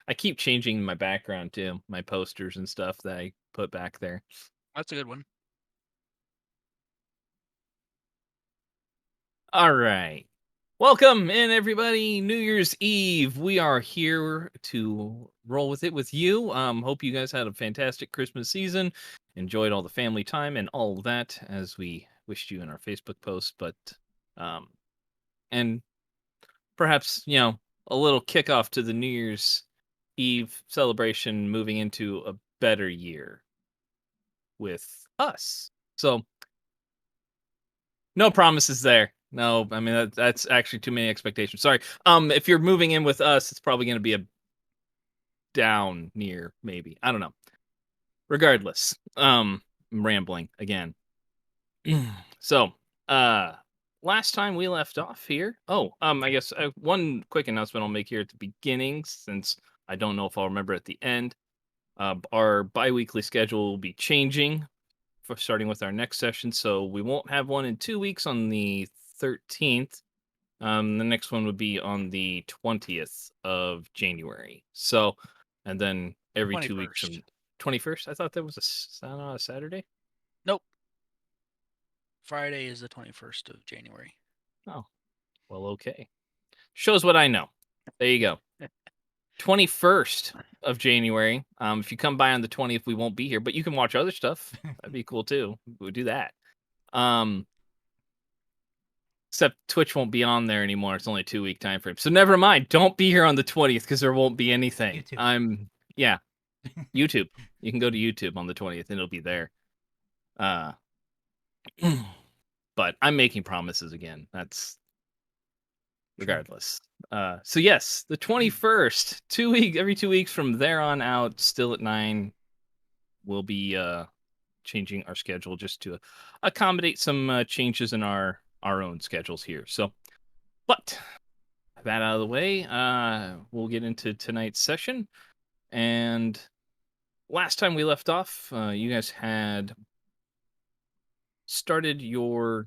I keep changing my background too, my posters and stuff that I put back there. That's a good one. All right. Welcome in, everybody. New Year's Eve. We are here to roll with it with you. Hope you guys had a fantastic Christmas season, enjoyed all the family time and all of that, as we wished you in our Facebook post. But um, and perhaps a little kickoff to the New Year's Eve celebration, moving into a better year with us. So no promises there. No, I mean that's actually too many expectations. Sorry. If you're moving in with us, it's probably going to be a down near, maybe. I don't know. Regardless, I'm rambling again. So, uh, last time we left off here. Oh, I guess one quick announcement I'll make here at the beginning, since I don't know if I'll remember at the end. Our biweekly schedule will be changing for starting with our next session, so we won't have one in 2 weeks on the 13th. The next one would be on the 20th of January. So, and then every 2 weeks 21st. from 21st. I thought that was a Saturday. Nope. Friday is the 21st of January. Oh, well, okay. Shows what I know. There you go. 21st of January. If you come by on the 20th, we won't be here, but you can watch other stuff. That'd be cool too. We'll do that. Um, Except Twitch won't be on there anymore. It's only a 2-week time frame. So never mind. Don't be here on the 20th because there won't be anything. YouTube. Yeah, YouTube. You can go to YouTube on the 20th and it'll be there. Uh but I'm making promises again. That's regardless. So yes, the 21st, 2 week every 2 weeks from there on out, still at 9, we'll be changing our schedule just to accommodate some changes in our own schedules here. So but that out of the way, we'll get into tonight's session. And last time we left off, you guys had started your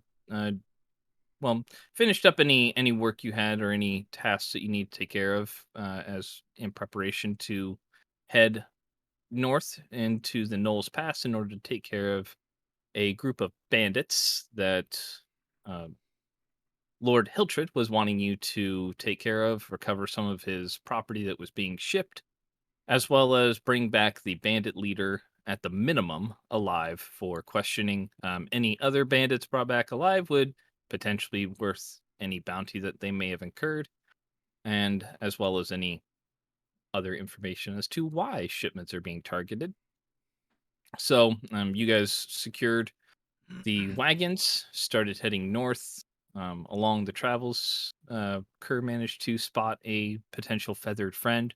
well, finished up any work you had or any tasks that you need to take care of as in preparation to head north into the Knowles Pass in order to take care of a group of bandits that uh, Lord Hiltred was wanting you to take care of, recover some of his property that was being shipped, as well as bring back the bandit leader at the minimum alive for questioning. Any other bandits brought back alive would potentially be worth any bounty that they may have incurred, and as well as any other information as to why shipments are being targeted. So, you guys secured the wagons, started heading north. Along the travels, Kerr managed to spot a potential feathered friend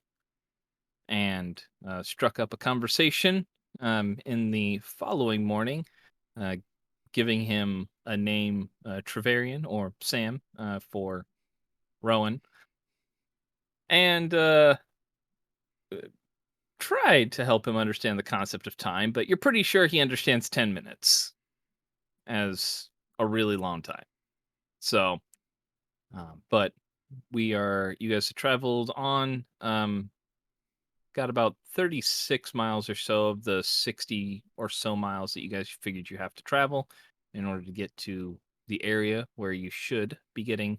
and struck up a conversation in the following morning, uh, giving him a name, Treverian or Sam, for Rowan, and tried to help him understand the concept of time, but you're pretty sure he understands 10 minutes as a really long time. So, but you guys have traveled on. Got about 36 miles or so of the 60 or so miles that you guys figured you have to travel in order to get to the area where you should be getting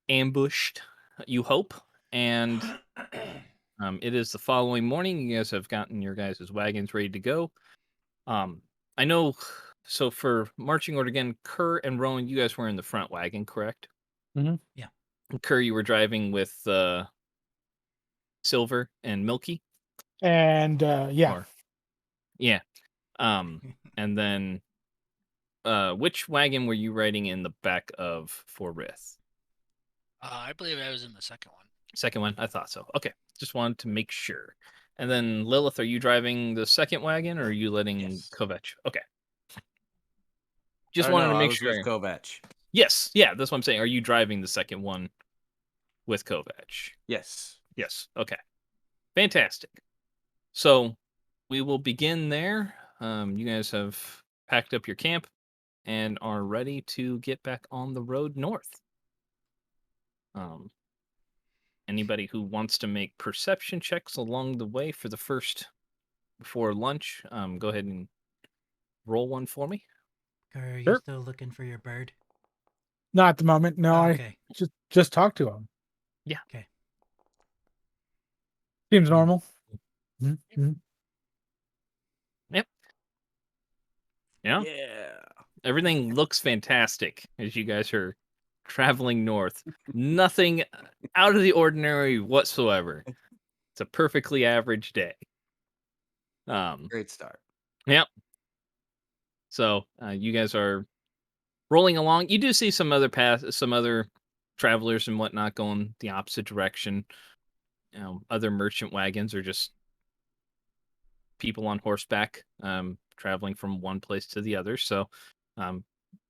ambushed, you hope. And it is the following morning. You guys have gotten your guys' wagons ready to go. Um, I know. So for marching order again, Kerr and Rowan, you guys were in the front wagon, correct? Mhm. Yeah. Kerr, you were driving with Silver and Milky, And yeah, or yeah. And then which wagon were you riding in the back of for Rith? I believe I was in the second one. Second one? I thought so. Okay. Just wanted to make sure. And then Lilith, are you driving the second wagon or are you letting Yes. Kovetch? Okay. Just Oh wanted no, to I make was with sure. Kovac. Yes. Yeah, that's what I'm saying. Are you driving the second one with Kovetch? Yes. Yes. Okay. Fantastic. So we will begin there. You guys have packed up your camp and are ready to get back on the road north. Um, Anybody who wants to make perception checks along the way for the first before lunch, go ahead and roll one for me. Are you Sure. still looking for your bird? Not at the moment. No, Oh, I okay. just talked to him. Yeah. Okay. Seems normal. Mhm. Yep. Yeah. Yeah. Everything looks fantastic as you guys are traveling north. Nothing out of the ordinary whatsoever. It's a perfectly average day. Great start. Yep. So you guys are rolling along. You do see some other travelers and whatnot going the opposite direction. Other merchant wagons are just people on horseback, traveling from one place to the other. So,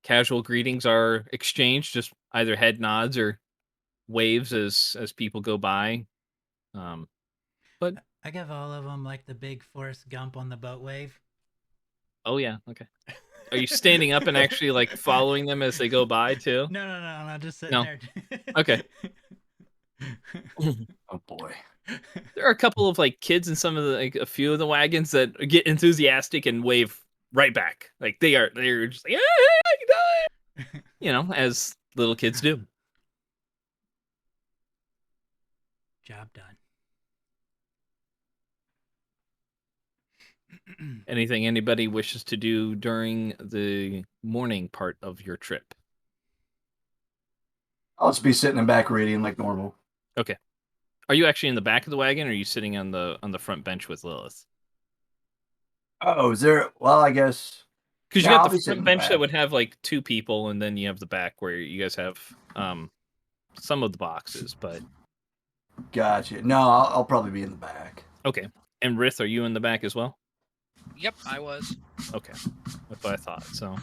casual greetings are exchanged, just either head nods or waves as people go by. But I give all of them like the big Forrest Gump on the boat wave. oh yeah, okay. Are you standing up and actually like following them as they go by too? No, just sitting No. there. Okay. Oh boy. There are a couple of like kids in some of the a few of the wagons that get enthusiastic and wave right back. Like they're just like, as little kids do. Job done. Anything anybody wishes to do during the morning part of your trip? I'll just be sitting in back reading like normal. Okay. Are you actually in the back of the wagon, or are you sitting on the front bench with Lilith? Oh, is there? Well, I guess. Because you Yeah, got I'll the be sitting front in the bench that back. would have like two people, and then you have the back where you guys have some of the boxes. But Gotcha. No, I'll probably be in the back. okay. And Rith, are you in the back as well? Yep, I was. Okay, that's what I thought. So.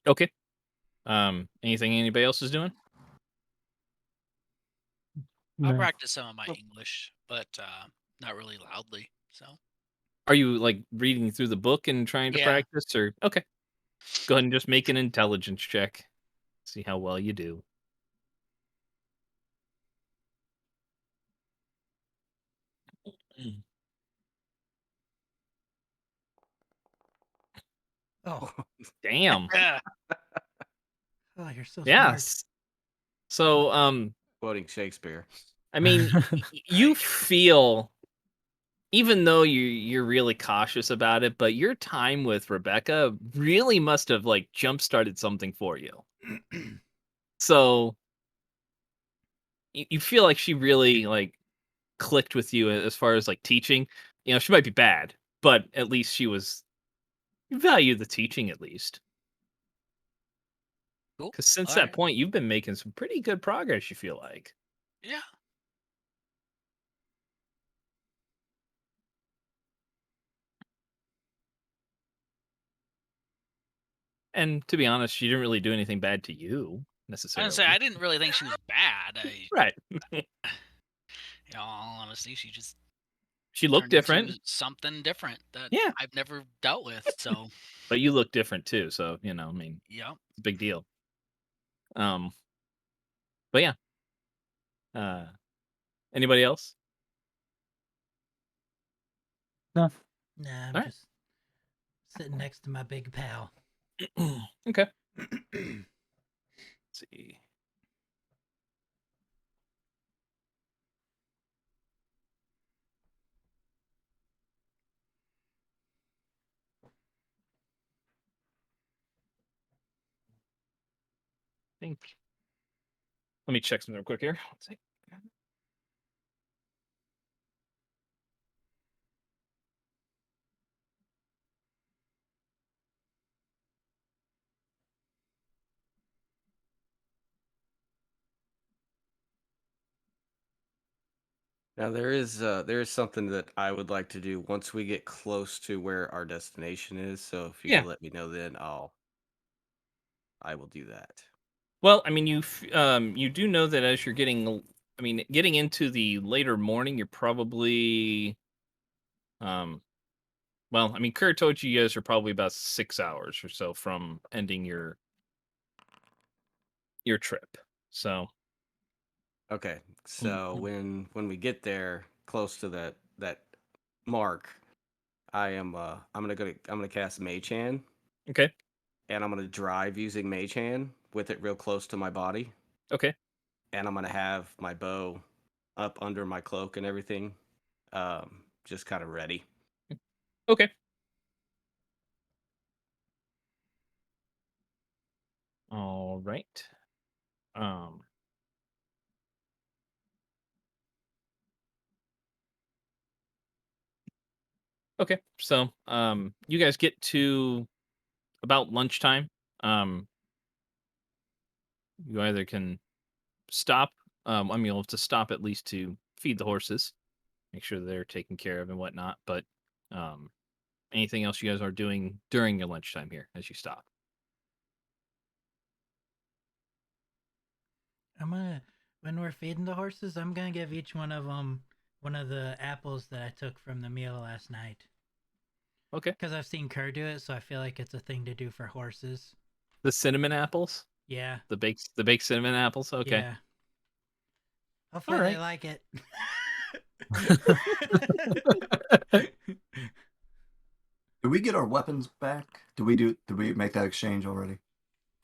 Okay. Anything anybody else is doing? I'll No. practice some of my English, but not really loudly. So Are you like reading through the book and trying to Yeah. practice, or okay? Go ahead and just make an intelligence check. See how well you do. Oh, Damn. yeah, oh, you're so smart. Yes. So, Quoting Shakespeare. I mean, you Right. feel, even though you're really cautious about it, but your time with Rebecca really must have like jump started something for you. So you feel like she really like clicked with you as far as like teaching. She might be bad, but at least you value the teaching at least. cool. Because since All that right. point, you've been making some pretty good progress. You feel like. Yeah. And to be honest, she didn't really do anything bad to you I necessarily. was gonna say I didn't really think she was bad. Right. In all honesty, she just She looked turned into different. something different that Yeah. I've never dealt with. So But you look different too, so I mean, yeah. it's a big deal. But yeah. Anybody else? No. Nah, I'm Alright. just sitting next to my big pal. Okay. Let's see. Think. Let me check something real quick here. Let's see. Now there is something that I would like to do once we get close to where our destination is. So if you Yeah. could let me know, then I will do that. Well, I mean, you do know that as you're getting into the later morning, you're probably Well, I mean, Kurt told you guys are probably about 6 hours or so from ending your trip. So Okay, so when we get there close to that mark, I'm gonna cast Mage Hand, okay, and I'm gonna drive using Mage Hand with it real close to my body, okay, and I'm gonna have my bow up under my cloak and everything, just kind of ready. okay. All right. Um. Okay, so you guys get to about lunchtime. Um, you either can stop. I mean, you'll have to stop at least to feed the horses, make sure they're taken care of and whatnot. But um, anything else you guys are doing during your lunchtime here as you stop? When we're feeding the horses, I'm gonna give each one of them one of the apples that I took from the meal last night. Okay, Because I've seen Kerr do it, so I feel like it's a thing to do for horses. the cinnamon apples, Yeah. the baked cinnamon apples. Okay, Yeah. Hopefully right. they like it. Do we get our weapons back? Did we make that exchange already?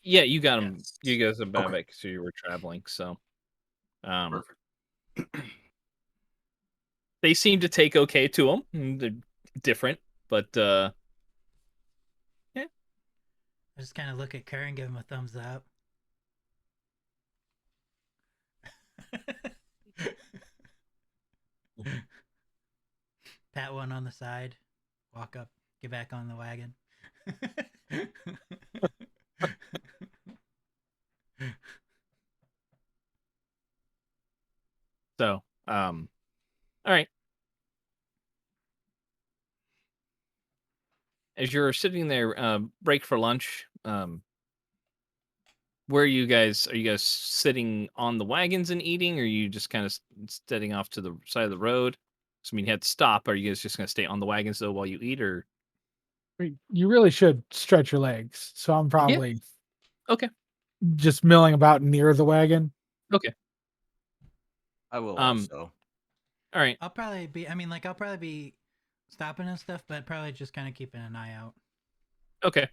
Yeah, you got them. Yes. You guys are Okay. back, so you were traveling. So Perfect. they seem to take okay to them. They're different, but I just kind of look at Kerr and give him a thumbs up. Pat one on the side, walk up, get back on the wagon. so all right. As you're sitting there, break for lunch. Where are you guys sitting on the wagons and eating, or are you just kind of steading off to the side of the road? So, I mean, you had to stop. Are you guys just going to stay on the wagons though while you eat, or? You really should stretch your legs. So I'm Yeah. probably Okay. just milling about near the wagon. Okay. I will Um. also. All right. I'll probably be stopping and stuff, but probably just kind of keeping an eye out. Okay.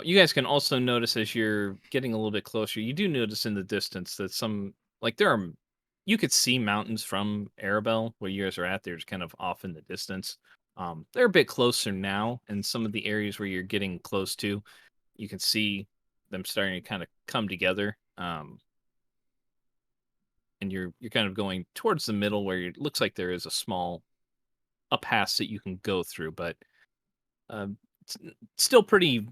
You guys can also notice as you're getting a little bit closer, you do notice in the distance that you could see mountains from Arabelle where you guys are at. They're just kind of off in the distance. They're a bit closer now, and some of the areas where you're getting close to, you can see them starting to kind of come together. And you're kind of going towards the middle where it looks like there is a pass that you can go through, but it's still pretty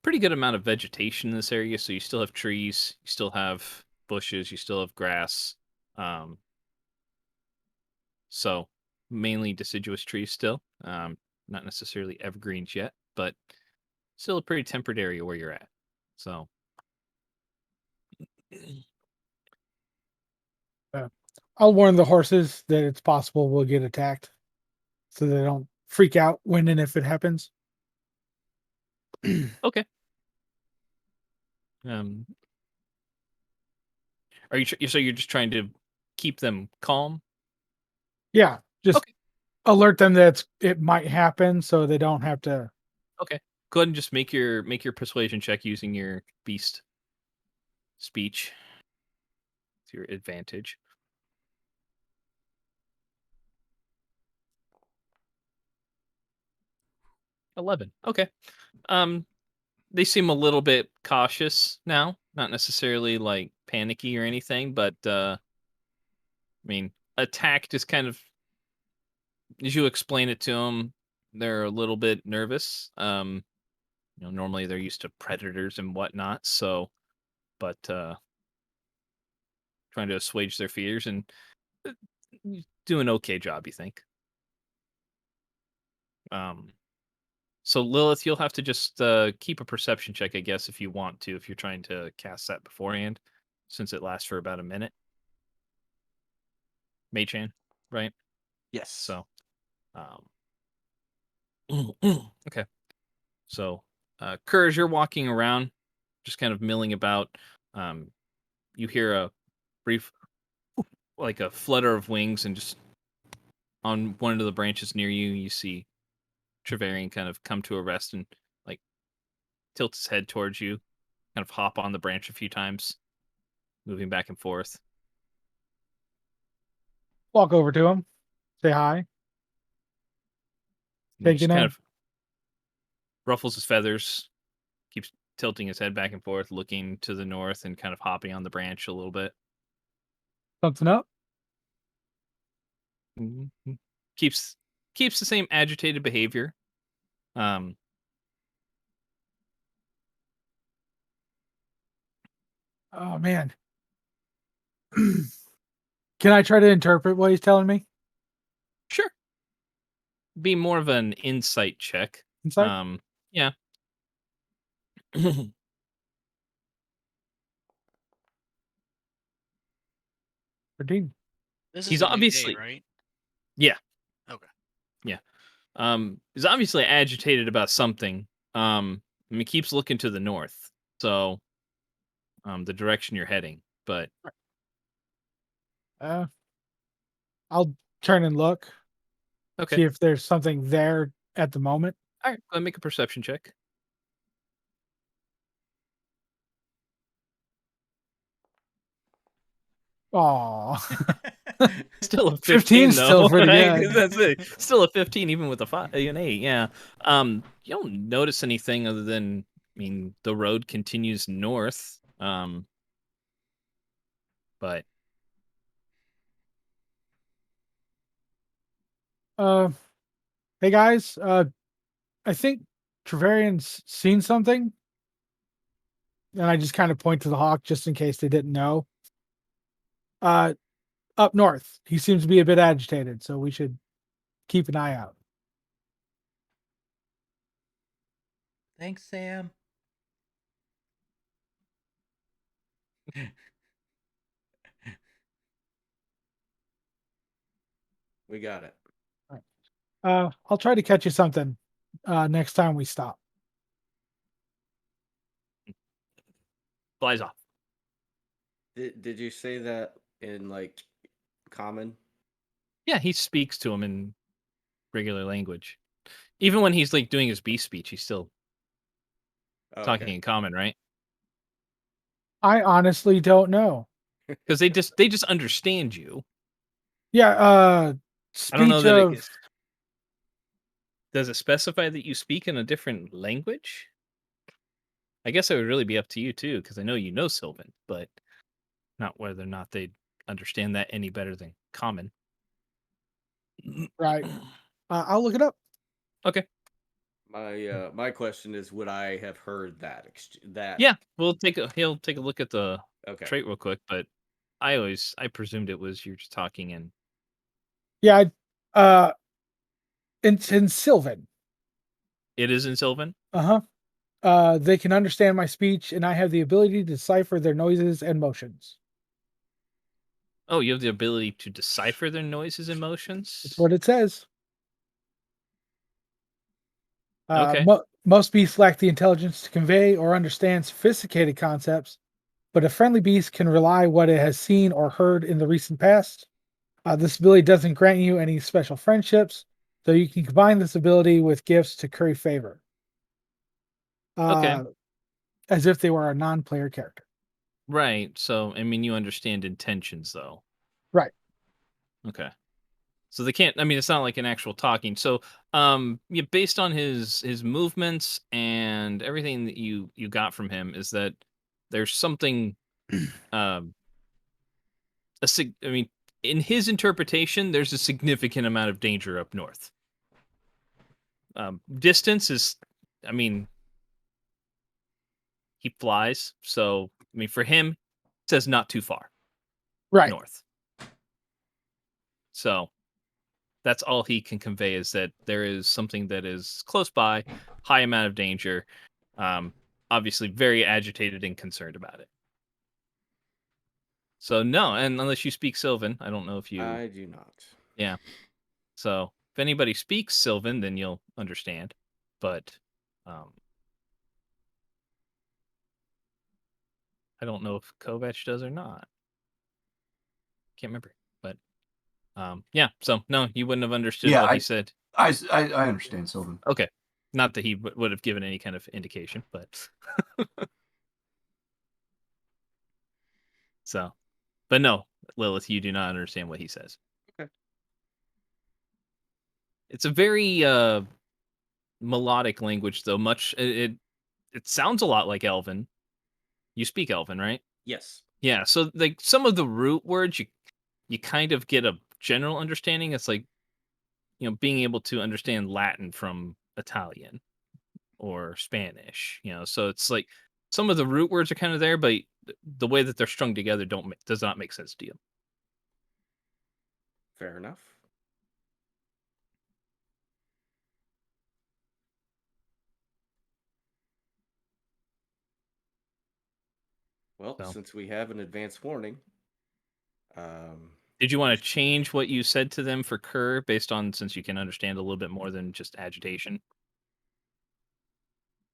good amount of vegetation in this area. So you still have trees, you still have bushes, you still have grass. Um, so mainly deciduous trees still. Not necessarily evergreens yet, but still a pretty temperate area where you're at. So I'll warn the horses that it's possible we'll get attacked, so they don't freak out when and if it happens. okay. Um, are you so you're just trying to keep them calm? Yeah, just Okay. alert them that it might happen, so they don't have to. Okay. Go ahead and just make your persuasion check using your beast speech to your advantage. 11. Okay. Um, they seem a little bit cautious now, not necessarily like panicky or anything, but I mean, attack just kind of as you explain it to them, they're a little bit nervous. Normally they're used to predators and whatnot, so but trying to assuage their fears and uh, you do an okay job, you think. Um, so Lilith, you'll have to just keep a perception check, I guess, if you want to, if you're trying to cast that beforehand, since it lasts for about a minute. Mage hand, right? Yes. So, um, Okay. So, Kerr, as you're walking around, just kind of milling about, you hear a brief, like a flutter of wings, and just on one of the branches near you, you see Trevelyan kind of come to a rest and like tilts his head towards you, kind of hop on the branch a few times, moving back and forth. Walk over to him, say hi, And he take your just kind name. of ruffles his feathers, keeps tilting his head back and forth, looking to the north and kind of hopping on the branch a little bit. Something up? Mhm. Keeps the same agitated behavior. Um, Oh man. Can I try to interpret what he's telling me? sure, be more of an insight check. Inside? Yeah. 13. This He's is a new day, obviously right? yeah, Okay. yeah. He's obviously agitated about something. And he keeps looking to the north, so the direction you're heading. But Uh, I'll turn and look, okay, see if there's something there at the moment. all right. Go ahead and make a perception check. Oh, Still a 15 15 's still though. pretty Like, good. that's it. Still a 15 even with an 8. Yeah. You don't notice anything other than, I mean, the road continues north. But Uh, hey guys, I think Trevelyan's seen something, and I just kind of point to the hawk just in case they didn't know. Uh, Up north, he seems to be a bit agitated, so we should keep an eye out. Thanks, Sam. We got it. I'll try to catch you something next time we stop. flies off. Did you say that in like common? Yeah, he speaks to him in regular language. Even when he's like doing his beast speech, he's still talking Okay. in common, right? I honestly don't know. Because they just understand you. Yeah, I don't know speech that it of gets. Does it specify that you speak in a different language? I guess it would really be up to you too, because I know you know Sylvan, but not whether or not they understand that any better than common. right. I'll look it up. Okay. My question is, would I have heard that that? Yeah, he'll take a look at the Okay. trait real quick, but I presumed it was you're just talking in. Yeah, it's in Sylvan. It is in Sylvan. Uh-huh. They can understand my speech, and I have the ability to decipher their noises and motions. Oh, you have the ability to decipher their noises and motions. That's what it says. Okay. Most beasts lack the intelligence to convey or understand sophisticated concepts, but a friendly beast can rely what it has seen or heard in the recent past. This ability doesn't grant you any special friendships, so you can combine this ability with gifts to curry favor. Okay. As if they were a non-player character. Right. So, I mean, you understand intentions, though. Right. Okay. So they can't. I mean, it's not like an actual talking. So, yeah, based on his movements and everything that you got from him, is that there's something, um, I mean, in his interpretation, there's a significant amount of danger up north. Distance is, I mean, he flies, so I mean, for him, it says not too far Right. north. So that's all he can convey, is that there is something that is close by, high amount of danger, um, obviously very agitated and concerned about it. So no, and unless you speak Sylvan, I don't know if you. I do not. Yeah. So If anybody speaks Sylvan, then you'll understand. But I don't know if Kovac does or not. Can't remember. But yeah. So no, you wouldn't have understood Yeah, what he said. I understand, Sylvan. Okay. Not that he would have given any kind of indication, but so, but no, Lilith, you do not understand what he says. Okay. It's a very melodic language, though. It sounds a lot like Elven. You speak Elven, right? Yes. Yeah. So like some of the root words, you kind of get a general understanding. It's like, being able to understand Latin from Italian or Spanish. So it's like some of the root words are kind of there, but the way that they're strung together does not make sense to you. Fair enough. Well, So. since we have an advance warning, Did you want to change what you said to them for Kerr based on since you can understand a little bit more than just agitation?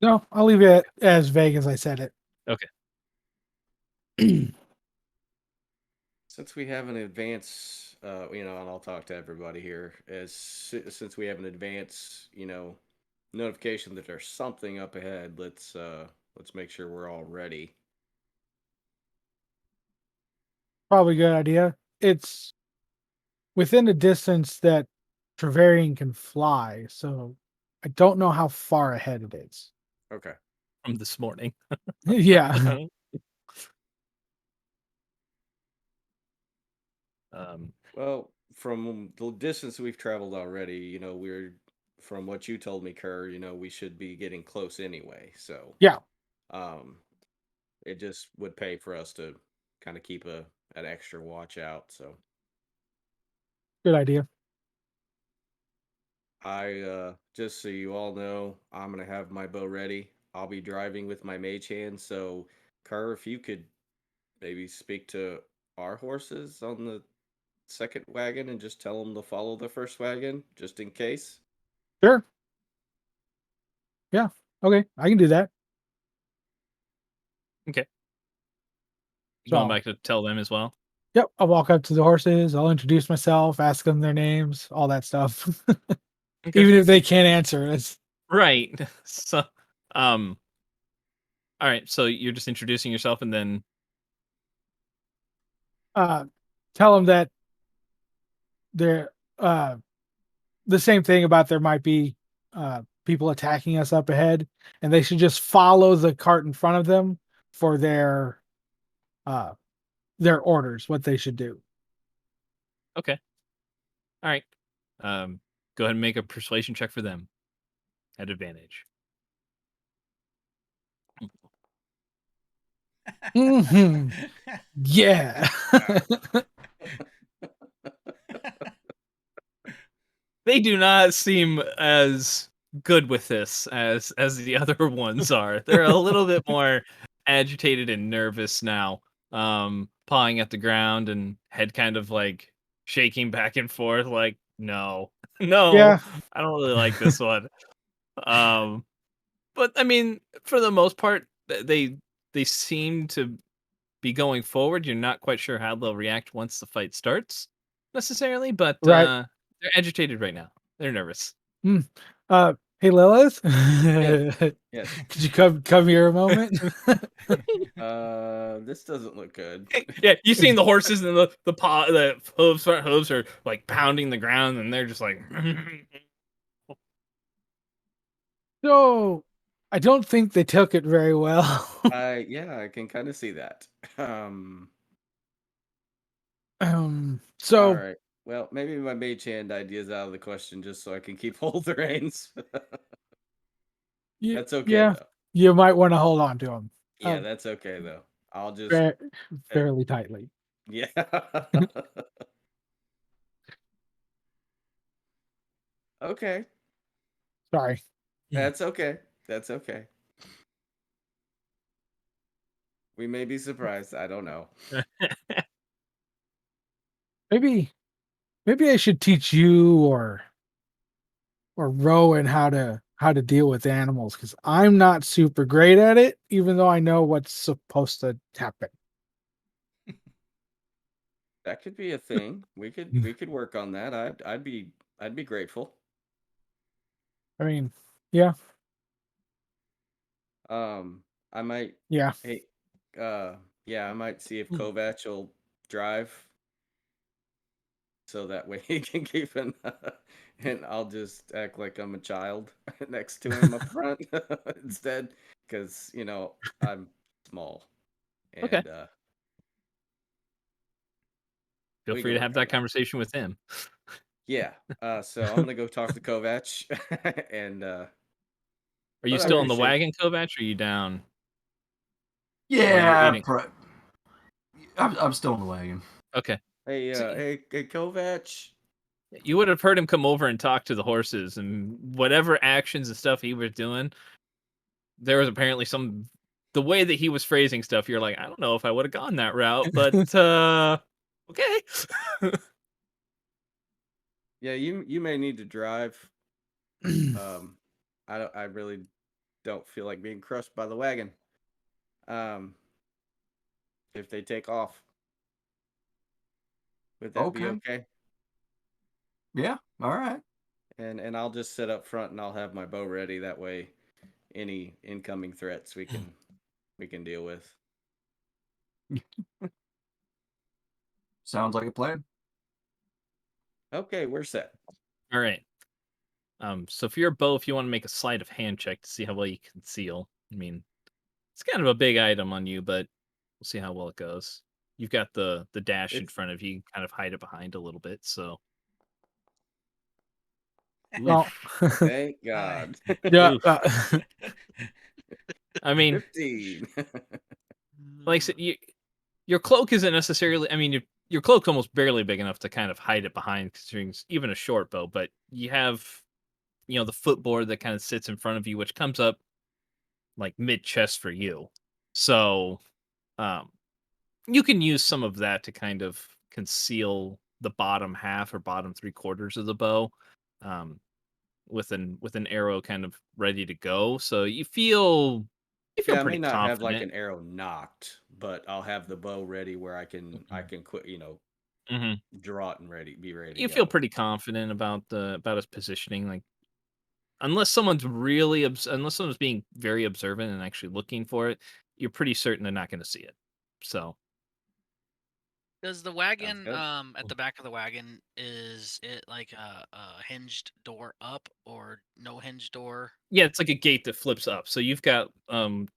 No, I'll leave it as vague as I said it. Okay. since we have an advance, and I'll talk to everybody here. Since we have an advance, notification that there's something up ahead. Let's make sure we're all ready. Probably a good idea. It's within a distance that Travarian can fly, so I don't know how far ahead it is. Okay. From this morning. Yeah. Well, from the distance we've traveled already, from what you told me, Kerr, we should be getting close anyway. So Yeah. It just would pay for us to kind of keep an extra watch out. So Good idea. I just so you all know, I'm gonna have my bow ready. I'll be driving with my mage hand. So Kerr, if you could maybe speak to our horses on the second wagon and just tell them to follow the first wagon, just in case. Sure. Yeah. Okay. I can do that. Okay. So, Going back to tell them as well. Yep. I'll walk up to the horses. I'll introduce myself, ask them their names, all that stuff. Okay. Even if they can't answer, it's Right. So, all right. So you're just introducing yourself, and then tell them that they're the same thing about there might be people attacking us up ahead, and they should just follow the cart in front of them for their orders, what they should do. okay. All right. Go ahead and make a persuasion check for them at advantage. Mhm. Yeah. They do not seem as good with this as the other ones are. They're a little bit more agitated and nervous now, pawing at the ground and head kind of like shaking back and forth like no. No, Yeah. I don't really like this one. But I mean, for the most part, they seem to be going forward. You're not quite sure how they'll react once the fight starts necessarily, but Right. they're agitated right now. They're nervous. Hey Lilith. Yes. Could you come here a moment? This doesn't look good. Yeah, you've seen the horses and the front hooves are like pounding the ground, and they're just like. So I don't think they took it very well. Yeah, I can kind of see that. So All right. Well, maybe my mage hand idea is out of the question, just so I can keep hold the reins. That's okay yeah, though. you might want to hold on to them. Yeah, that's okay though. I'll just Fairly tightly. yeah. Okay. Sorry. That's okay. That's okay. We may be surprised. I don't know. Maybe I should teach you or Rowan how to deal with animals because I'm not super great at it, even though I know what's supposed to happen. That could be a thing. We could work on that. I'd be grateful. I mean, yeah, I might yeah. hey yeah, I might see if Kovac will drive so that way he can keep an and I'll just act like I'm a child next to him up front instead because I'm small Okay. and Feel we free can to work have on that that. conversation with him. Yeah. So I'm gonna go talk to Kovac and Are you but I still on the appreciate wagon, Kovac, or are you down? Or you're Yeah, eating? I'm still in the wagon. Okay. hey So hey Kovac. you would have heard him come over and talk to the horses, and whatever actions and stuff he was doing, there was apparently the way that he was phrasing stuff. You're like, I don't know if I would have gone that route, but okay. Yeah, you may need to drive. I really don't feel like being crushed by the wagon. Um, if they take off, would that be Okay. okay? Yeah. All right. And I'll just sit up front and I'll have my bow ready. That way, any incoming threats we can deal with. Sounds like a plan. Okay, we're set. All right. So for your bow, if you want to make a sleight of hand check to see how well you conceal, I mean, it's kind of a big item on you, but we'll see how well it goes. You've got the dash in It's front of you, you can kind of hide it behind a little bit. So, Well, oof, thank Hi. God. yeah. oof. I mean, 15. like I said, your cloak isn't necessarily. I mean, your cloak's almost barely big enough to kind of hide it behind, considering it's even a short bow. But you have, the footboard that kind of sits in front of you, which comes up like mid chest for you. So, um, you can use some of that to kind of conceal the bottom half or bottom three quarters of the bow, um, with an arrow kind of ready to go. So you feel Yeah, I may pretty not have like confident. an arrow knocked, but I'll have the bow ready where I can quit, Mhm. draw it and be ready to You feel go. pretty confident about his positioning, like unless someone's being very observant and actually looking for it, you're pretty certain they're not going to see it. So Does the Sounds wagon good. at the back of the wagon, is it like a hinged door up or no hinge door? yeah, it's like a gate that flips up. So you've got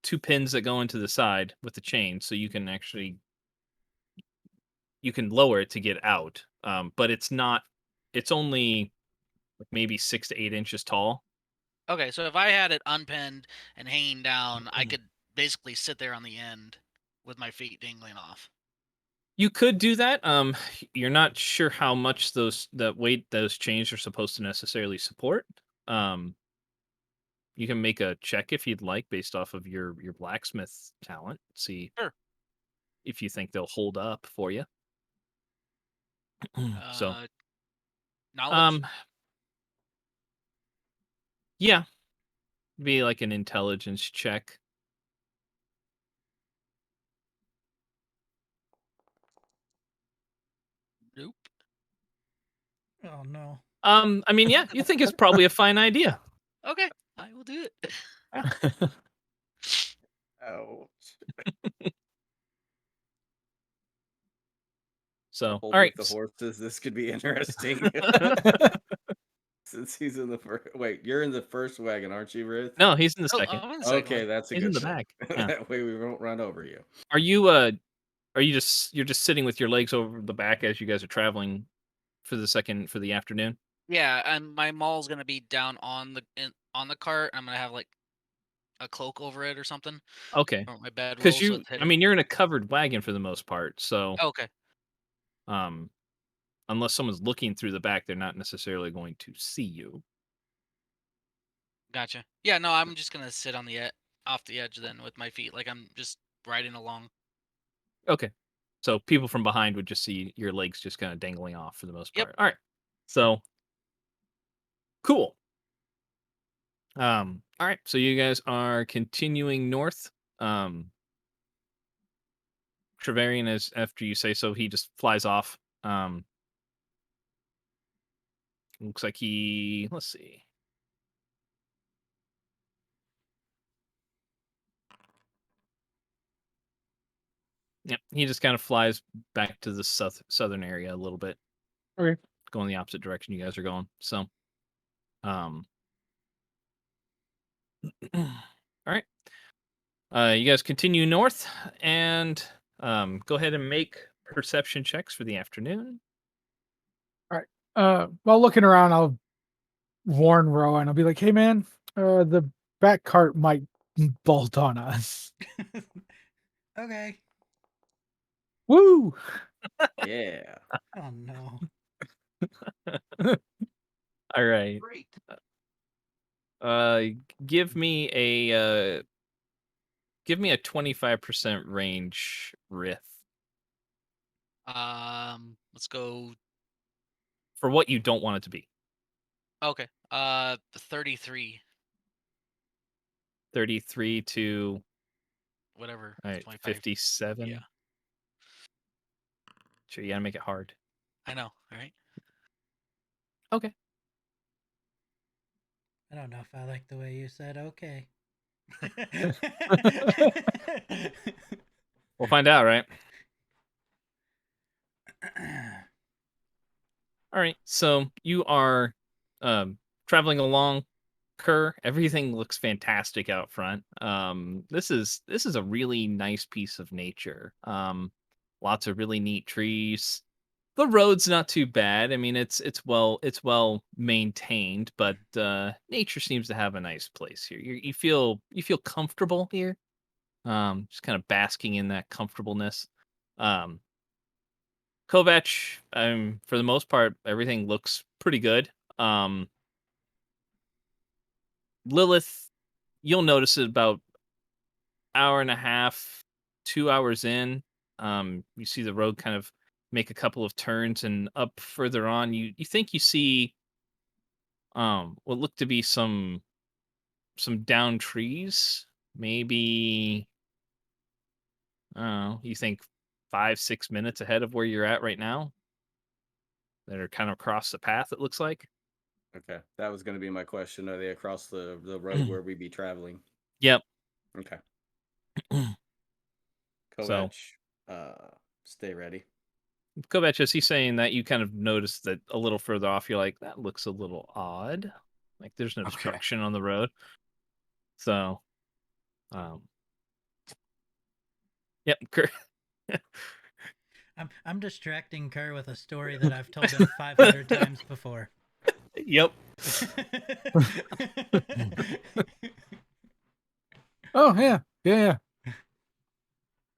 two pins that go into the side with the chain, so you can lower it to get out. But it's only like maybe 6 to 8 inches tall. Okay, so if I had it unpinned and hanging down, I could basically sit there on the end with my feet dangling off. You could do that. You're not sure how much that weight those chains are supposed to necessarily support. Um, you can make a check if you'd like based off of your blacksmith talent. See Sure. if you think they'll hold up for you. So, Uh, Knowledge. um, yeah, be like an intelligence check. Nope. Oh no. I mean, yeah, you think it's probably a fine idea. Okay, I will do it. Oh, So, coupled all right. with the horses, this could be interesting. Since he's in the first. Wait, you're in the first wagon, aren't you, Ruth? No, he's in the Oh, second. I'm in the second Okay, one. that's a He's in good the thing. back. Yeah. That way we won't run over you. Are you you're just sitting with your legs over the back as you guys are traveling for the afternoon? Yeah, and my mall's gonna be down on the cart. I'm gonna have like a cloak over it or something, Okay. or my bedroll, Because so it's I hidden. mean, you're in a covered wagon for the most part. So, Oh, okay, um, unless someone's looking through the back, they're not necessarily going to see you. gotcha. Yeah, no, I'm just gonna sit on off the edge then with my feet, like I'm just riding along. Okay. So people from behind would just see your legs just kind of dangling off for the most Yep. part. All right. So cool. All right, so you guys are continuing north. Trevelyan is after you say so, he just flies off. Looks like let's see. Yep, he just kind of flies back to the southern area a little bit. Okay. Going the opposite direction you guys are going. So, all right. You guys continue north and go ahead and make perception checks for the afternoon. While looking around, I'll warn Rowan. I'll be like, "Hey, man, the back cart might bolt on us." Okay. Woo! Yeah. Oh no. All right. Great. Uh, give me a 25% range riff Let's go. for what you don't want it to be. Okay. 33. 33 to Whatever. all right, 25. 57. Yeah. Sure, you gotta make it hard. I know. All right. Okay. I don't know if I like the way you said okay. We'll find out, right? All right. So you are traveling along Kerr. Everything looks fantastic out front. This is a really nice piece of nature. Lots of really neat trees. The road's not too bad. I mean, it's well maintained, but nature seems to have a nice place here. You feel comfortable here. Just kind of basking in that comfortableness. Um, Kovac, for the most part, everything looks pretty good. Lilith, you'll notice it about hour and a half, 2 hours in. You see the road kind of make a couple of turns, and up further on, you think you see what look to be some down trees. Maybe I don't know. You think 5-6 minutes ahead of where you're at right now, that are kind of across the path. It looks like. Okay. That was going to be my question. Are they across the road where we be traveling? Yep. Okay. So Kovac, stay ready. Kovac, as he's saying that, you kind of notice that a little further off, you're like, that looks a little odd. Like there's no Okay. obstruction on the road. So, um, yep. I'm distracting Kerr with a story that I've told him 500 times before. Yep. Oh yeah, yeah.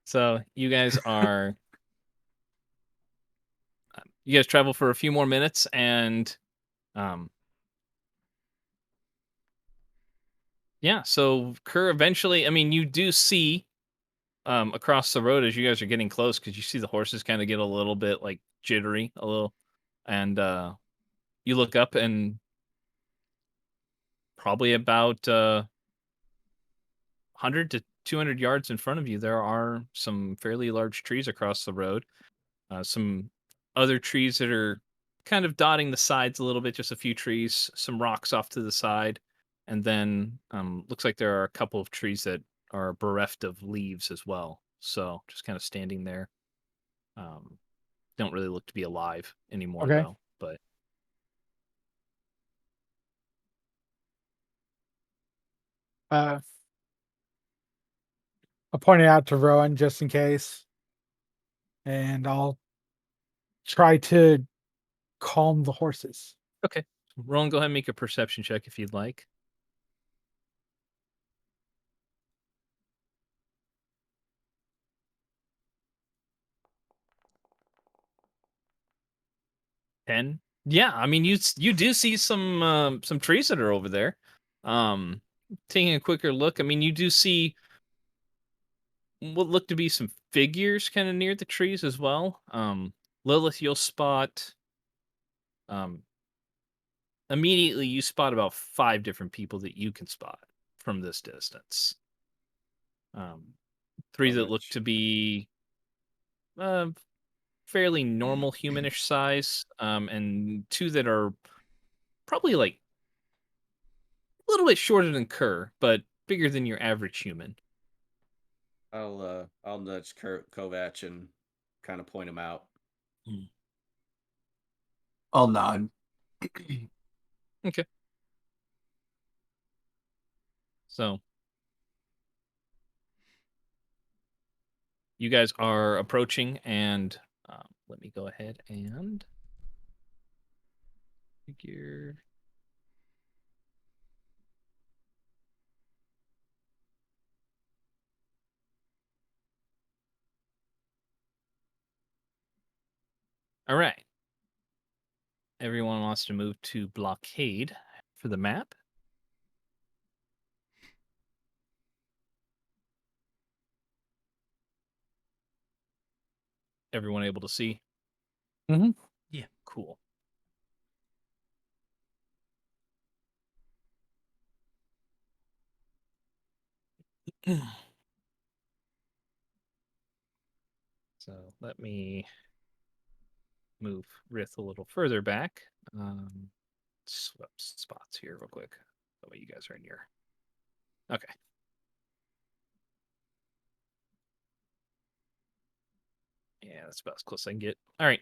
So you guys travel for a few more minutes, and yeah. So Kerr eventually, I mean, you do see across the road as you guys are getting close, because you see the horses kind of get a little bit like jittery, a little, and you look up, and probably about 100 to 200 yards in front of you, there are some fairly large trees across the road. Some other trees that are kind of dotting the sides a little bit, just a few trees, some rocks off to the side. And then looks like there are a couple of trees that are bereft of leaves as well. So just kind of standing there. Don't really look to be alive anymore, Okay. though. But I'll point it out to Rowan just in case, and I'll try to calm the horses. okay. Roland, go ahead and make a perception check if you'd like. 10. Yeah, I mean you do see some trees that are over there. Taking a quicker look, I mean you do see what look to be some figures kind of near the trees as well. Lilith, you'll spot immediately you spot about 5 different people that you can spot from this distance. 3 How that look much? to be fairly normal humanish size, and 2 that are probably like a little bit shorter than Kerr, but bigger than your average human. I'll nudge Kovac and kind of point him out. I'll nod. Okay. So you guys are approaching, and let me go ahead and figure. All right. Everyone wants to move to blockade for the map. Everyone able to see? Mm-hmm. Yeah. Cool. So let me move Rith a little further back. Swap spots here real quick. That way you guys are in your. Okay. Yeah, that's about as close as I can get. All right.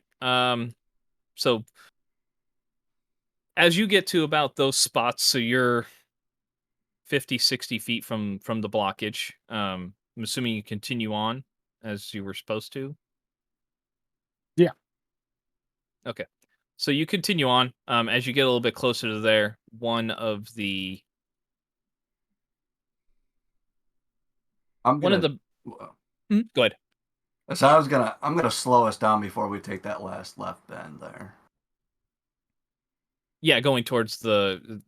So as you get to about those spots, so you're 50, 60 feet from the blockage. I'm assuming you continue on as you were supposed to. Yeah. Okay. So you continue on. As you get a little bit closer to there, I'm one of gonna. the go ahead. So I'm gonna slow us down before we take that last left bend there. Yeah, going towards the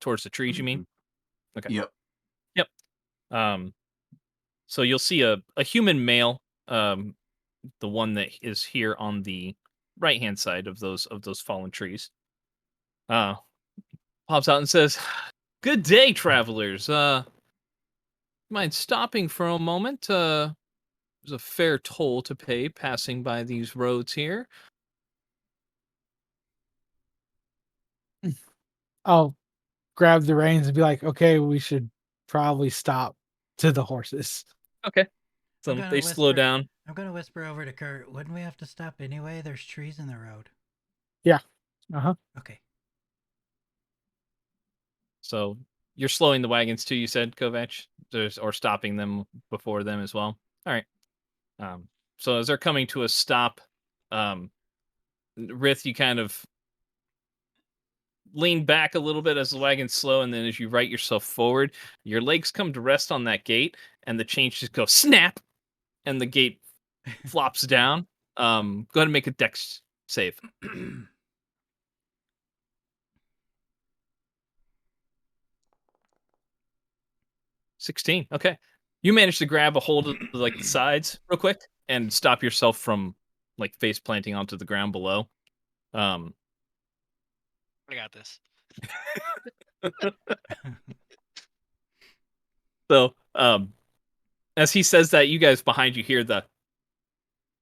towards the trees, you mean? Okay. Yep. Yep. So you'll see a human male, the one that is here on the right hand side of those fallen trees. Pops out and says, "Good day, travelers. Mind stopping for a moment? There's a fair toll to pay passing by these roads here." I'll grab the reins and be like, okay, we should probably stop to the horses. Okay. I'm So gonna they slow whisper- down. I'm gonna whisper over to Kurt. Wouldn't we have to stop anyway? There's trees in the road. Uh-huh. Okay. So you're slowing the wagons too, you said, Kovac? Or stopping them before them as well. All right. So as they're coming to a stop, Rith, you kind of lean back a little bit as the wagon's slow, and then as you right yourself forward, your legs come to rest on that gate, and the chains just go snap, and the gate flops down. Go ahead and make a dex save. 16. Okay. You manage to grab a hold of like the sides real quick and stop yourself from like face planting onto the ground below. I got this. So as he says that, you guys behind you hear the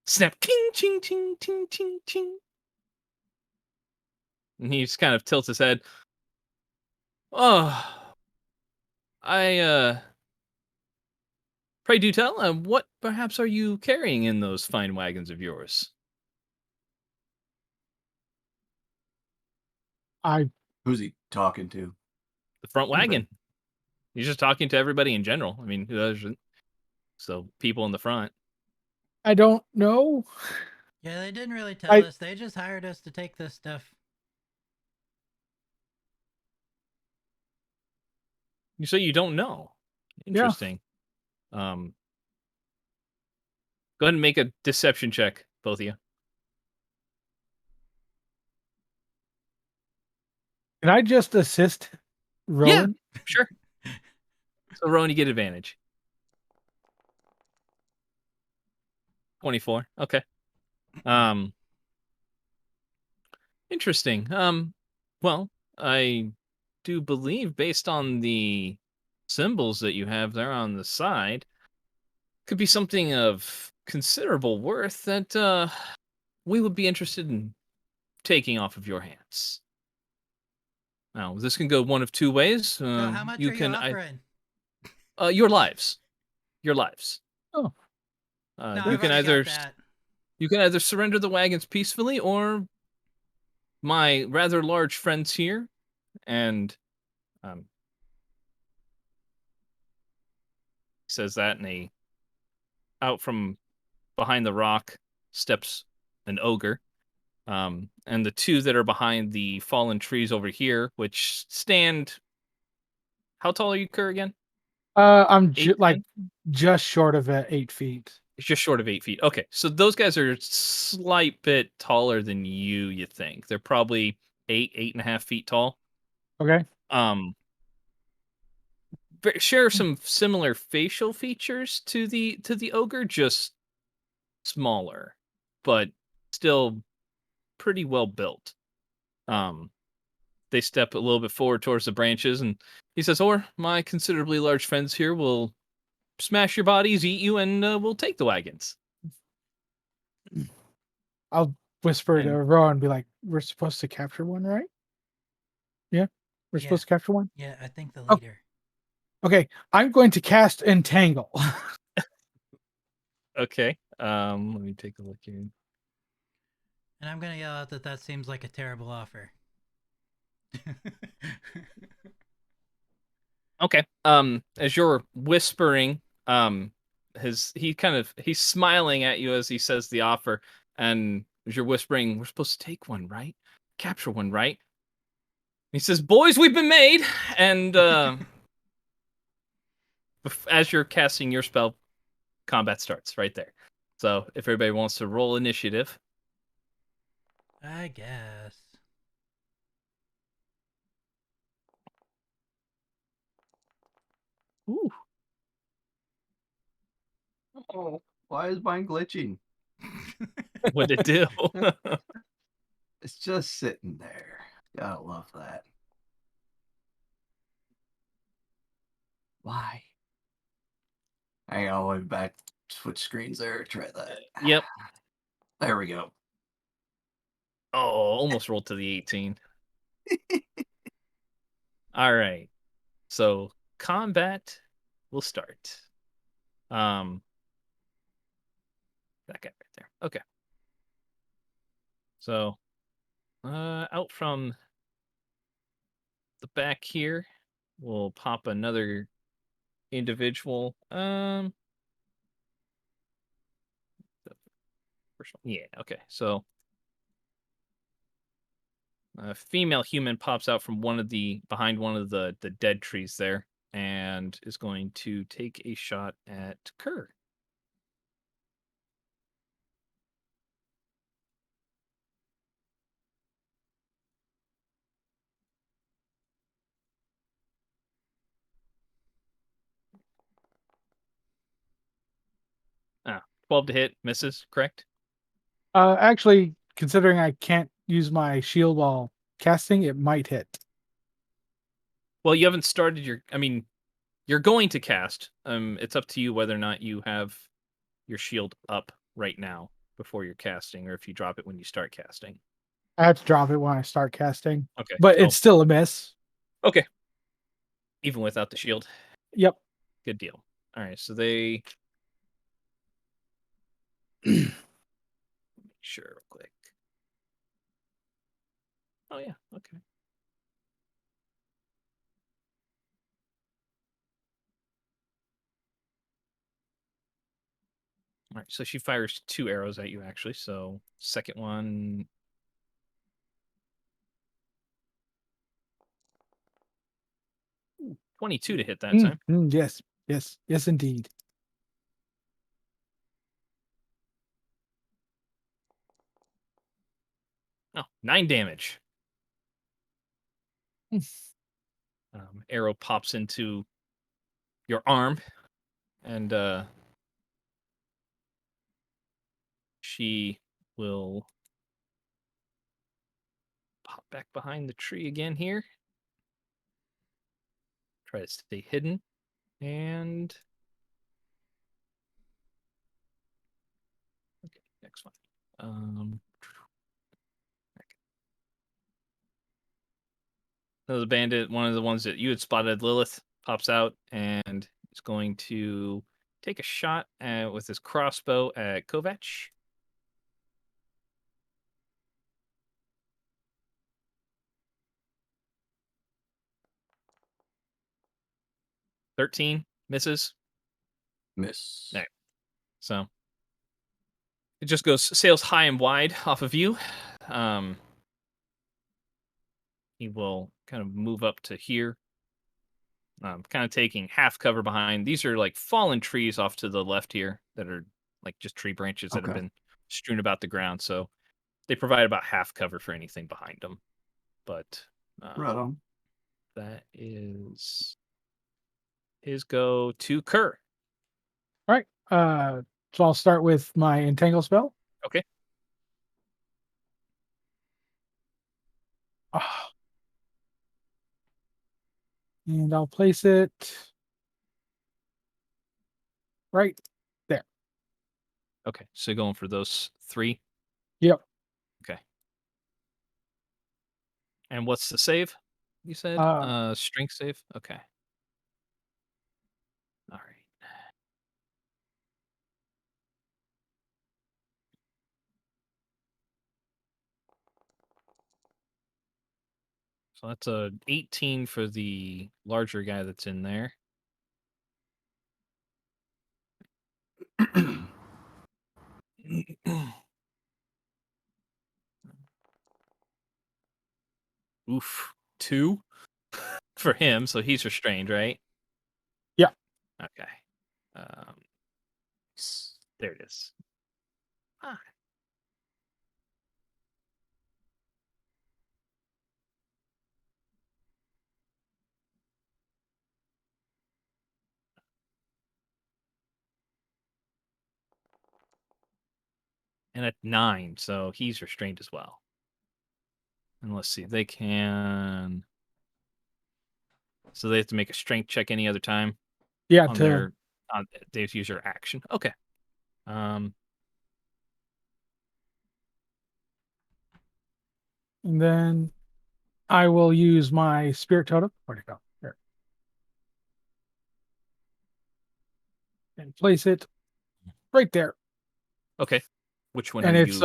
snap, ting, ching, ching, ting, ting, ching. And he just kind of tilts his head. Oh, pray do tell, what perhaps are you carrying in those fine wagons of yours? I Who's he talking to? The front Okay. wagon. He's just talking to everybody in general. I mean, who doesn't? So people in the front. I don't know. Yeah, they didn't really tell us. They just hired us to take this stuff. You say you don't know. Interesting. Go ahead and make a deception check, both of you. Can I just assist Rowan? Sure. So Rowan, you get advantage. 24. Okay. Interesting. Well, I do believe, based on the symbols that you have there on the side, could be something of considerable worth that we would be interested in taking off of your hands. Now, this can go one of two ways. So how much You are you can, offering? your lives, your lives. Oh, No, You I've can already either got that. you can either surrender the wagons peacefully, or my rather large friends here, and um, says that, and out from behind the rock steps an ogre. And the two that are behind the fallen trees over here, which stand. How tall are you, Kerr, again? I'm 8, like 10? just short of 8 feet. It's just short of 8 feet. Okay, so those guys are slight bit taller than you think. They're probably 8.5 feet tall. Okay. Um, share some similar facial features to the ogre, just smaller, but still pretty well built. Um, they step a little bit forward towards the branches, and he says, "Or my considerably large friends here will smash your bodies, eat you, and we'll take the wagons." I'll whisper to And Rowan and be like, "We're supposed to capture one, right? Yeah, we're Yeah. supposed to capture one. Yeah, I think the Oh. leader. Okay, I'm going to cast Entangle." okay, let me take a look here. And I'm gonna yell out that seems like a terrible offer. Okay. As you're whispering, he's smiling at you as he says the offer, and as you're whispering, "We're supposed to take one, right? Capture one, right?" He says, "Boys, we've been made," and as you're casting your spell, combat starts right there. So if everybody wants to roll initiative, I guess. ooh, Oh, why is mine glitching? what'd it do? It's just sitting there. Gotta love that. Why? Hang on, wait back. Switch screens there. Try that. Yep. There we go. Oh, almost rolled to the 18. All right. So combat will start. That guy right there. Okay. So, out from the back here, we'll pop another individual. The first one. Yeah. Okay. So, a female human pops out from behind one of the dead trees there, and is going to take a shot at Kerr. Ah, 12 to hit, misses. Correct. Actually, considering I can't use my shield while casting, it might hit. Well, you haven't started your. I mean, you're going to cast. It's up to you whether or not you have your shield up right now before you're casting, or if you drop it when you start casting. I have to drop it when I start casting, Okay. but So, it's still a miss. okay. Even without the shield. Yep. Good deal. All right. So they. Sure, real quick. Oh yeah. Okay. All right. So she fires 2 arrows at you, actually. So second one. Ooh, 22 to hit that time. Yes. Yes. Yes, indeed. Oh, 9 damage. Arrow pops into your arm, and she will pop back behind the tree again here. Try to stay hidden. And okay, next one. The bandit, one of the ones that you had spotted, Lilith, pops out and is going to take a shot with his crossbow at Kovac. $13 misses. Miss. Right. So it just sails high and wide off of you. He will kind of move up to here. Kind of taking half cover behind. These are like fallen trees off to the left here that are like just tree branches that have Okay. been strewn about the ground. So they provide about half cover for anything behind them. But Right on. that is his go to Kerr. All right. So I'll start with my entangle spell. Okay. Ah. And I'll place it right there. Okay. So going for those 3. Yep. Okay. And what's the save? You said strength save. Okay. All right. So that's a 18 for the larger guy that's in there. Oof. 2 for him, so he's restrained, right? Yeah. Okay. There it is. Ah. And at 9, so he's restrained as well. And let's see, they can. So they have to make a strength check any other time. Yeah. On their, they have to use their action. Okay. And then I will use my spirit totem. Where'd it go? There. And place it right there. Okay. Which one And are it's you?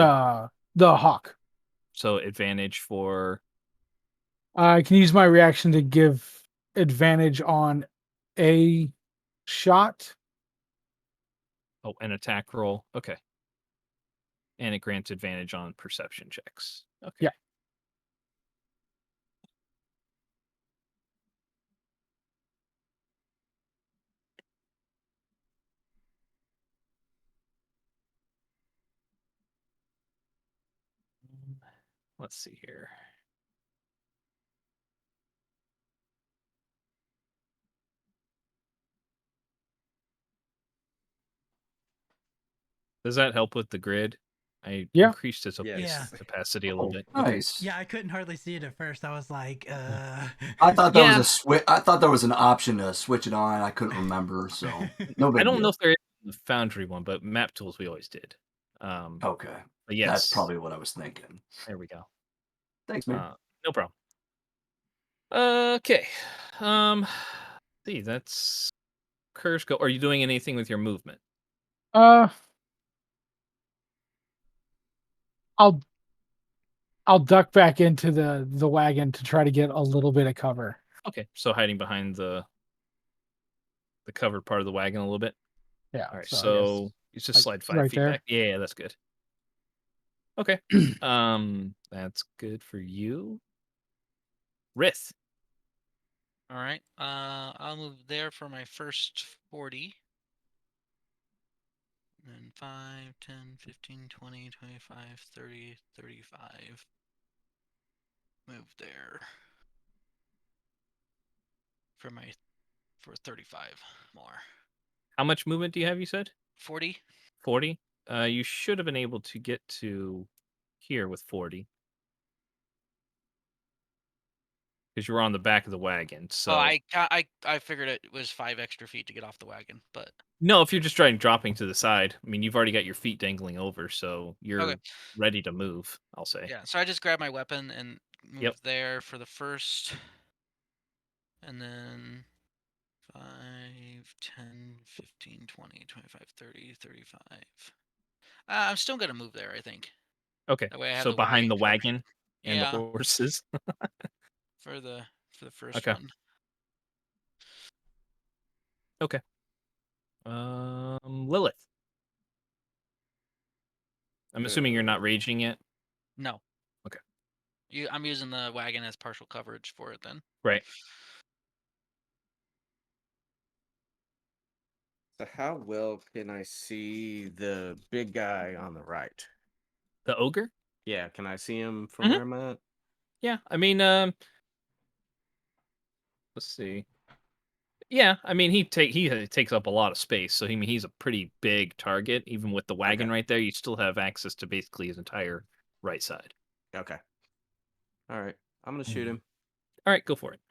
the hawk. So advantage for. I can use my reaction to give advantage on a shot. Oh, an attack roll. Okay. And it grants advantage on perception checks. Okay. Yeah. Let's see here. Does that help with the grid? I Yeah. increased its Yes. capacity a little bit. Nice. Yeah, I couldn't hardly see it at first. I was like, I thought that Yeah. was a switch. I thought there was an option to switch it on. I couldn't remember, so no big I don't deal. know if there is the Foundry one, but map tools we always did. Okay, But yes, that's probably what I was thinking. there we go. Thanks, man. No problem. Okay. See, that's Kerr's go. Are you doing anything with your movement? I'll duck back into the wagon to try to get a little bit of cover. Okay, so hiding behind the covered part of the wagon a little bit. Yeah. All right, so I so guess, you just like, slide 5 right feet there. back. Yeah, that's good. Okay. That's good for you. Rith. All right. I'll move there for my first 40. And 5, 10, 15, 20, 25, 30, 35. Move there. For 35 more. How much movement do you have, you said? 40. 40? You should have been able to get to here with 40. because you were on the back of the wagon. So Oh, I figured it was 5 extra feet to get off the wagon, but no, if you're just trying dropping to the side, I mean, you've already got your feet dangling over, so you're okay. ready to move. I'll say. Yeah, so I just grabbed my weapon and moved Yep. there for the first, and then 5, 10, 15, 20, 25, 30, 35. I'm still gonna move there, I think. Okay. That way I have So the behind right the cover. wagon and the Yeah, horses. for the first Okay. one. Okay. Lilith. I'm assuming you're not raging yet. No. Okay. I'm using the wagon as partial coverage for it then. Right. So how well can I see the big guy on the right? The ogre. Yeah, can I see him from Mhm. where I'm at? Yeah. I mean, let's see. Yeah, I mean, he takes up a lot of space, so he's a pretty big target. Even with the wagon Okay. right there, you still have access to basically his entire right side. Okay. All right. I'm gonna shoot him. All right, go for it.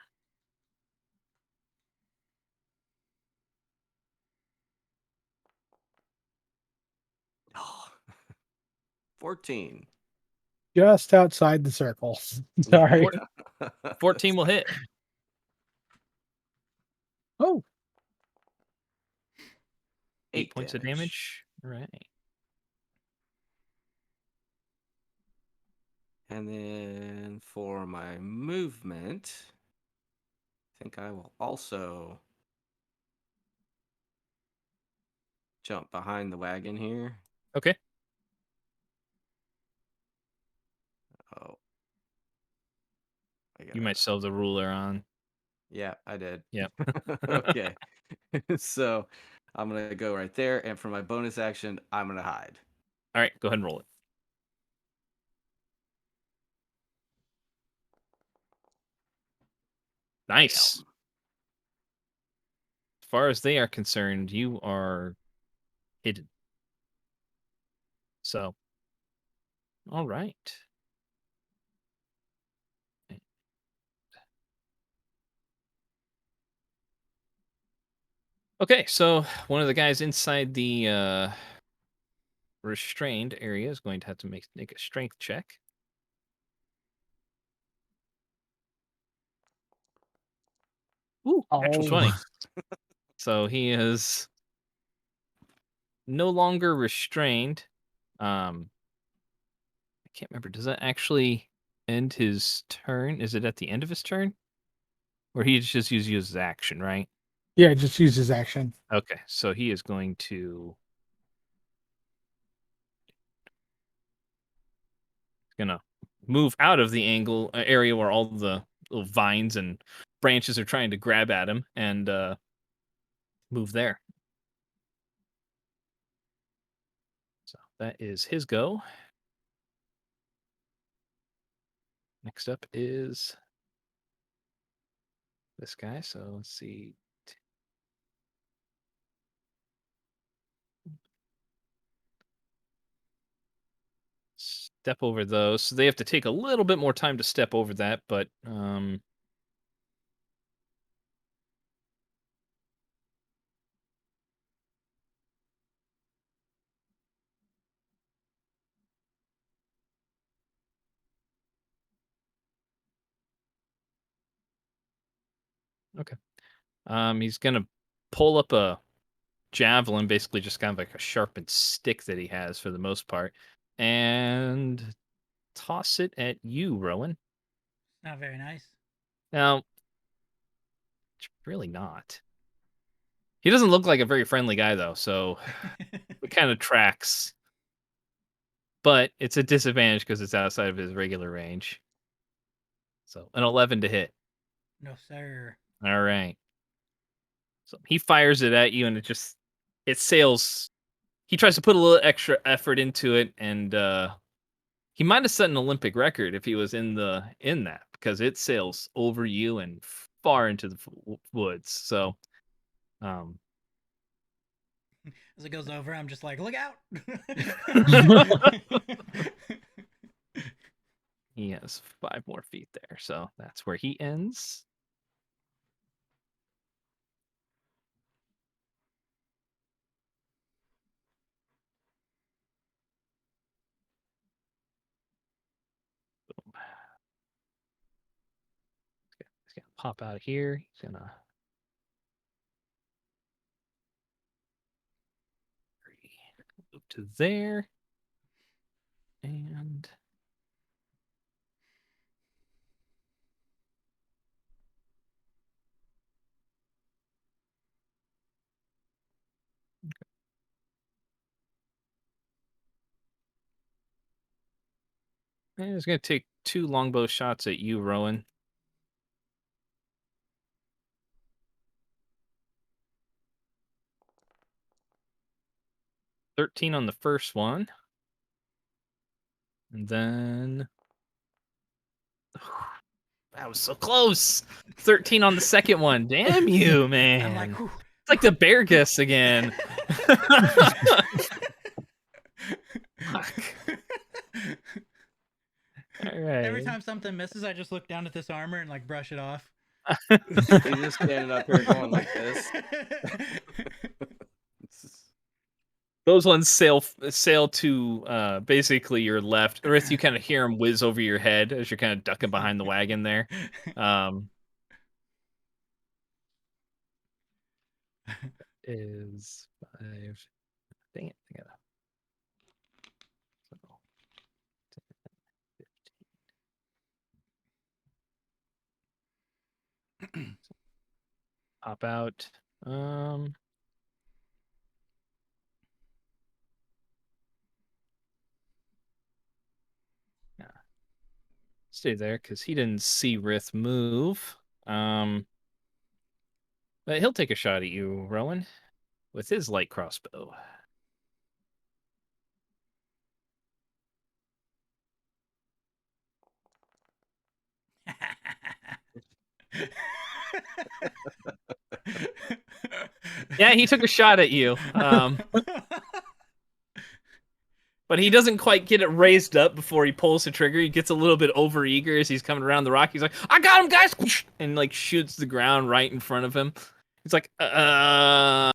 Oh, 14. Just outside the circle. Sorry. Yeah. 14 will hit. Oh, 8 points of damage. All right. And then for my movement, I think I will also jump behind the wagon here. Okay. Oh. I You gotta, might still have the ruler on. yeah, I did. Yep. Okay. So I'm gonna go right there, and for my bonus action, I'm gonna hide. All right, go ahead and roll it. Nice. Damn. As far as they are concerned, you are hidden. So, all right. Okay, so one of the guys inside the restrained area is going to have to make a strength check. Ooh, natural oh. 20. So he is no longer restrained. I can't remember. Does that actually end his turn? Is it at the end of his turn? Or he just uses his action, right? Yeah, just use his action. Okay, so he is going to move out of the angle area where all the little vines and branches are trying to grab at him and move there. So that is his go. Next up is this guy. So let's see. Step over those. So they have to take a little bit more time to step over that, but okay. He's gonna pull up a javelin, basically just kind of like a sharpened stick that he has for the most part, and toss it at you, Rowan. Not very nice. Now, it's really not. He doesn't look like a very friendly guy, though, so it kind of tracks. But it's a disadvantage because it's outside of his regular range. So an 11 to hit. No, sir. All right. So he fires it at you, and it sails. He tries to put a little extra effort into it, and he might have set an Olympic record if he was in that because it sails over you and far into the woods. So, As it goes over, I'm just like, look out! He has 5 more feet there, so that's where he ends. Boom. He's gonna pop out of here. He's gonna move to there. And he's gonna take 2 longbow shots at you, Rowan. 13 on the first one. And then that was so close. 13 on the second one. Damn you, man. I'm like, whew. It's like the bear guess again. Fuck. All right. Every time something misses, I just look down at this armor and like brush it off. He's just standing up here going like this. Those ones sail to basically your left. Or if you kind of hear them whiz over your head as you're kind of ducking behind the wagon there. Is 5. Dang it. I gotta. So, 10, 15. Pop out. Yeah. Stay there because he didn't see Rith move. But he'll take a shot at you, Rowan, with his light crossbow. Yeah, he took a shot at you. But he doesn't quite get it raised up before he pulls the trigger. He gets a little bit overeager as he's coming around the rock. He's like, I got him, guys! And like shoots the ground right in front of him. He's like, I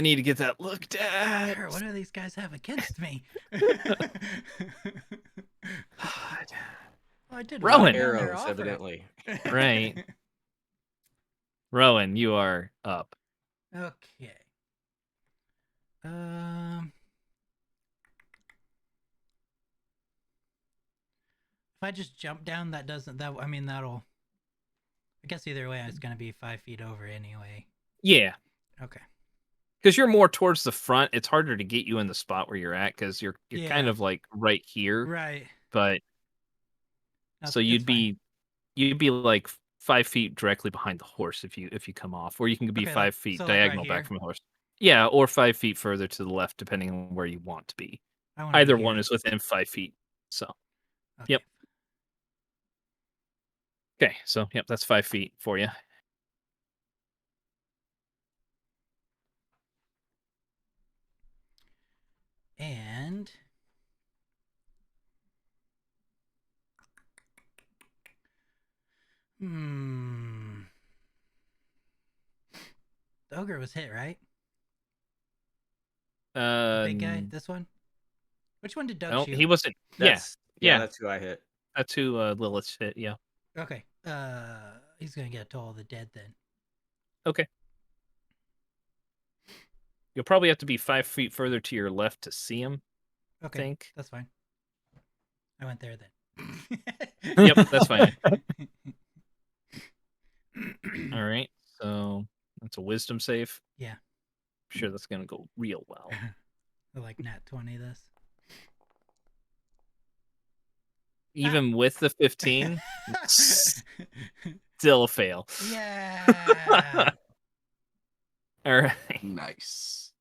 need to get that looked at. What do these guys have against me? I did Rowan. Arrows, evidently. Right. Rowan, you are up. Okay. If I just jump down, that doesn't. I mean, that'll. I guess either way, it's gonna be 5 feet over anyway. Yeah. Okay. Because you're more towards the front. It's harder to get you in the spot where you're at because you're kind of like right here. Right. But so you'd be like 5 feet directly behind the horse if you come off, or you can be 5 feet diagonal back from the horse. Yeah, or 5 feet further to the left, depending on where you want to be. Either one is within 5 feet. So, okay. Yep. Okay, so yep, that's 5 feet for you. And the ogre was hit, right? The big guy, this one. Which one did Doug shoot? He wasn't. Yeah, yeah, that's who I hit. That's who Lilith hit. Yeah. Okay. He's gonna get to all the dead then. Okay. You'll probably have to be 5 feet further to your left to see him. Okay, I think. That's fine. I went there then. Yep, that's fine. All right, so that's a wisdom save. Yeah. I'm sure that's gonna go real well. Like nat 20 this. Even with the 15, still a fail. Yeah. All right. Nice.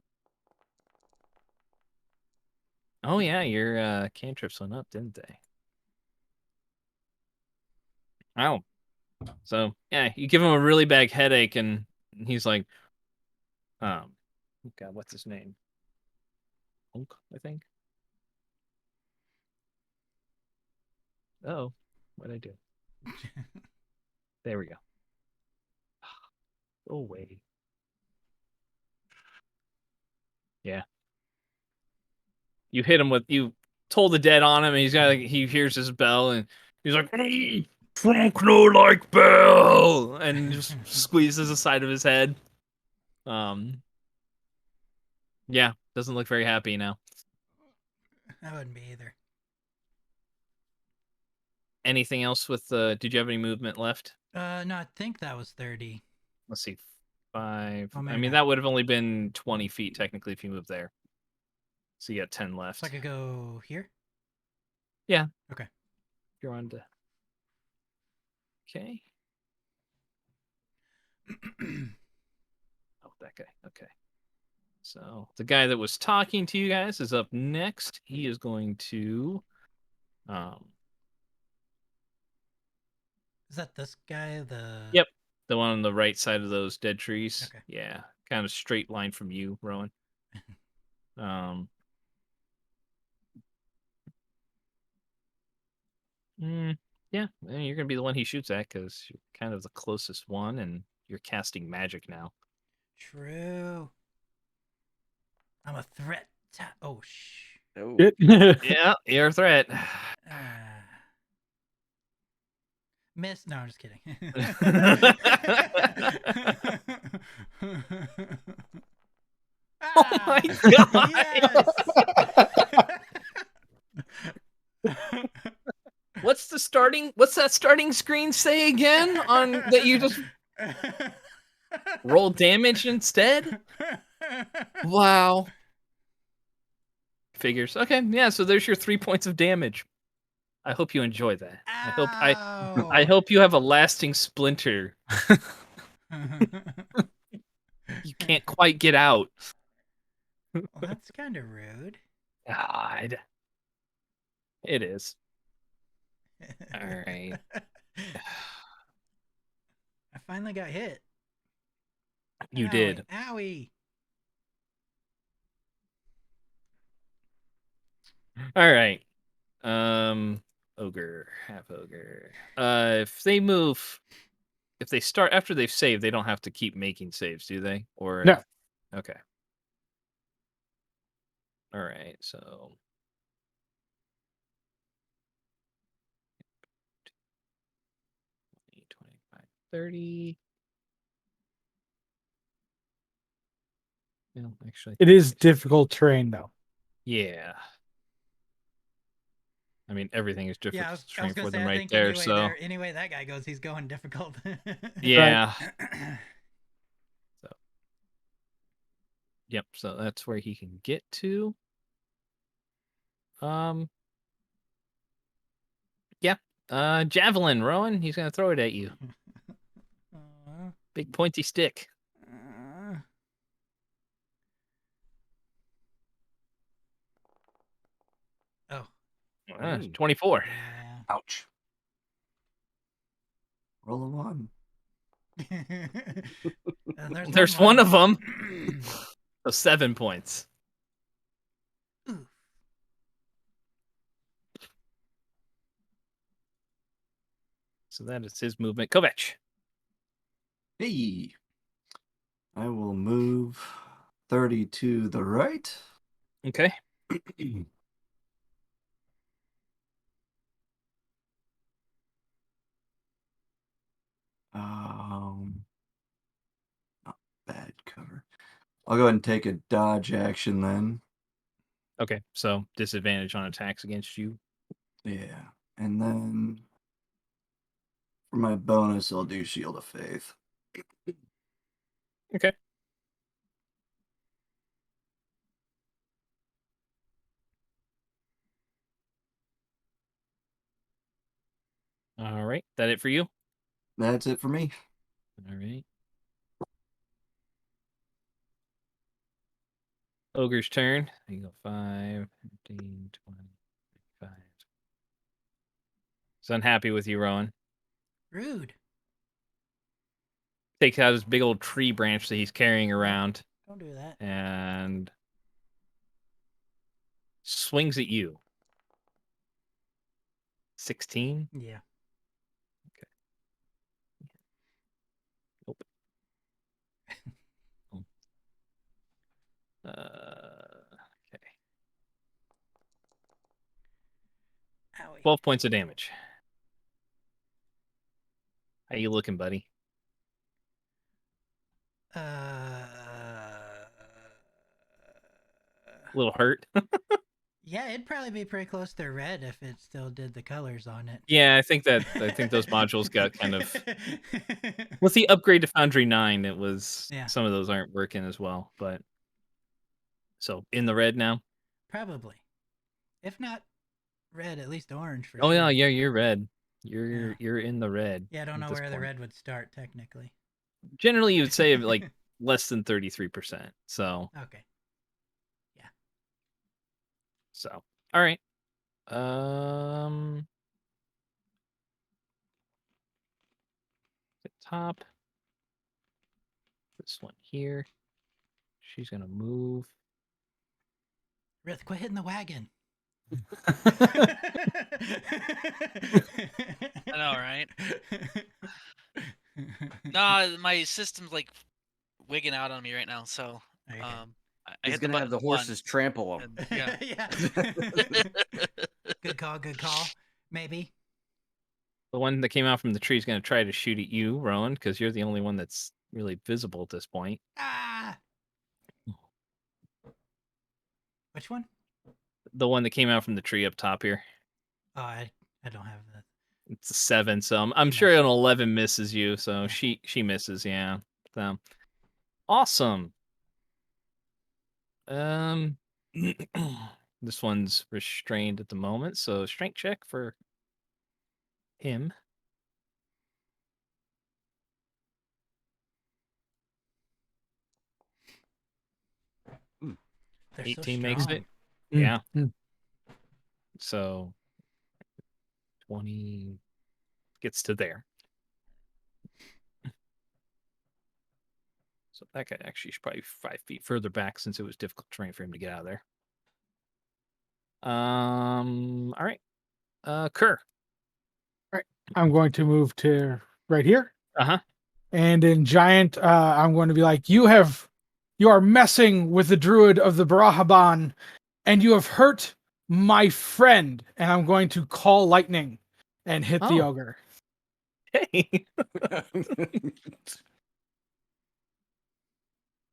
Oh yeah, your cantrips went up, didn't they? Oh. So yeah, you give him a really bad headache, and he's like, God, what's his name? Oak, I think. Oh, what'd I do? There we go. Go away. Yeah. You hit him with you told the dead on him, and he hears his bell, and he's like, "Hey, Frank, no like bell," and just squeezes the side of his head. Yeah, doesn't look very happy now. I wouldn't be either. Anything else with did you have any movement left? No, I think that was 30. Let's see. 5. Oh, I maybe mean, not. that would have only been 20 feet technically if you moved there. So you got 10 left. So I could go here? Yeah. Okay. You're on to. Okay. Oh, that guy. Okay. So the guy that was talking to you guys is up next. He is going to Is that this guy? Yep. The one on the right side of those dead trees. Okay. Yeah. Kind of straight line from you, Rowan. Yeah, you're gonna be the one he shoots at because you're kind of the closest one, and you're casting magic now. True. I'm a threat. Oh, shh. Oh, Yeah, you're a threat. Miss. No, I'm just kidding. Oh my god! Yes. What's that starting screen say again on that you just roll damage instead? Wow. Figures. Okay, yeah, so there's your 3 points of damage. I hope you enjoy that. I hope you have a lasting splinter. You can't quite get out. Well, that's kind of rude. God. It is. All right. I finally got hit. You Owie, did. Owie. All right. Ogre, half ogre. If they start after they've saved, they don't have to keep making saves, do they? Or No. Okay. All right. So 25, 30. No, actually, It is difficult terrain, though. yeah. I mean, everything is difficult Yeah, I was terrain gonna for say, them I right think there. So anyway that guy goes, he's going difficult. yeah. So yep. So that's where he can get to. Yeah. Javelin, Rowan. He's gonna throw it at you. Big pointy stick. Oh. 24. Yeah. Ouch. Roll a 1. There's one of them. So 7 points. Ooh. So that is his movement. Kovac. Hey. I will move 30 to the right. Okay. Not bad cover. I'll go ahead and take a dodge action then. Okay. So disadvantage on attacks against you. Yeah. And then for my bonus, I'll do Shield of Faith. Okay. All right. That it for you? That's it for me. All right. Ogre's turn. You go 5, 15, 20, 25. He's unhappy with you, Rowan. Rude. Takes out his big old tree branch that he's carrying around Don't do that. and swings at you. 16. Yeah. Nope. Okay. Owie. 12 points of damage. How you looking, buddy? Uh, A little hurt? yeah, it'd probably be pretty close to red if it still did the colors on it. Yeah, I think those modules got kind of with the upgrade to Foundry 9, it was Yeah. some of those aren't working as well, but so in the red now? Probably. If not red, at least orange for Oh sure. yeah, you're red. You're Yeah. you're in the red. Yeah, I don't at know this where the point. red would start technically. Generally you would say like less than 33%. So Okay. all right. Um the top. This one here. She's gonna move. Rith, quit hitting the wagon. I know, right? No, my system's like wigging out on me right now. So Okay. I He's hit the gonna have the button once, horses trample him. and yeah. Yeah. Good call, good call. Maybe. The one that came out from the tree is gonna try to shoot at you, Rowan, because you're the only one that's really visible at this point. Ah. Which one? The one that came out from the tree up top here. Oh, I don't have that. It's a 7, so I'm She sure misses. an 11 misses you, so Yeah. she misses, yeah. So awesome. This one's restrained at the moment, so strength check for him. They're 18 so makes strong. it. Yeah. Mm. So 20 gets to there. So that guy actually is probably 5 feet further back since it was difficult terrain for him to get out of there. All right. Kerr. I'm going to move to right here. Uh-huh. And in giant, I'm going to be like, you are messing with the druid of the Barahaban, and you have hurt my friend. And I'm going to call lightning and hit the Oh. ogre. Hey.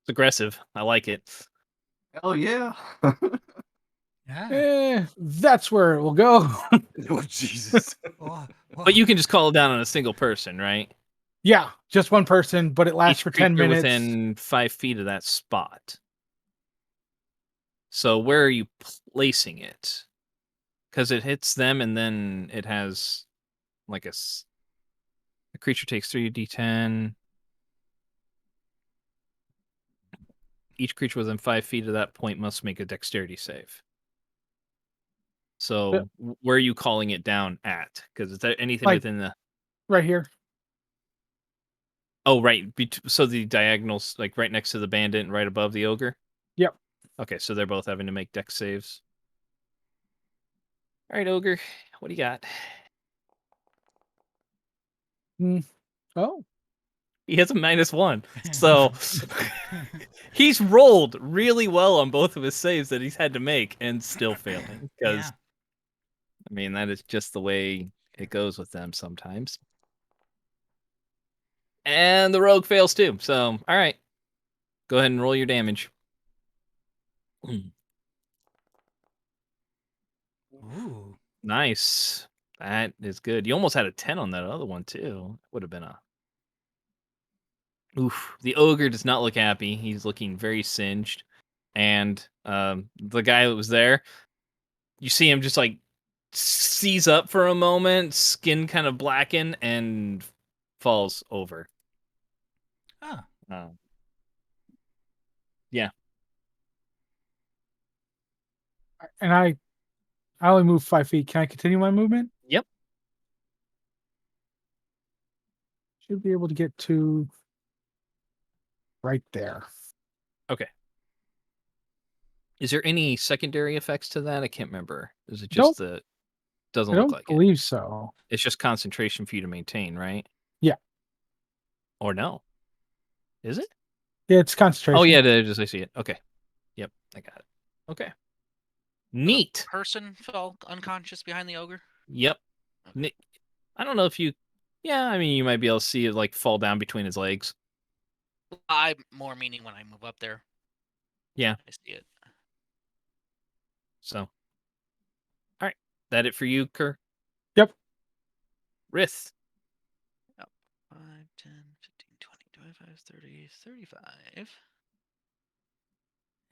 It's aggressive. I like it. Hell yeah. Yeah. That's where it will go. Oh Jesus! Oh, But you can just call it down on a single person, right? Yeah, just one person, but it lasts Each for 10 creature minutes. within 5 feet of that spot. So where are you placing it? Because it hits them, and then it has like the creature takes 3d10. Each creature within 5 feet of that point must make a dexterity save. So where are you calling it down at? Because is there anything Like- within the... Right here. Oh, right. So the diagonals, like right next to the bandit and right above the ogre? Yep. Okay, so they're both having to make dex saves. All right, ogre, what do you got? Oh. He has a -1. So he's rolled really well on both of his saves that he's had to make and still failing. Because, Yeah. I mean, that is just the way it goes with them sometimes. And the rogue fails too. So, all right. Go ahead and roll your damage. Ooh. Nice. That is good. You almost had a 10 on that other one too. Would have been a... Oof. The ogre does not look happy. He's looking very singed. And the guy that was there, you see him just like seize up for a moment, skin kind of blacken, and falls over. Oh. Yeah. And I only move 5 feet. Can I continue my movement? Yep. Should be able to get to right there. Okay. Is there any secondary effects to that? I can't remember. Is it Nope. just the... Doesn't I look don't like it. believe so. It's just concentration for you to maintain, right? Yeah. Or no? Is it? Yeah, it's concentration. Oh yeah, I see it. Okay. Yep, I got it. Okay. Neat. Person fell unconscious behind the ogre. Yep. Okay. I don't know if you. Yeah, I mean, you might be able to see it like fall down between his legs. I'm more meaning when I move up there. Yeah. I see it. So. All right. That it for you, Kerr? Yep. Rith. 5, 10, 15, 20, 25, 30, 35.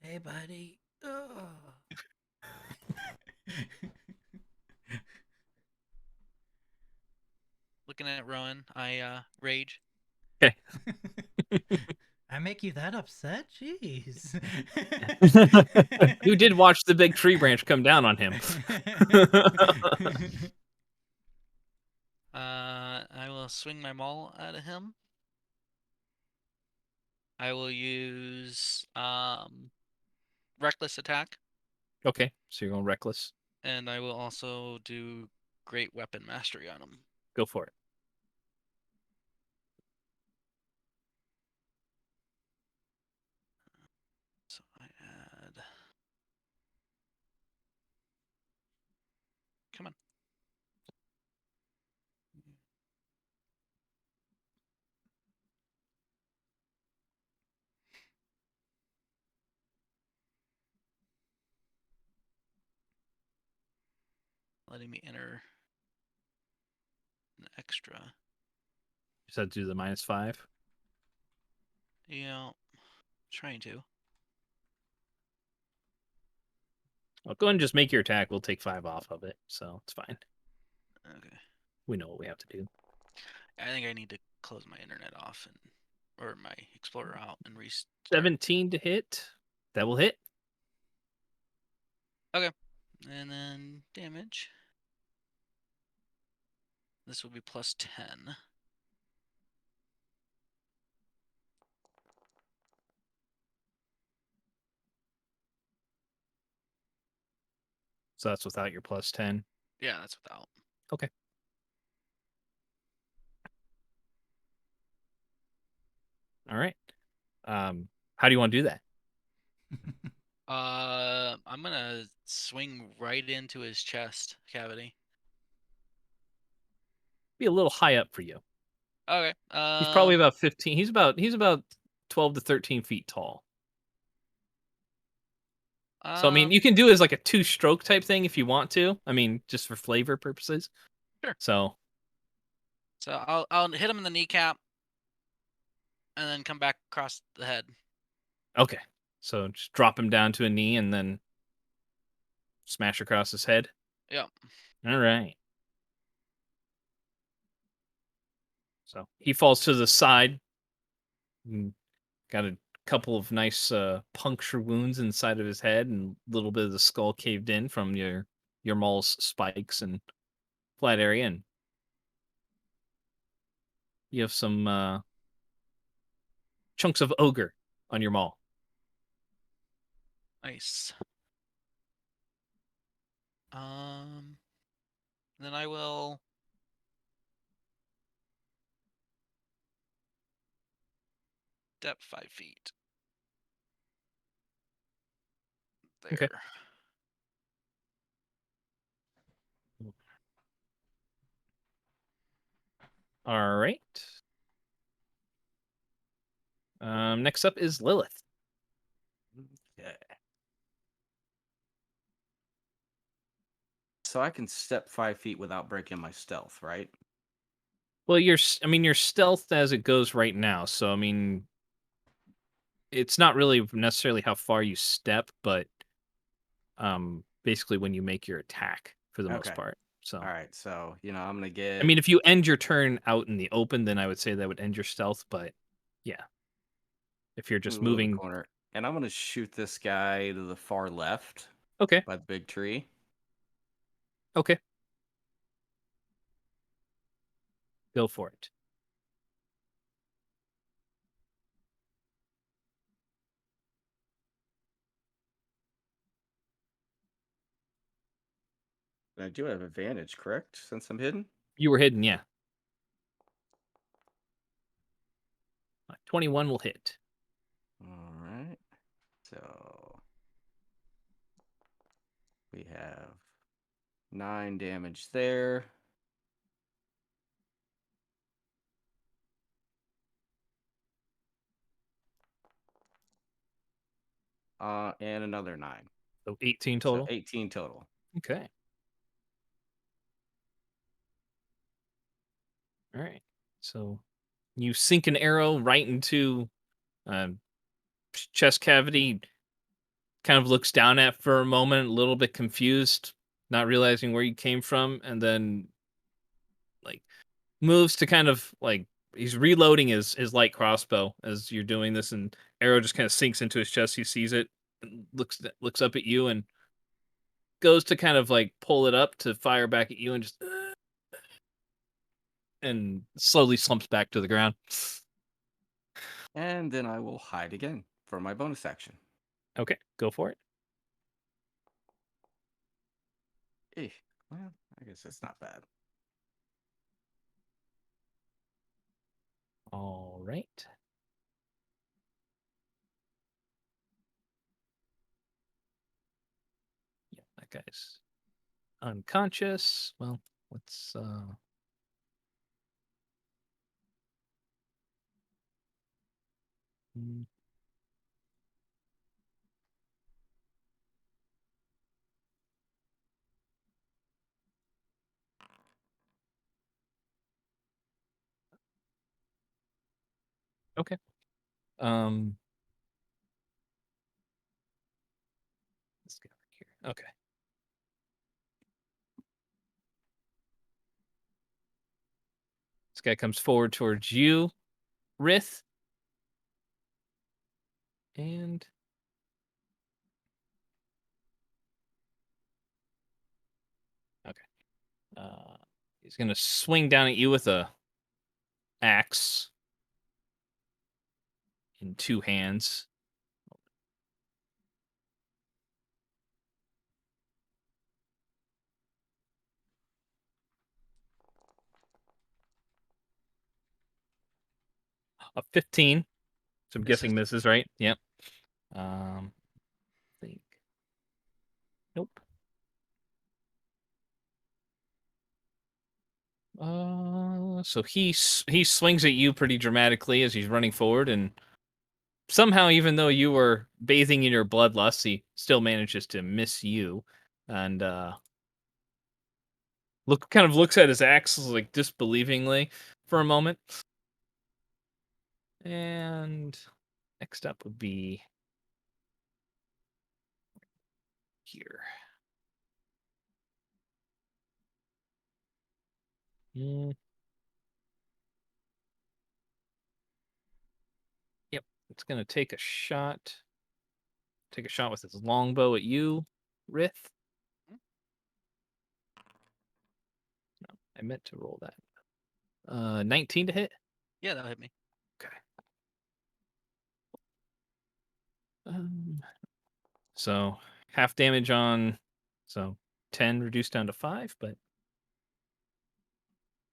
Hey, buddy. Ugh. Looking at Rowan, I rage. Okay. I make you that upset? Jeez. You did watch the big tree branch come down on him. I will swing my maul at him. I will use reckless attack, Okay, so you're going reckless. and I will also do great weapon mastery on him. Go for it. So I add. Come on. Letting me enter an extra. You said do the -5. Yeah, trying to. Well, go ahead and just make your attack. We'll take 5 off of it, so it's fine. Okay. We know what we have to do. I think I need to close my internet off or my Explorer out and restart. 17 to hit. That will hit. Okay. And then damage. This will be plus 10. So that's without your plus 10. Yeah, that's without. Okay. All right. How do you want to do that? I'm gonna swing right into his chest cavity. Be a little high up for you. Okay. He's probably about 15. He's about 12 to 13 feet tall. So I mean, you can do it as like a 2-stroke type thing if you want to. I mean, just for flavor purposes. Sure. So I'll hit him in the kneecap, and then come back across the head. okay. So just drop him down to a knee and then smash across his head. Yep. All right. So he falls to the side. Got a couple of nice puncture wounds inside of his head, and a little bit of the skull caved in from your maul's spikes and flat area, and you have some chunks of ogre on your maul. Nice. Then I will step 5 feet. There. Okay. All right. Next up is Lilith. Okay. So I can step 5 feet without breaking my stealth, right? Well, you're stealthed as it goes right now, so I mean, it's not really necessarily how far you step, but basically when you make your attack for the most Okay. part. So All right. So, I'm going to get. I mean, if you end your turn out in the open, then I would say that would end your stealth. But yeah, if you're just move a little moving, corner. And I'm going to shoot this guy to the far left okay, by the big tree. okay, go for it. I do have advantage, correct? Since I'm hidden? You were hidden, yeah. 21 will hit. All right. So we have 9 damage there. And another 9. So 18 So total. 18 total. Okay. All right. So you sink an arrow right into chest cavity. Kind of looks down at for a moment, a little bit confused, not realizing where you came from, and then like moves to kind of like he's reloading his light crossbow as you're doing this, and arrow just kind of sinks into his chest. He sees it, and looks up at you, and goes to kind of like pull it up to fire back at you, and just and slowly slumps back to the ground. And then I will hide again for my bonus action. Okay, go for it. Eh, well, I guess it's not bad. All right. Yeah, that guy's unconscious. Well, let's mm, okay. Let's get over here. Okay. This guy comes forward towards you, Rith. And okay. He's gonna swing down at you with a axe in 2 hands. A 15. So I'm guessing misses, right? Yep. Think. Nope. So he swings at you pretty dramatically as he's running forward, and somehow, even though you were bathing in your bloodlust, he still manages to miss you, and looks at his axe like disbelievingly for a moment. And next up would be here. Yep, it's gonna take a shot. Take a shot with his longbow at you, Rith. No, I meant to roll that. 19 to hit. Yeah, that'll hit me. Okay. So half damage on, so 10 reduced down to 5, but you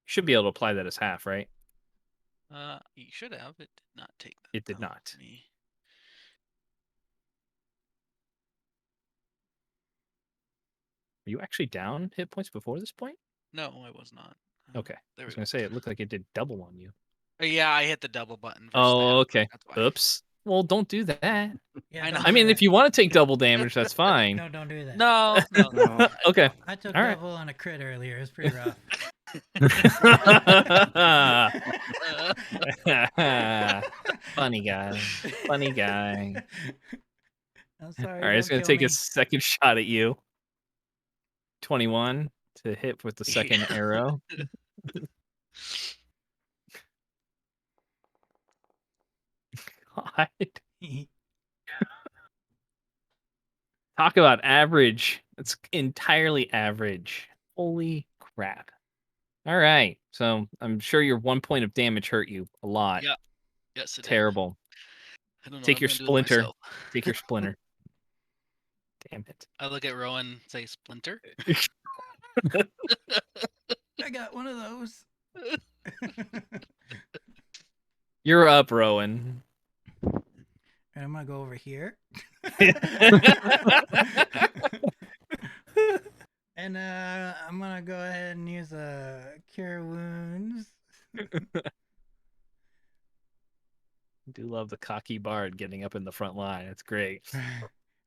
should be able to apply that as half, right? You should have. It did not take that. It did though, not. Me. Are you actually down hit points before this point? No, I was not. Okay. I There was we gonna go. say it looked like it did double on you. Yeah, I hit the double button. For Oh, okay. That's why. Oops. Well, don't do that. Yeah, I know. don't I do mean, that. if you want to take double damage, that's fine. No, don't do that. No, no, no. Okay. I took All right. double on a crit earlier. It was pretty rough. Funny guy. Funny guy. I'm sorry. All right, it's don't gonna kill take me. a second shot at you. 21 to hit with the second arrow. God. Talk about average. It's entirely average. Holy crap. All right. So I'm sure your 1 point of damage hurt you a lot. Yeah. Yes, it did. Terrible. I don't know Take what your I'm gonna do with splinter. myself. Take your splinter. Damn it. I look at Rowan and say, Splinter? I got one of those. You're up, Rowan. And I'm gonna go over here. And I'm gonna go ahead and use a cure wounds. I do love the cocky bard getting up in the front line. It's great.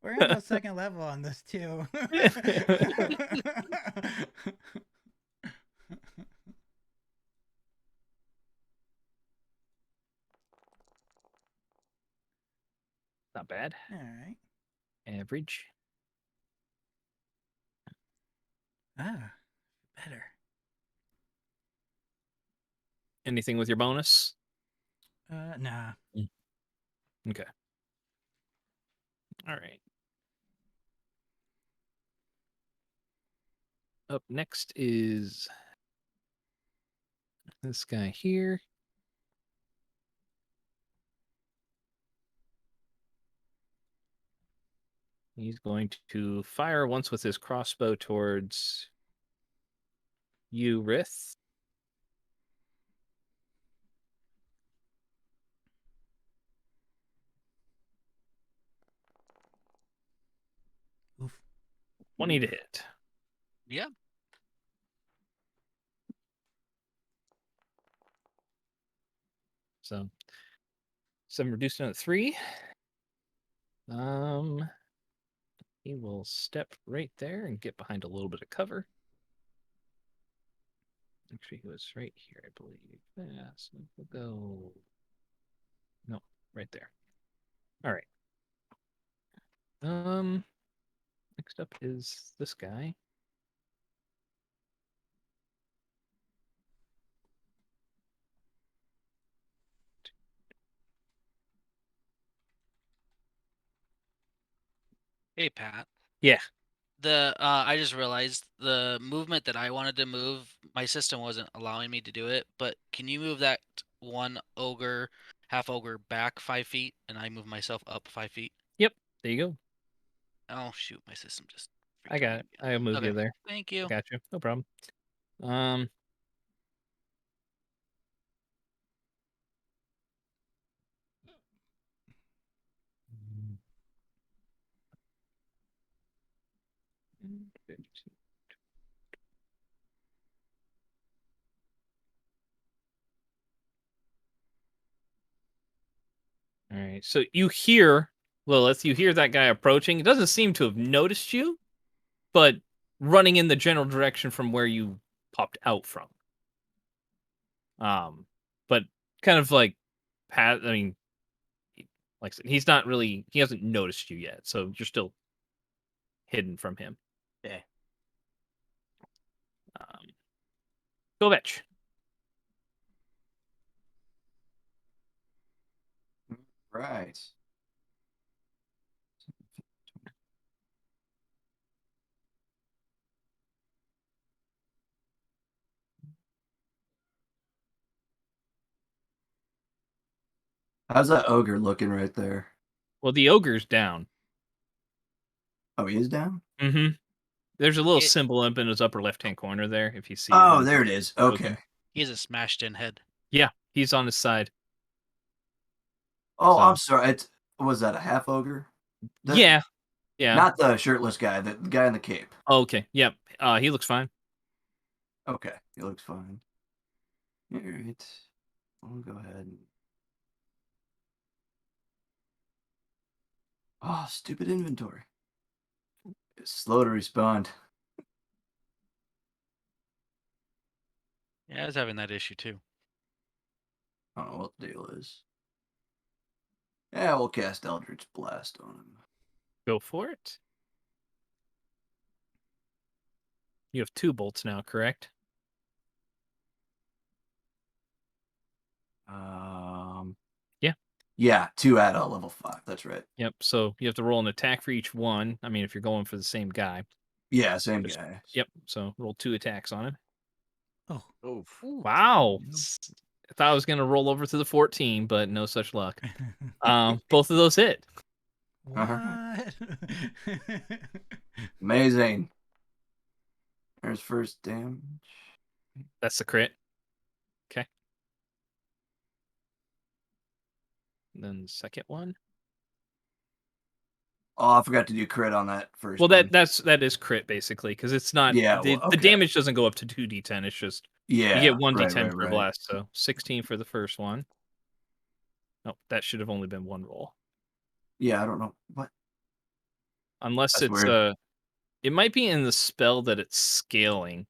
We're gonna go second level on this too. Not bad. All right. Average. Ah, better. Anything with your bonus? Nah. Okay. All right. Up next is this guy here. He's going to fire once with his crossbow towards you, Rith. Oof. 20 to hit. Yeah. So 7 reduced down to 3. He will step right there and get behind a little bit of cover. Actually, he was right here, I believe. Yeah, so we'll go. No, right there. All right. Next up is this guy. Hey, Pat. Yeah. I just realized the movement that I wanted to move, my system wasn't allowing me to do it. But can you move that one ogre, half ogre back 5 feet, and I move myself up 5 feet? Yep. There you go. Oh shoot, my system just. I got it. I'll move you there. Thank you. Got you. No problem. All right. So you hear, Lilith, you hear that guy approaching. It doesn't seem to have noticed you, but running in the general direction from where you popped out from. But kind of like Pat, I mean, like I said, he hasn't noticed you yet, so you're still hidden from him. Yeah. Govech. Right. How's that ogre looking right there? Well, the ogre's down. Oh, he is down? Mm-hmm. There's a little It- symbol up in his upper left-hand corner there, if you see Oh, him. there it is. Broken. Okay. He has a smashed in head. Yeah, he's on his side. Oh, So- I'm sorry. Was that a half ogre? Yeah. Not the shirtless guy, the guy in the cape. Oh, okay. Yep. He looks fine. Okay, he looks fine. All right. I'll go ahead and... Oh, stupid inventory. It's slow to respond. Yeah, I was having that issue too. I don't know what the deal is. Yeah, we'll cast Eldritch Blast on him. Go for it. You have 2 bolts now, correct? Yeah. Yeah, 2 at a level 5. That's right. Yep. So you have to roll an attack for each one. I mean, if you're going for the same guy. Yeah, same Just- guy. Yep. So roll 2 attacks on him. Oh. Oof. Wow. I thought I was going to roll over to the 14, but no such luck. Both of those hit. What? Amazing. There's Where's first damage? That's the crit. Okay. And then the second one. Oh, I forgot to do crit on that first Well, one. that is crit basically because it's not. Yeah, the well, okay. damage doesn't go up to 2d10. It's just Yeah. you get 1d10 right, per right. blast. So 16 for the first one. Nope, that should have only been one roll. Yeah, I don't know. What? Unless That's it's weird. it might be in the spell that it's scaling.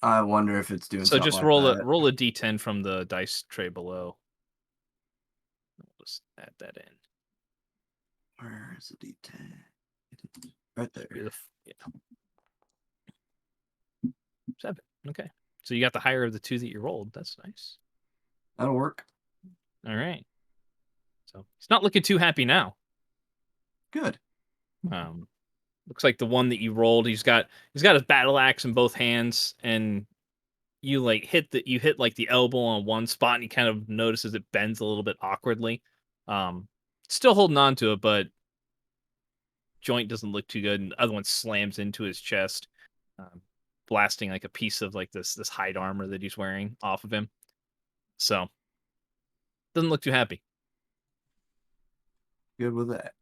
I wonder if it's doing So something just like roll that. roll a d10 from the dice tray below. We'll just add that in. Where is the D10? Right there. Yeah. 7. Okay. So you got the higher of the two that you rolled. That's nice. That'll work. All right. So he's not looking too happy now. Good. Looks like the one that you rolled, he's got his battle axe in both hands, and you like hit like the elbow on one spot, and he kind of notices it bends a little bit awkwardly. Still holding on to it, but joint doesn't look too good, and the other one slams into his chest, blasting like a piece of like this hide armor that he's wearing off of him. So doesn't look too happy. Good with that.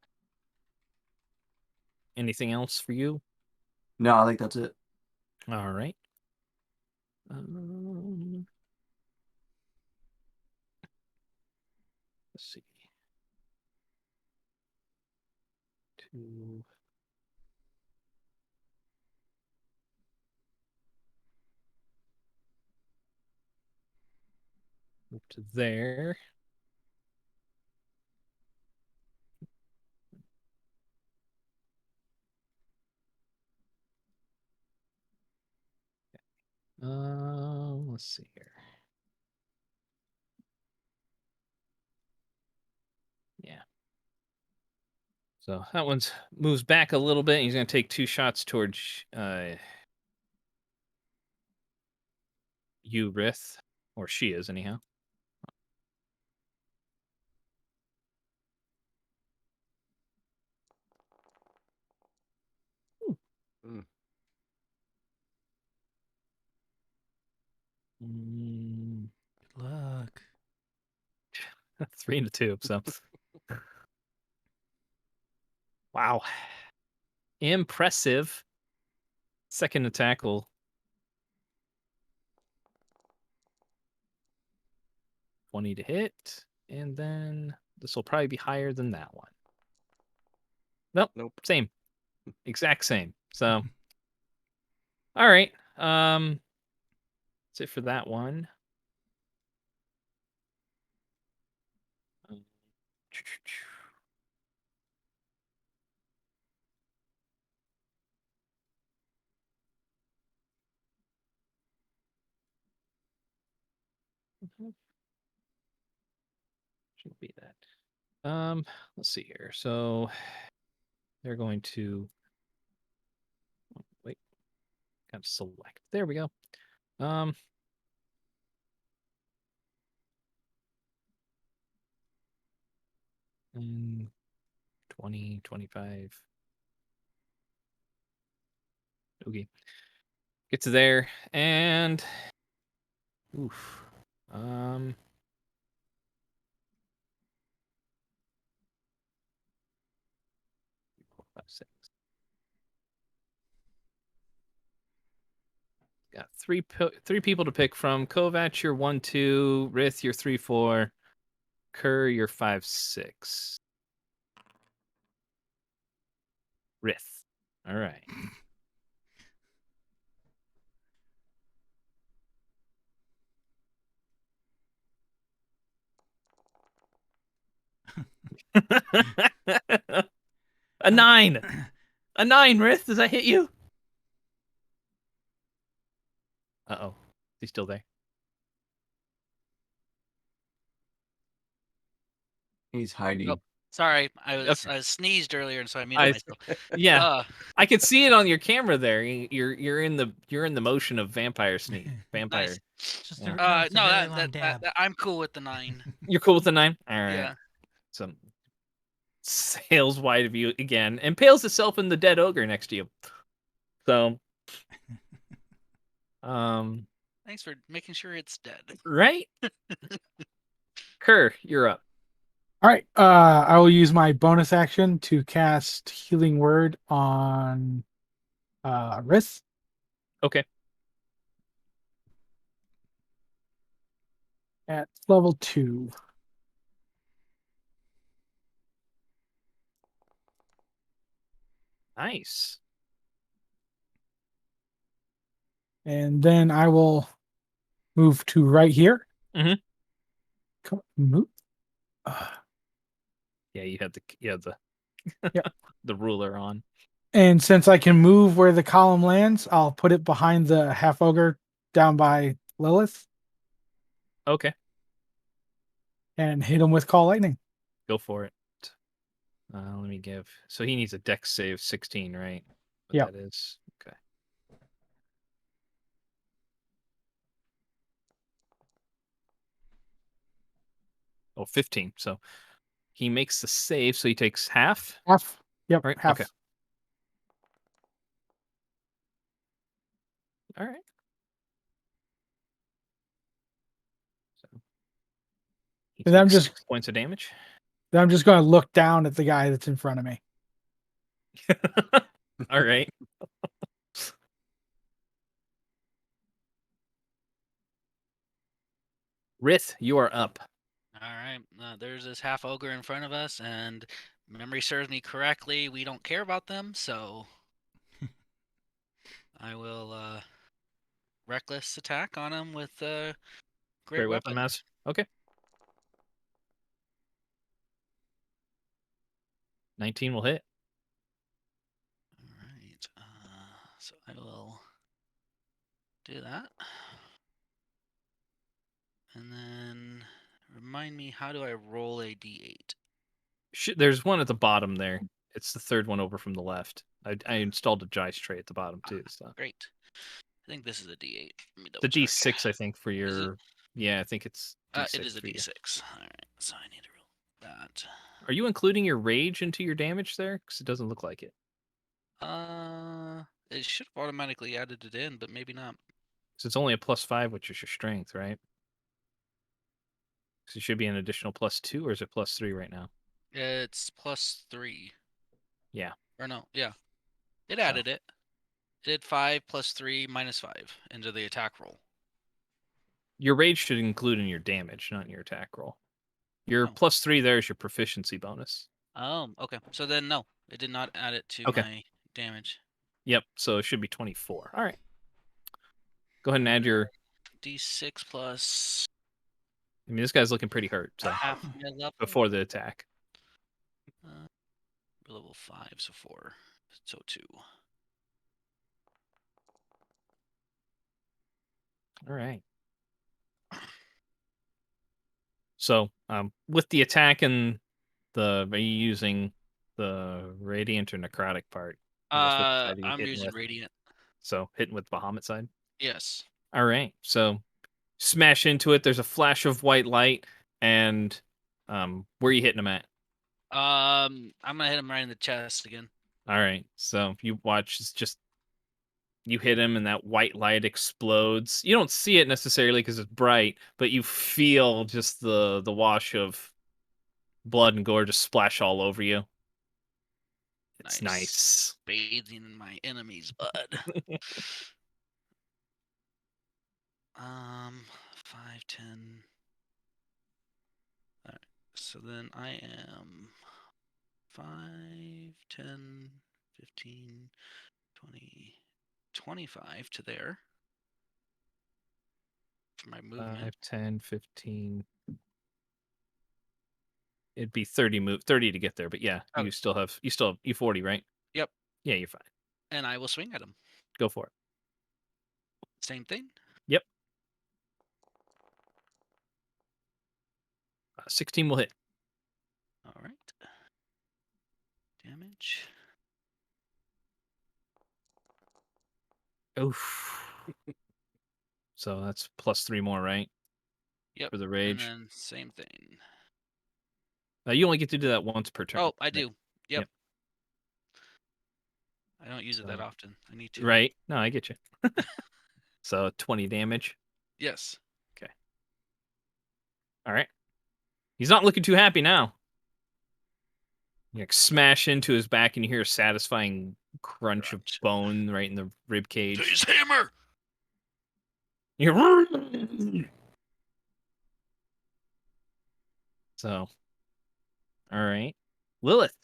Anything else for you? No, I think that's it. All right. Let's see. 2. Move to there. Let's see here. Yeah. So that one's moves back a little bit. He's going to take 2 shots towards you, Rith, or she is anyhow. Mm. Good luck. 3 and a 2. So, wow, impressive. Second attack will 20 to hit, and then this will probably be higher than that one. Nope. Same, exact same. So, all right. That's it for that one. Should be that. Let's see here. So they're going to wait. Got to select. There we go. And 20, 25. Okay. Get to there and oof. 4, 5, 6. Got three people to pick from. Kovac, you're 1, 2. Rith, you're 3, 4. Kerr, you're 5, 6. Rith. All right. A 9. A 9, Rith. Does that hit you? Uh-oh. He's still there. He's hiding. Nope. Sorry, I Okay. sneezed earlier, and so I muted myself. Yeah. I could see it on your camera there. You're in the motion of vampire sneak. Vampire. Nice. Just Yeah. no, it's a No, very long dab. I'm cool with the 9. You're cool with the 9? All right. Yeah. So sails wide of you again, impales itself in the dead ogre next to you. So Thanks for making sure it's dead. Right? Kerr, you're up. All right. I will use my bonus action to cast Healing Word on Rith. Okay. At level 2. Nice. And then I will move to right here. Mhm. Move. Yeah, you have the Yep. the ruler on. And since I can move where the column lands, I'll put it behind the half ogre down by Lilith Okay, and hit him with Call Lightning. go for it. Let me give. So he needs a dex save 16, right? What Yep. that is. Okay. Oh, 15. So he makes the save, so he takes half. Half. Yep. Right. Half. Okay. All right. So he And I'm takes just 6 points of damage. then I'm just going to look down at the guy that's in front of me. All right. Rith, you are up. All right. There's this half ogre in front of us, and memory serves me correctly. We don't care about them, so I will reckless attack on him with a great weapon. Mass. Okay. 19 will hit. All right. So I will do that. And then remind me, how do I roll a d8? There's one at the bottom there. It's the third one over from the left. I installed a dice tray at the bottom too. So Great. I think this is a d8. Let me the double check. D6, I think, for Is it? your. Yeah, I think it's D6 It is a for you. d6. All right. So I need to roll that. Are you including your rage into your damage there? Because it doesn't look like it. It should have automatically added it in, but maybe not. Because it's only a +5, which is your strength, right? So it should be an additional +2, or is it +3 right now? It's +3. Yeah. Or no, yeah. It added it. It did 5 + 3 -5 into the attack roll. Your rage should include in your damage, not in your attack roll. Your Oh. +3 there is your proficiency bonus. Oh, okay. So then no, it did not add it to Okay. my damage. Yep. So it should be 24. All right. Go ahead and add your. D6 plus I mean, this guy's looking pretty hurt. So half my level. before the attack. Level 5, so 4. So 2. All right. So, with the attack and are you using the radiant or necrotic part? I guess which side are you I'm hitting using with? radiant. So hitting with Bahamut side. Yes. All right. So smash into it. There's a flash of white light, and where are you hitting him at? I'm gonna hit him right in the chest again. All right. So you watch. It's just you hit him, and that white light explodes. You don't see it necessarily because it's bright, but you feel just the wash of blood and gore just splash all over you. It's nice. Bathing in my enemy's blood. 5, 10. All right. So then I am 5, 10, 15, 20, 25 to there for my movement. 5, 10, 15. It'd be 30 to get there, but yeah, Okay. you still have you 40, right? Yep. Yeah, you're fine. And I will swing at him. Go for it. Same thing. Yep. 16 will hit. All right. Damage. Oof. So that's +3 more, right? Yep. For the And rage. then same thing. You only get to do that once per turn. Oh, I right? do. Yep. Yep. I don't use it that often. I need to. Right. No, I get you. So 20 damage. Yes. All right. He's not looking too happy now. You like, smash into his back, and you hear a satisfying crunch of Crunch. bone right in the rib cage. His hammer. You're... So, all right, Lilith.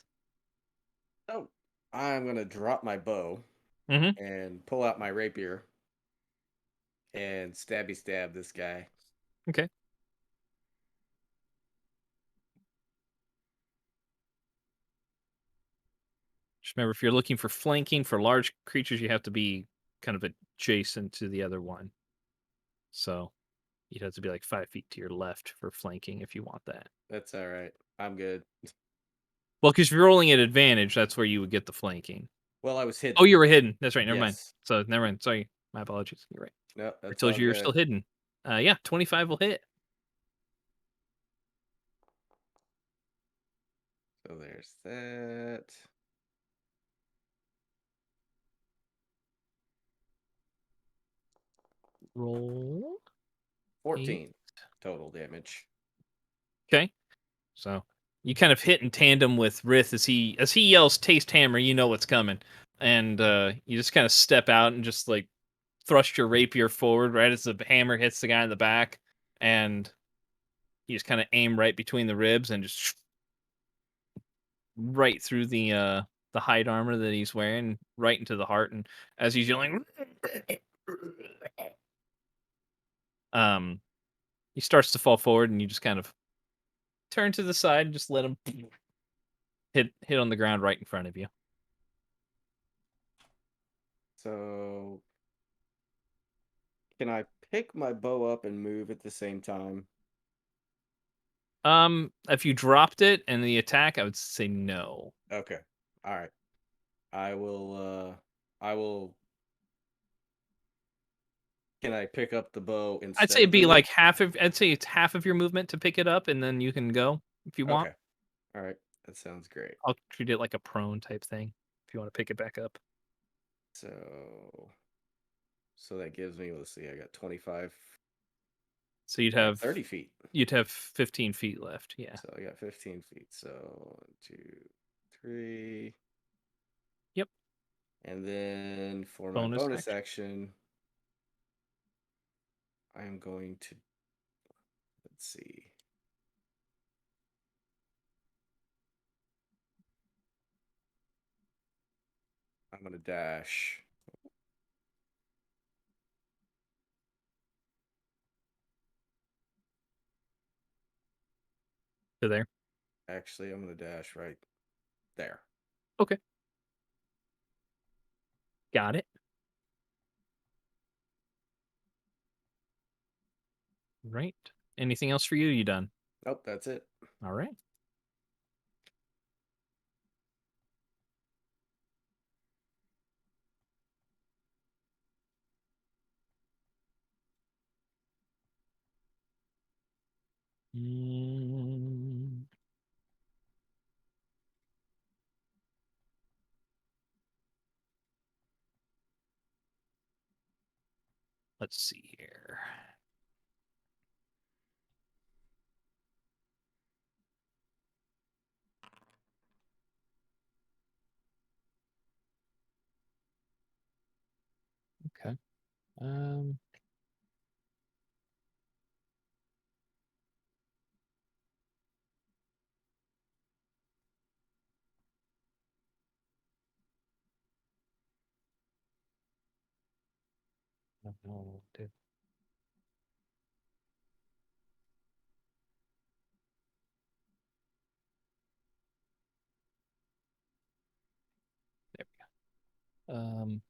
Oh, I'm gonna drop my bow Mhm. and pull out my rapier and stabby stab this guy. Okay. Just remember, if you're looking for flanking for large creatures, you have to be kind of adjacent to the other one. So you'd have to be like 5 feet to your left for flanking if you want that. That's all right. I'm good. Well, because if you're rolling at advantage, that's where you would get the flanking. Well, I was hidden. Oh, you were hidden. That's right. Never mind. Yes. So never mind. Sorry. My apologies. You're right. No, I that's told all you you're good. still hidden. Yeah, 25 will hit. So there's that. Roll 14 total damage. Okay. So you kind of hit in tandem with Rith as he yells "Taste Hammer," you know what's coming. And you just kind of step out and just like thrust your rapier forward right as the hammer hits the guy in the back, and you just kind of aim right between the ribs and just right through the hide armor that he's wearing, right into the heart. And as he's yelling, he starts to fall forward, and you just kind of turn to the side and just let him hit on the ground right in front of you. So can I pick my bow up and move at the same time? If you dropped it and the attack, I would say no. Okay. All right. I will Can I pick up the bow instead I'd say of it'd be moving? like I'd say it's half of your movement to pick it up, and then you can go if you want. Okay. All right. That sounds great. I'll treat it like a prone type thing if you want to pick it back up. So that gives me, let's see, I got 25. So you'd I got have 30 feet. You'd have 15 feet left. Yeah. So I got 15 feet. So 1, 2, 3. Yep. And then for my bonus action, I'm going to, let's see. I'm going to dash. To there. Actually, I'm going to dash right there. Okay. Got it. Right. Anything else for you? You done? Nope, that's it. All right. Mm. Let's see here. Okay. No, dude. There we go.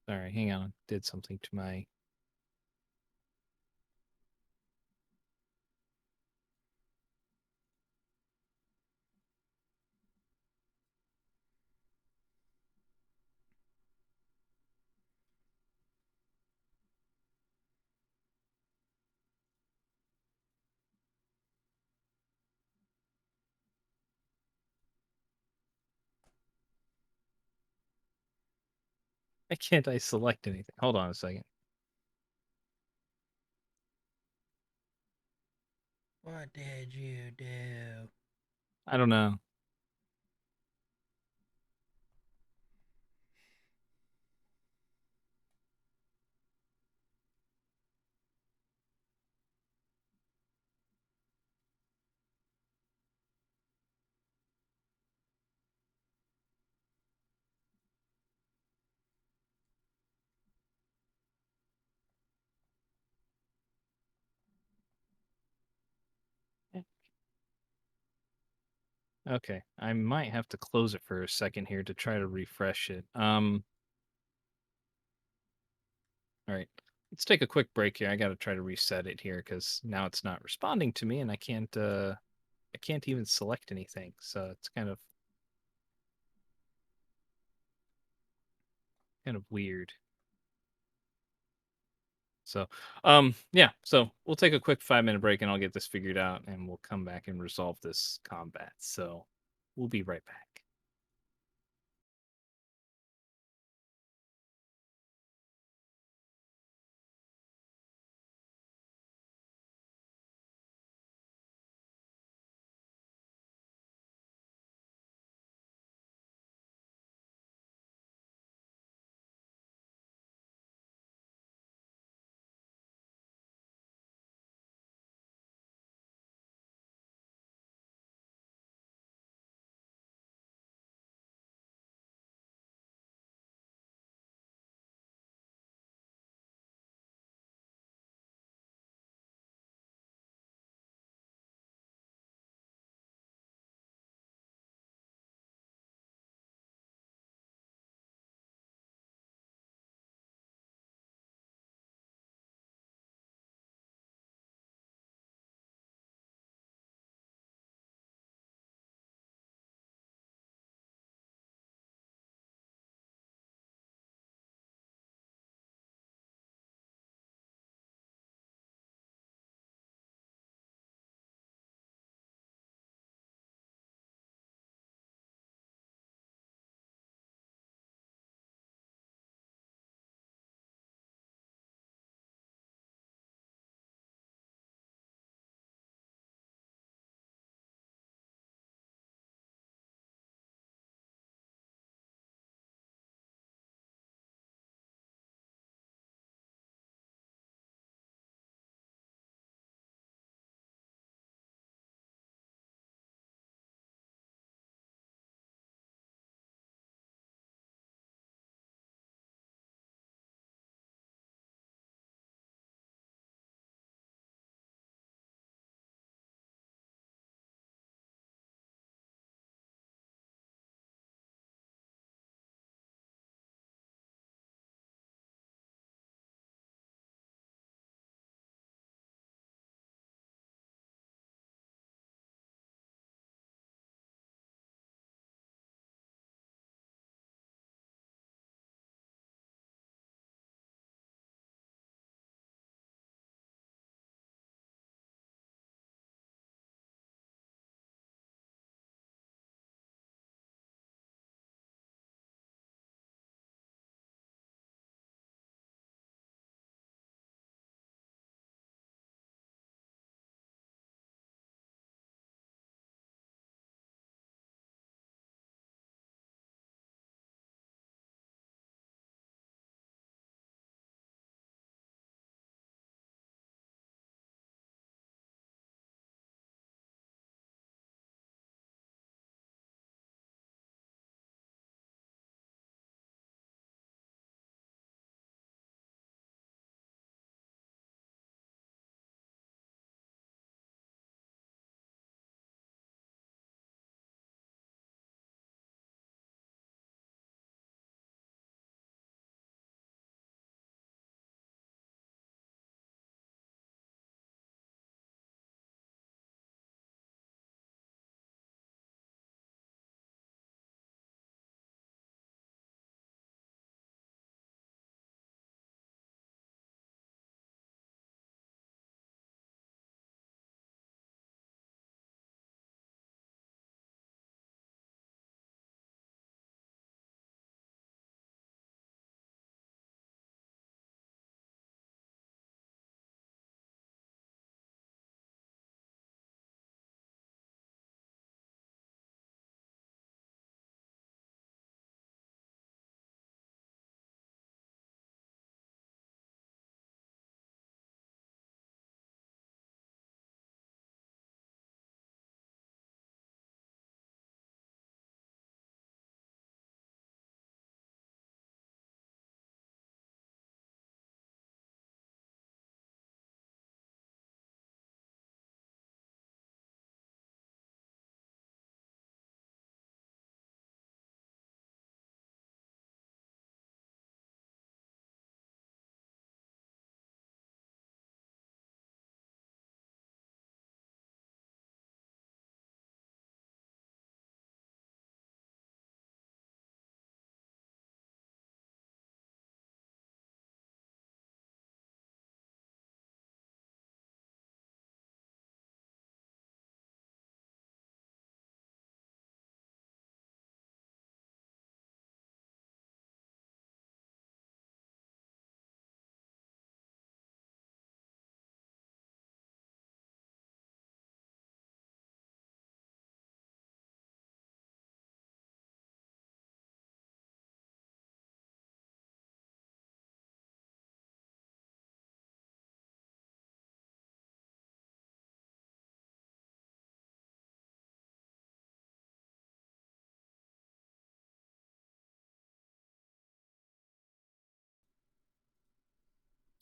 Sorry, hang on. Did something to my. Why can't I select anything? Hold on a second. What did you do? I don't know. Okay, I might have to close it for a second here to try to refresh it. All right. Let's take a quick break here. I got to try to reset it here because now it's not responding to me and I can't even select anything. So it's kind of weird. So, yeah, so we'll take a quick 5-minute break and I'll get this figured out and we'll come back and resolve this combat. So, we'll be right back.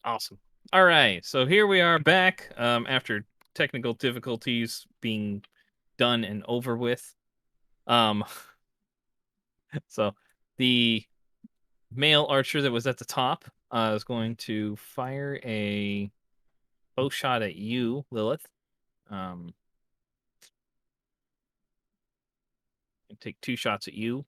Awesome. All right, so here we are back after technical difficulties being done and over with. So the male archer that was at the top is going to fire a bow shot at you, Lilith. And take 2 shots at you.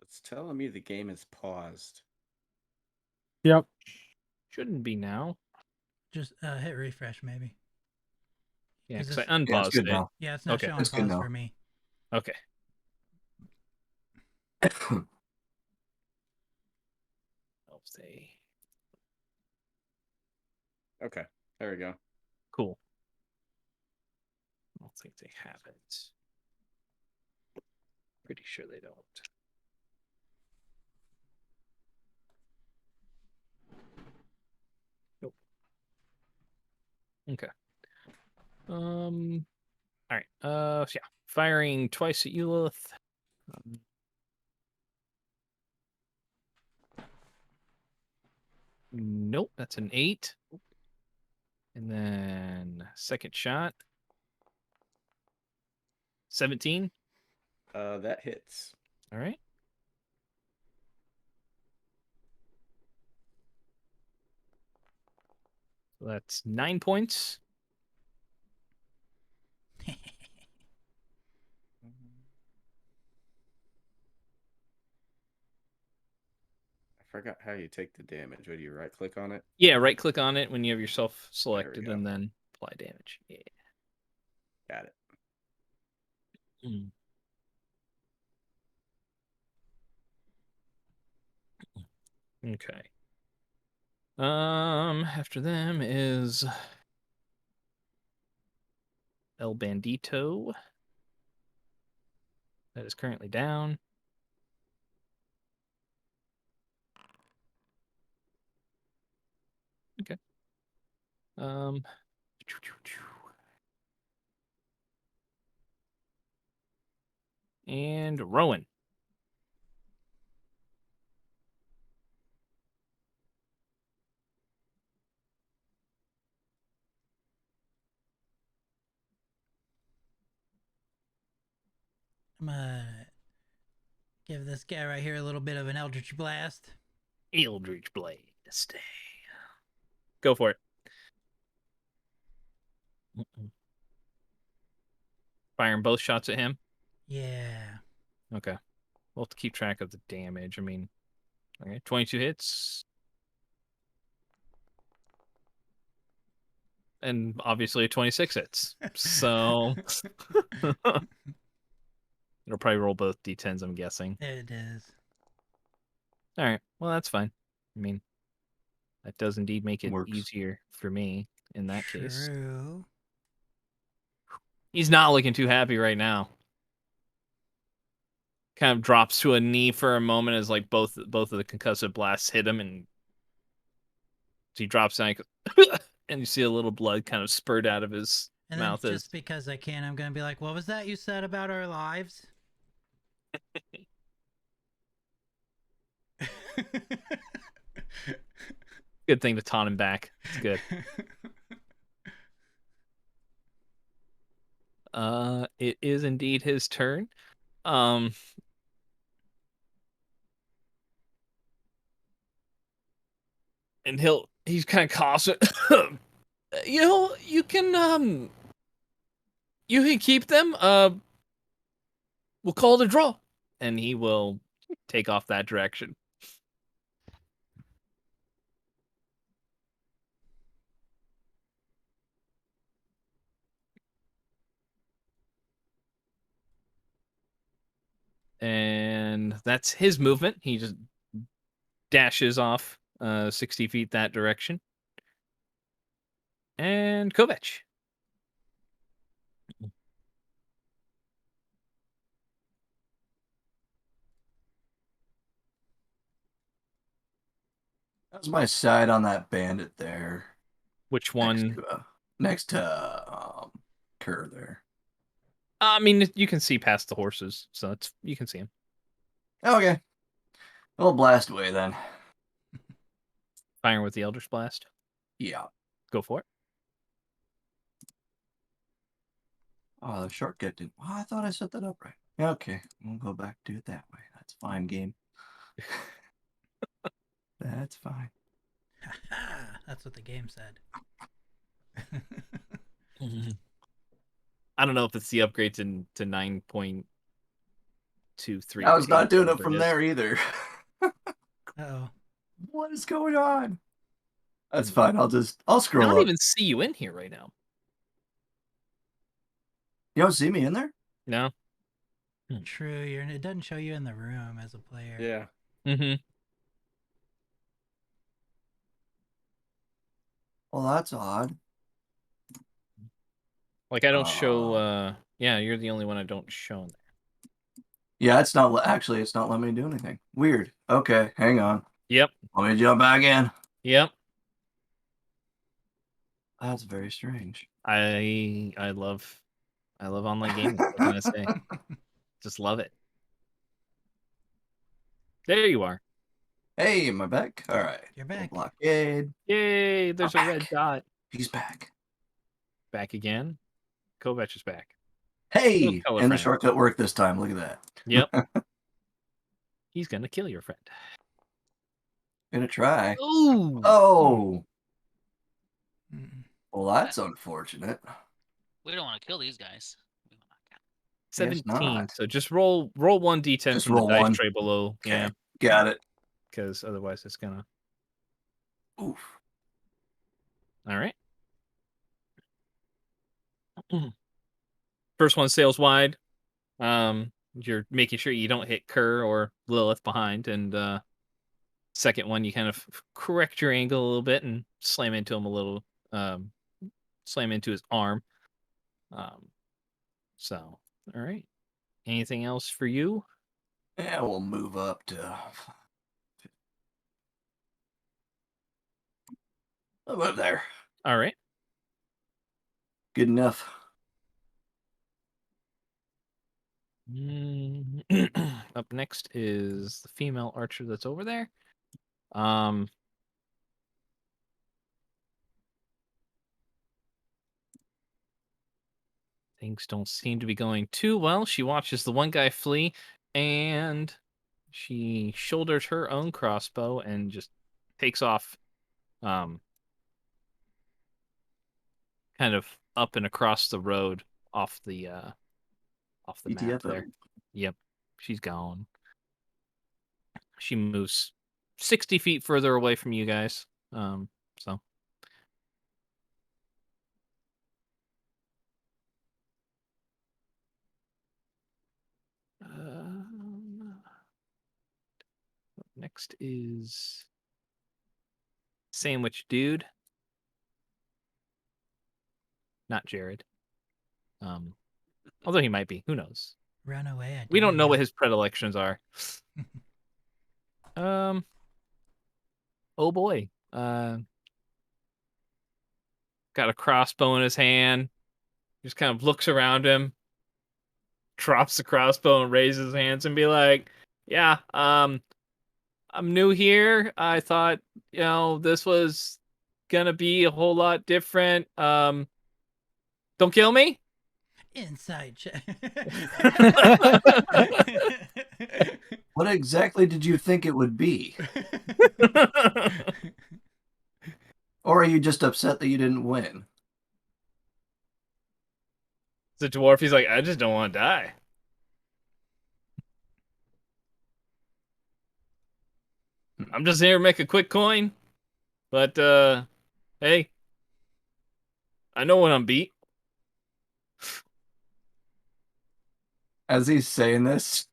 It's telling me the game is paused. Yep. Shouldn't be now. Just hit refresh, maybe. Yeah, 'Cause because I it's- Yeah, it's unpaused good it. now. Yeah, it's not Okay. showing It's good pause now. for me. Okay. I'll say Okay, there we go. cool. I don't think they have it. Pretty sure they don't. Nope. Okay. All right. So yeah, firing twice at you, Lilith. Nope, that's an 8. And then second shot. 17. That hits. All right. So that's 9 points. I forgot how you take the damage. Would you right click on it? Yeah, right click on it when you have yourself selected go. and then apply damage. Yeah. Got it. Mm. Okay. After them is El Bandito. That is currently down. Okay. And Rowan. I'm gonna give this guy right here a little bit of an Eldritch Blast. Eldritch Blast. Go for it. Firing both shots at him. Yeah. Okay. We'll have to keep track of the damage. I mean, okay, 22 hits. And obviously a 26 hits. So it'll probably roll both d10s, I'm guessing. It is. All right. Well, that's fine. I mean, that does indeed make it Works. easier for me in that case. True. He's not looking too happy right now. Kind of drops to a knee for a moment as like both of the concussive blasts hit him, and he drops down and you see a little blood kind of spurt out of his And then mouth just because I can, I'm gonna be like, "What was that you said about our lives?" good thing to taunt him back. It's good. It is indeed his turn. And he's kind of coughing. You can keep them. We'll call it a draw, and he will take off that direction. And that's his movement. He just dashes off 60 feet that direction. And Kovac. How's my side on that bandit there? Which Next one? to, next to Kerr there. I mean, you can see past the horses, so you can see him. Okay. Well, blast away then. Firing with the Eldritch Blast. Yeah. Go for it. Oh, the shortcut didn't. Oh, I thought I set that up right. Yeah, okay. We'll go back to it that way. That's fine, game. That's fine. That's what the game said. I don't know if it's the upgrade to 9.23. I was not doing it whatever from is. there either. Oh, What is going on? That's fine. I'll I scroll don't up. even see you in here right now. You don't see me in there? No. true. It doesn't show you in the room as a player. Yeah. Mm-hmm. Well, that's odd. Like I don't show. Yeah, you're the only one I don't show in there. Yeah, it's not actually. It's not letting me do anything. Weird. Okay, hang on. Yep. Let me jump back in. Yep. That's very strange. I love online gaming. What can I say? Just love it. There you are. Hey, am I back? All right. You're back. Blockade. Yay! There's a I'm red back. dot. He's back. Back again. Kovac is back. Hey, color and the friend. shortcut worked this time. Look at that. Yep. He's gonna kill your friend. Gonna try. Ooh. Oh, Mm. well, that's unfortunate. We don't want to kill these guys. We wanna knock out. 17. not. So just roll 1d10 Just from the roll dice one. tray below. Okay, Yeah, got it. because otherwise it's gonna. Oof. All right. First one sails wide. You're making sure you don't hit Kerr or Lilith behind, and second one you kind of correct your angle a little bit and slam into him a little. Slam into his arm. So all right. Anything else for you? Yeah, we'll move up to. I'll move there. All right. Good enough. Up next is the female archer that's over there. Things don't seem to be going too well. She watches the one guy flee, and she shoulders her own crossbow and just takes off, kind of up and across the road off the map ETFO. there. Yep, she's gone. She moves 60 feet further away from you guys. So. Next is Sandwich Dude. Not Jared. Although he might be. Who knows? Run away. We don't know dare what you. his predilections are. Oh boy. Got a crossbow in his hand. Just kind of looks around him, drops the crossbow and raises his hands and be like, yeah, I'm new here. I thought, this was gonna be a whole lot different. Don't kill me. Inside check. What exactly did you think it would be? Or are you just upset that you didn't win? The dwarf, he's like, I just don't want to die. I'm just here to make a quick coin. But, hey, I know when I'm beat. As he's saying this,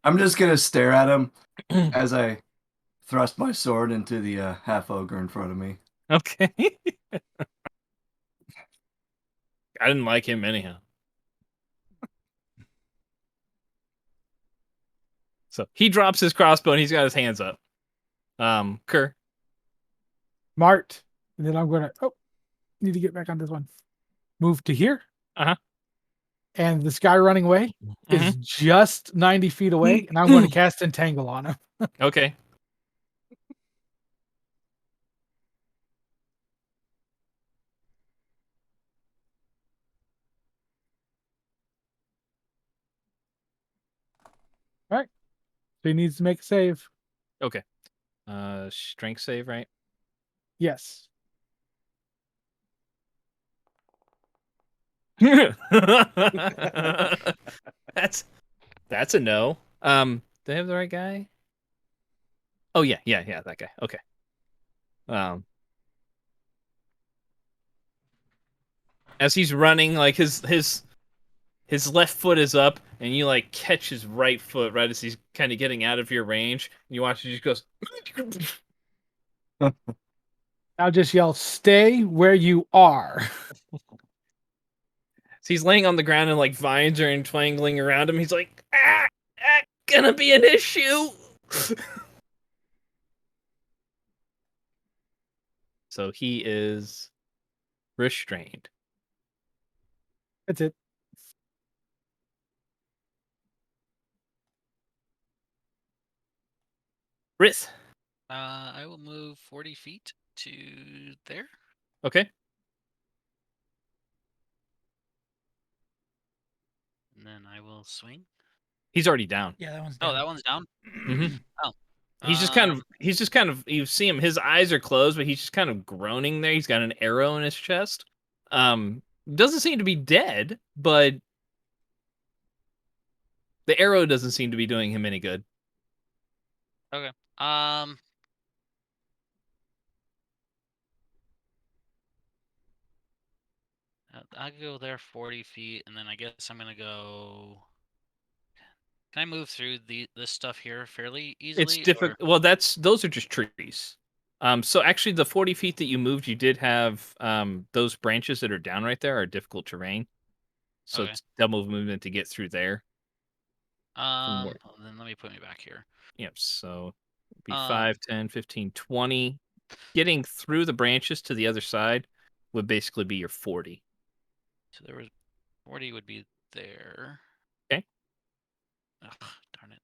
I'm just going to stare at him as I thrust my sword into the half ogre in front of me. Okay. I didn't like him anyhow. So he drops his crossbow and he's got his hands up. Kerr. Mart. And then I'm gonna need to get back on this one. Move to here. Uh-huh. and this guy running away Mhm. is just 90 feet away, and I'm going to cast Entangle on him. Okay. So he needs to make a save. Okay. Strength save, right? Yes. That's a no. Do they have the right guy? Oh yeah, that guy. Okay. As he's running, like his left foot is up, and you like catch his right foot right as he's kind of getting out of your range. And you watch, he just goes. Now just yell, "Stay where you are." So he's laying on the ground and like vines are entwangling around him. He's like, gonna be an issue. So he is restrained. That's it. Rith. I will move 40 feet to there. Okay. And then I will swing. He's already down. Yeah, that one's Oh, down. that one's down. Mhm. Oh. He's just kind of, you see him, his eyes are closed, but he's just kind of groaning there. He's got an arrow in his chest. Doesn't seem to be dead, but the arrow doesn't seem to be doing him any good. Okay. I could go there 40 feet, and then I guess I'm gonna go. Can I move through this stuff here fairly easily? It's difficult. Well, those are just trees. So actually, the 40 feet that you moved, you did have those branches that are down right there are difficult terrain. So Okay. it's double movement to get through there. Well, then let me put me back here. Yep. So it'd be Um, 5, 10, 15, 20. Getting through the branches to the other side would basically be your 40. So there was 40 would be there. Okay. Ugh, darn it.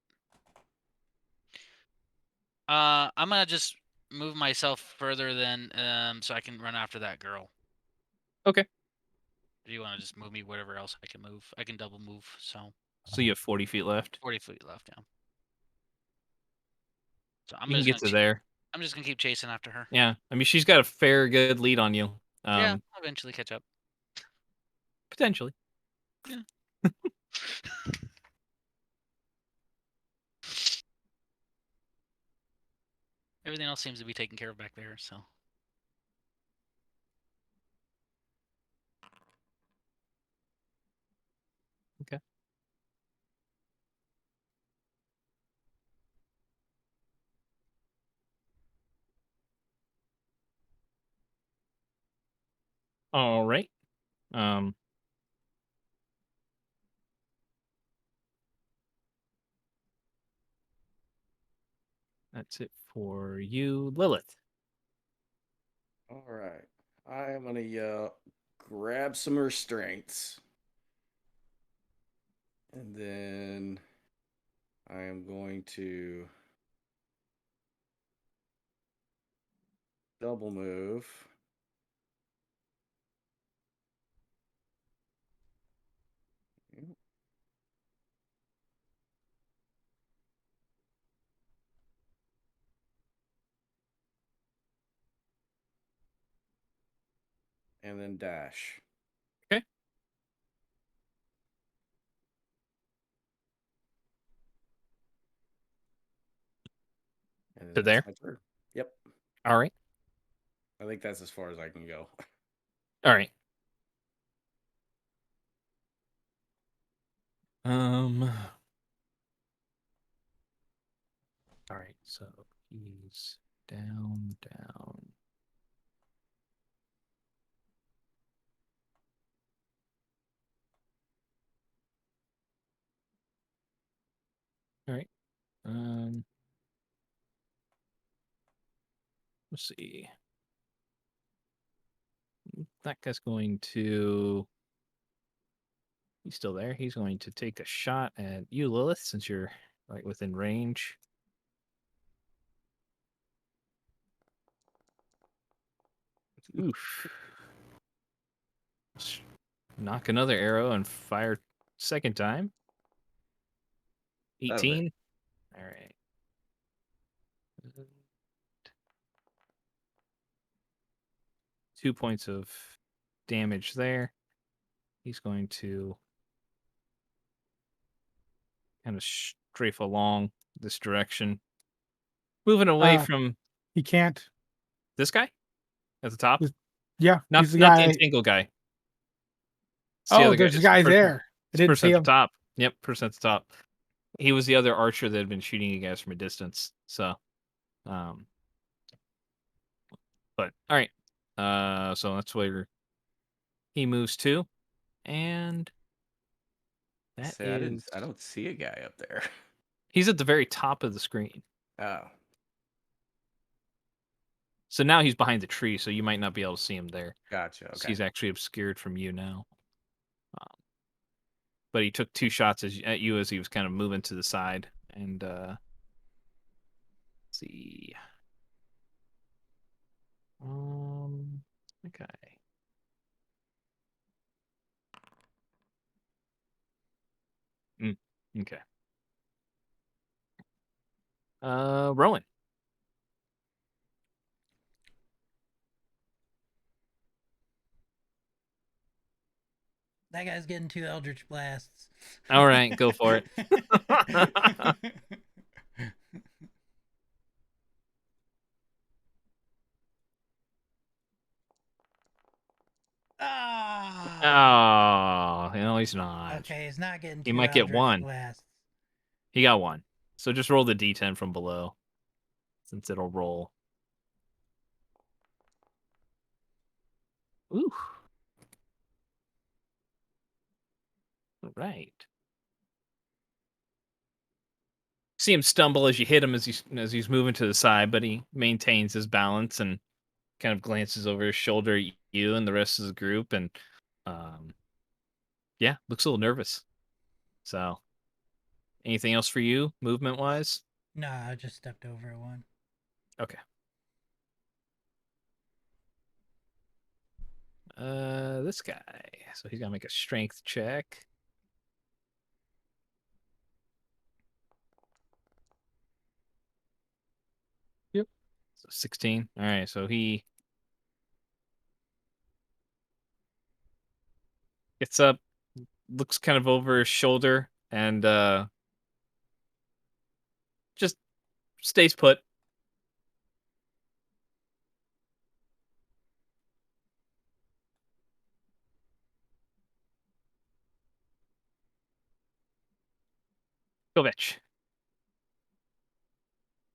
I'm gonna just move myself further than so I can run after that girl. Okay. Do you want to just move me whatever else I can move? I can double move, so So you have 40 feet left. 40 feet left, yeah. So You can get to there. I'm just gonna keep chasing after her. Yeah. I mean, she's got a fair good lead on you. Yeah, I'll eventually catch up. Potentially. Yeah. Everything else seems to be taken care of back there, so. Okay. All right. That's it for you, Lilith. All right. I am going to grab some restraints. And then I am going to double move. And then dash. Okay. And To then there? that's my turn. Yep. All right. I think that's as far as I can go. All right. All right. So he's down. All right. Let's see. That guy's going to He's still there. He's going to take a shot at you, Lilith, since you're right within range. Oof. Knock another arrow and fire second time. That'll hit. 18. All right. 2 points of damage there. He's going to kind of strafe along this direction, moving away from He can't. this guy at the top. Yeah, Not he's the not the guy. entangled guy. It's the Oh, other guy. there's a It's the guy person- there. I It's didn't person see at him. the top. Yep, person at the top. He was the other archer that had been shooting you guys from a distance. So, but all right. So that's where he moves to, and that See, is I don't see a guy up there. he's at the very top of the screen. Oh, So now he's behind the tree, so you might not be able to see him there. gotcha. So Okay. he's actually obscured from you now. But he took 2 shots at you as he was kind of moving to the side. And let's see. Okay. Okay. Rowan. That guy's getting 2 Eldritch Blasts. All right, go for it. Ah. Oh, no, he's not. Okay, he's not getting 2 He might get Eldritch 1. Blasts. He got 1. So just roll the d10 from below, since it'll roll. Ooh. All right. See him stumble as you hit him as he's moving to the side, but he maintains his balance and kind of glances over his shoulder at you and the rest of the group, and yeah, looks a little nervous. So, anything else for you, movement wise? No, I just stepped over 1. Okay. This guy. So he's gonna make a strength check. Yep. So 16. All right. So he gets up, looks kind of over his shoulder, and just stays put. Govich.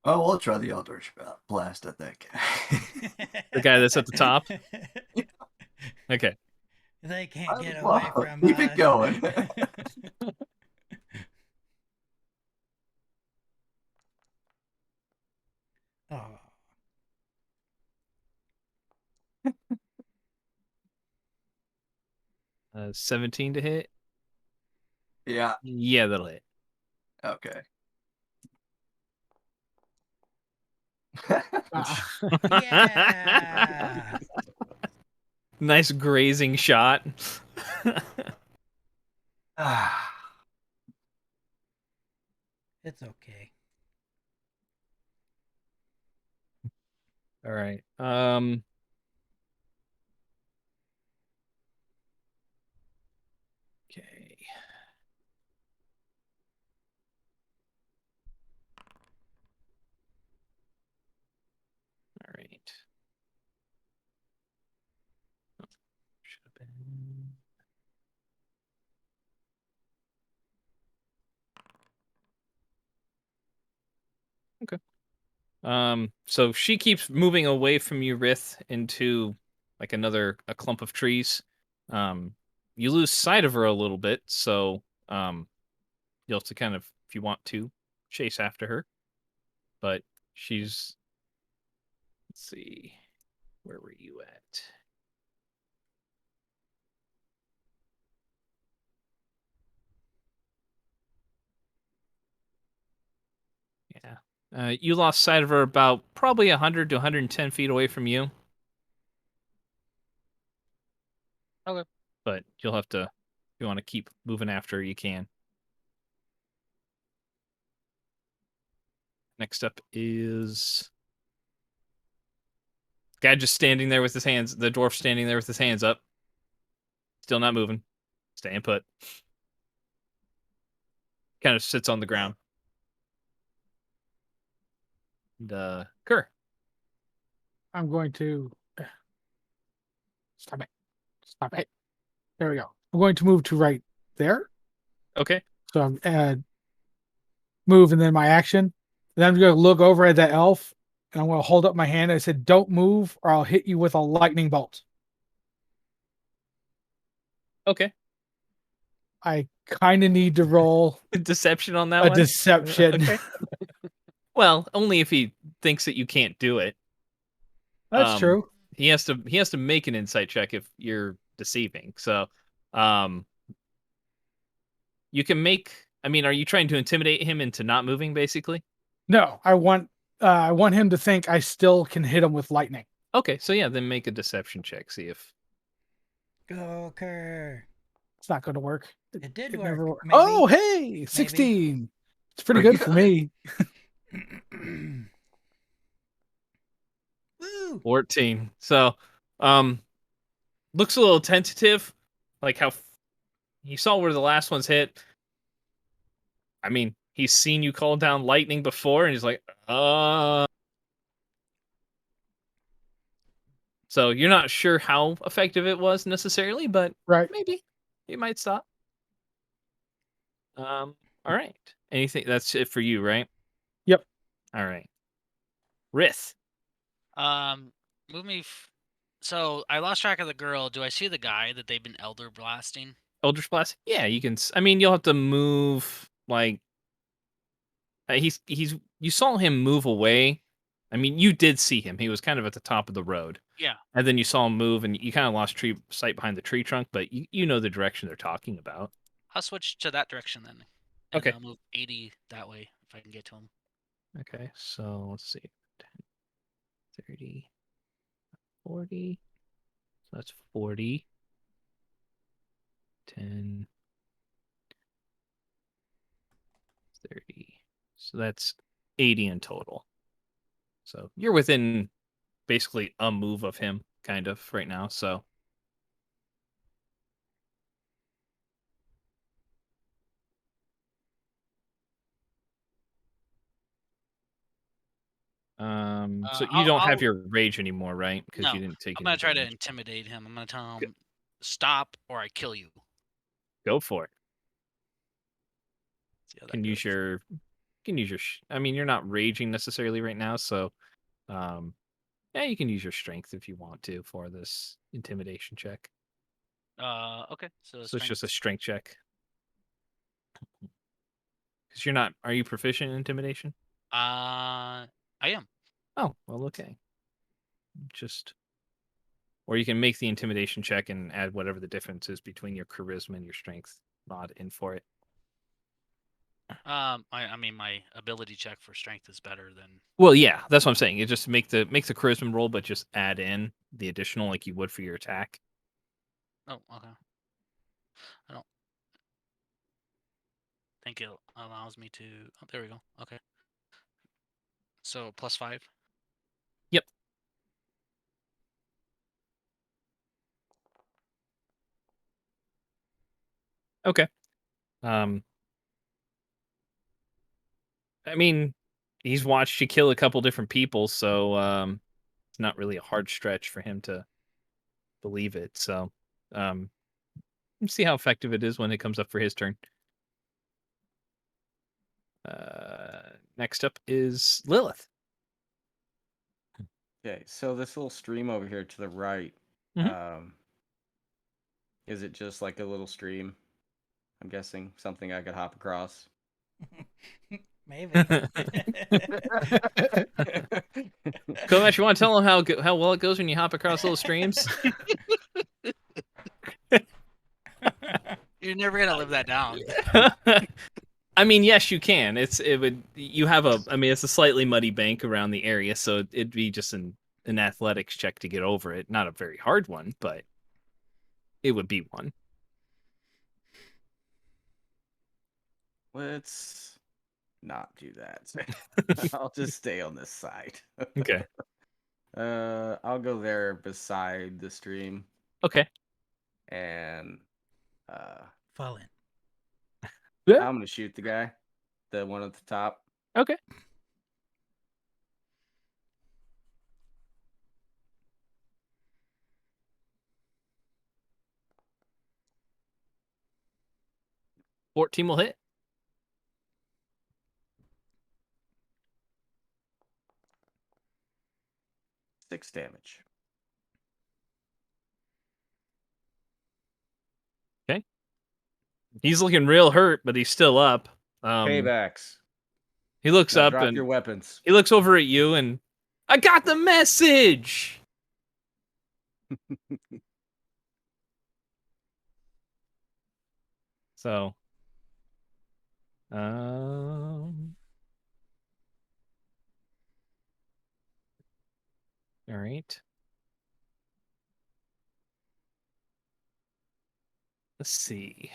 Oh, we'll try the Eldritch Blast at that guy. The guy that's at the top? Okay. They can't get Well, away from keep us. it going. Oh. 17 to hit. Yeah. Yeah, that'll hit. Okay. Yeah. Nice grazing shot. It's okay. All right. Okay. All right. Oh, should have been. Okay. So she keeps moving away from you, Rith, into like a clump of trees. You lose sight of her a little bit, so you'll have to kind of, if you want to, chase after her. But she's, let's see, where were you at? You lost sight of her about probably 100 to 110 feet away from you. Okay. But you'll have to, if you want to keep moving after her, you can. Next up is guy just standing there with his hands, the dwarf standing there with his hands up. Still not moving. Staying put. Kind of sits on the ground. And, Kerr. I'm going to stop it. Stop it. There we go. I'm going to move to right there. Okay. So I'm move and then my action. And then I'm going to look over at that elf and I'm going to hold up my hand. I said, "Don't move, or I'll hit you with a lightning bolt." Okay. I kind of need to roll Deception on that a one? deception. Okay. Well, only if he thinks that you can't do it. That's true. He has to make an insight check if you're deceiving. So, you can make. I mean, are you trying to intimidate him into not moving? Basically. No, I want him to think I still can hit him with lightning. Okay, so yeah, then make a deception check. See if. Go, Kerr. It's not going to work. It did It work. never worked. Maybe. Oh, hey, 16. It's pretty Pretty good for me. Woo! 14. So, looks a little tentative, like how you saw where the last one's hit. I mean, he's seen you call down lightning before, and he's like, So you're not sure how effective it was necessarily, but Right. maybe it might stop. All right. Anything? That's it for you, right? Yep. All right. Rith. Move me. So I lost track of the girl. Do I see the guy that they've been elder blasting? Eldritch Blast? Yeah, you can. I mean, you'll have to move like he's you saw him move away. I mean, you did see him. He was kind of at the top of the road. Yeah. And then you saw him move, and you kind of lost sight behind the tree trunk, but you know the direction they're talking about. I'll switch to that direction then. And Okay. I'll move 80 that way if I can get to him. Okay, so let's see. 10, 30, 40. So that's 40. 10, 30. So that's 80 in total. So you're within basically a move of him, kind of, right now. So so you don't have your rage anymore, right? Because No, you didn't take I'm any gonna try to damage. intimidate him. I'm gonna tell him, "Stop, or I kill you." Go for it. See how that Can use goes. your I mean, you're not raging necessarily right now, so yeah, you can use your strength if you want to for this intimidation check. Okay. So So it's just a strength check. Because you're not. Are you proficient in intimidation? I am. Oh, well, okay. Just. Or you can make the intimidation check and add whatever the difference is between your charisma and your strength mod in for it. I mean, my ability check for strength is better than. Well, yeah, that's what I'm saying. You just make the charisma roll, but just add in the additional like you would for your attack. Oh, okay. I don't think it allows me to. Oh, there we go. Okay. So +5. Yep. Okay. I mean, he's watched you kill a couple different people, so it's not really a hard stretch for him to believe it. So, let's see how effective it is when it comes up for his turn. Next up is Lilith. Okay, so this little stream over here to the right, Mhm. is it just like a little stream? I'm guessing something I could hop across. Maybe. Kovash, you want to tell him how well it goes when you hop across little streams? You're never gonna live that down. I mean, yes, you can. You have it's a slightly muddy bank around the area, so it'd be just an athletics check to get over it. Not a very hard one, but it would be one. Let's not do that. I'll just stay on this side. Okay. I'll go there beside the stream Okay. and Fall in. I'm gonna shoot the guy, the one at the top. Okay. $14 will hit. 6 damage. Okay. He's looking real hurt, but he's still up. Paybacks. He looks Now up drop and your weapons. he looks over at you and I got the message. So, all right. Let's see.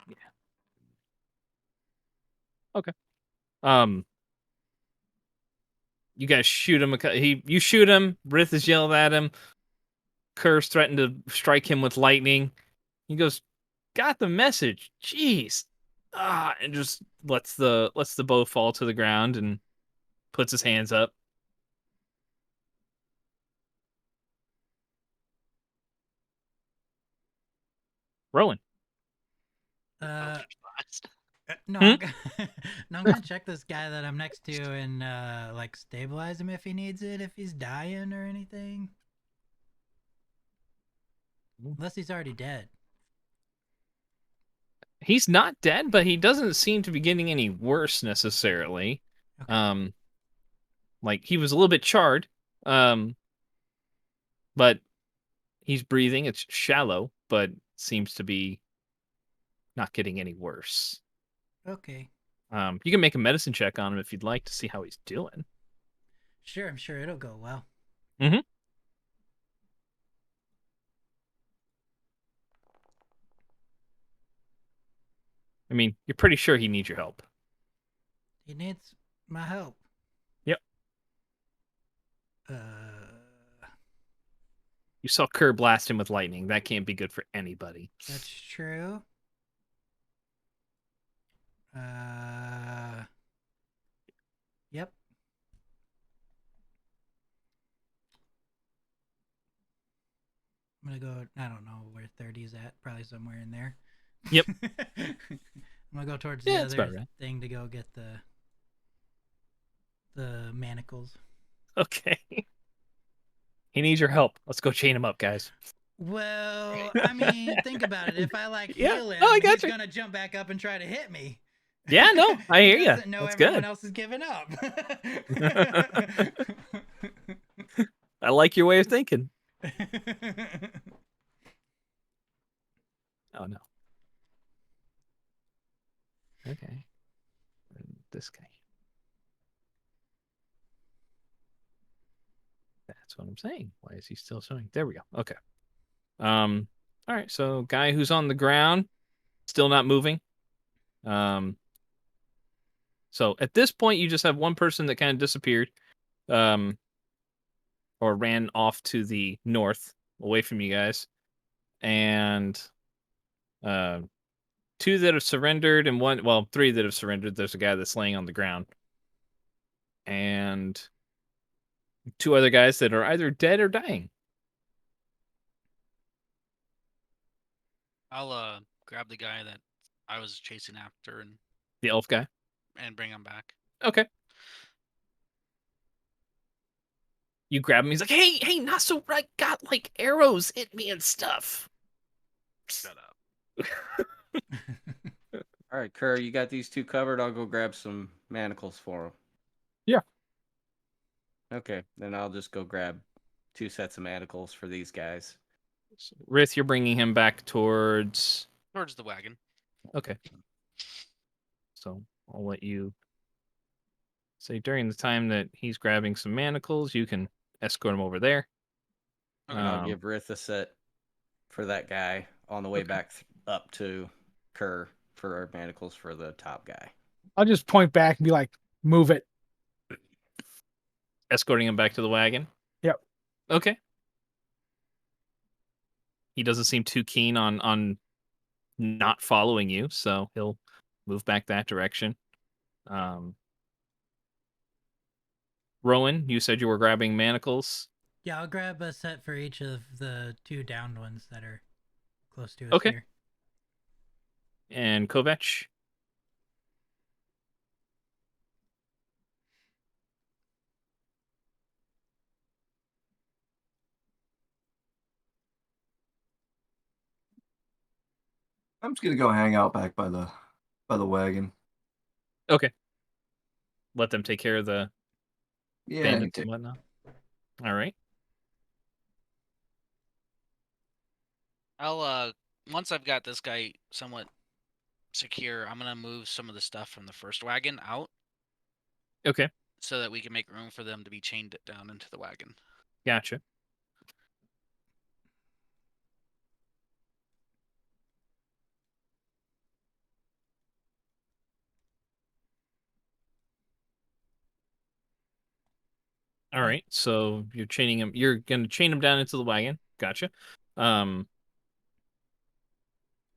Yeah. Okay. You guys shoot him. You shoot him. Rith is yelling at him. Kerr's threatened to strike him with lightning. He goes, "Got the message." Jeez. And just lets the bow fall to the ground and puts his hands up. Rowan. No, Hmm? I'm gonna check this guy that I'm next to and like stabilize him if he needs it, if he's dying or anything. Unless he's already dead. He's not dead, but he doesn't seem to be getting any worse necessarily. Okay. Like he was a little bit charred. But he's breathing. It's shallow, but seems to be not getting any worse. Okay. You can make a medicine check on him if you'd like to see how he's doing. Sure, I'm sure it'll go well. Mm-hmm. I mean, you're pretty sure he needs your help. He needs my help. Yep. Uh, You saw Kerr blast him with lightning. That can't be good for anybody. That's true. Yep. I'm gonna go. I don't know where 30 is at. Probably somewhere in there. Yep. I'm gonna go towards Yeah, the that's other about right. thing to go get the manacles. Okay. He needs your help. Let's go chain him up, guys. Well, I mean, think about it. If I like Yeah. heal him, Oh, I he's gotcha. gonna jump back up and try to hit me. Yeah, no, I hear He ya. doesn't know That's everyone good. else is giving up. I like your way of thinking. Oh, no. Okay. And this guy. That's what I'm saying. Why is he still showing? There we go. Okay. All right. So guy who's on the ground, still not moving. So at this point, you just have one person that kind of disappeared, or ran off to the north, away from you guys, and two that have surrendered, and three that have surrendered. There's a guy that's laying on the ground, and two other guys that are either dead or dying. I'll grab the guy that I was chasing after The elf guy. and bring him back. Okay. You grab him. He's like, hey, not so right. Got like arrows hit me and stuff. Shut up. All right, Kerr, you got these two covered. I'll go grab some manacles for them. Yeah. Okay, then I'll just go grab 2 sets of manacles for these guys. So, Rith, you're bringing him back towards. Towards the wagon. Okay. So I'll let you say during the time that he's grabbing some manacles, you can escort him over there. And I'll give Rith a set for that guy on the way back up to Kerr for our manacles for the top guy. I'll just point back and be like, move it. Escorting him back to the wagon. Yep. Okay. He doesn't seem too keen on not following you, so he'll move back that direction. Rowan, you said you were grabbing manacles. Yeah, I'll grab a set for each of the 2 downed ones that are close to us Okay. here. And Kovac. I'm just gonna go hang out back by the wagon. Okay. Let them take care of the Yeah. bandits and whatnot. All right. I'll once I've got this guy somewhat secure, I'm gonna move some of the stuff from the first wagon out Okay. so that we can make room for them to be chained down into the wagon. Gotcha. All right. So you're chaining him. You're going to chain him down into the wagon. Gotcha.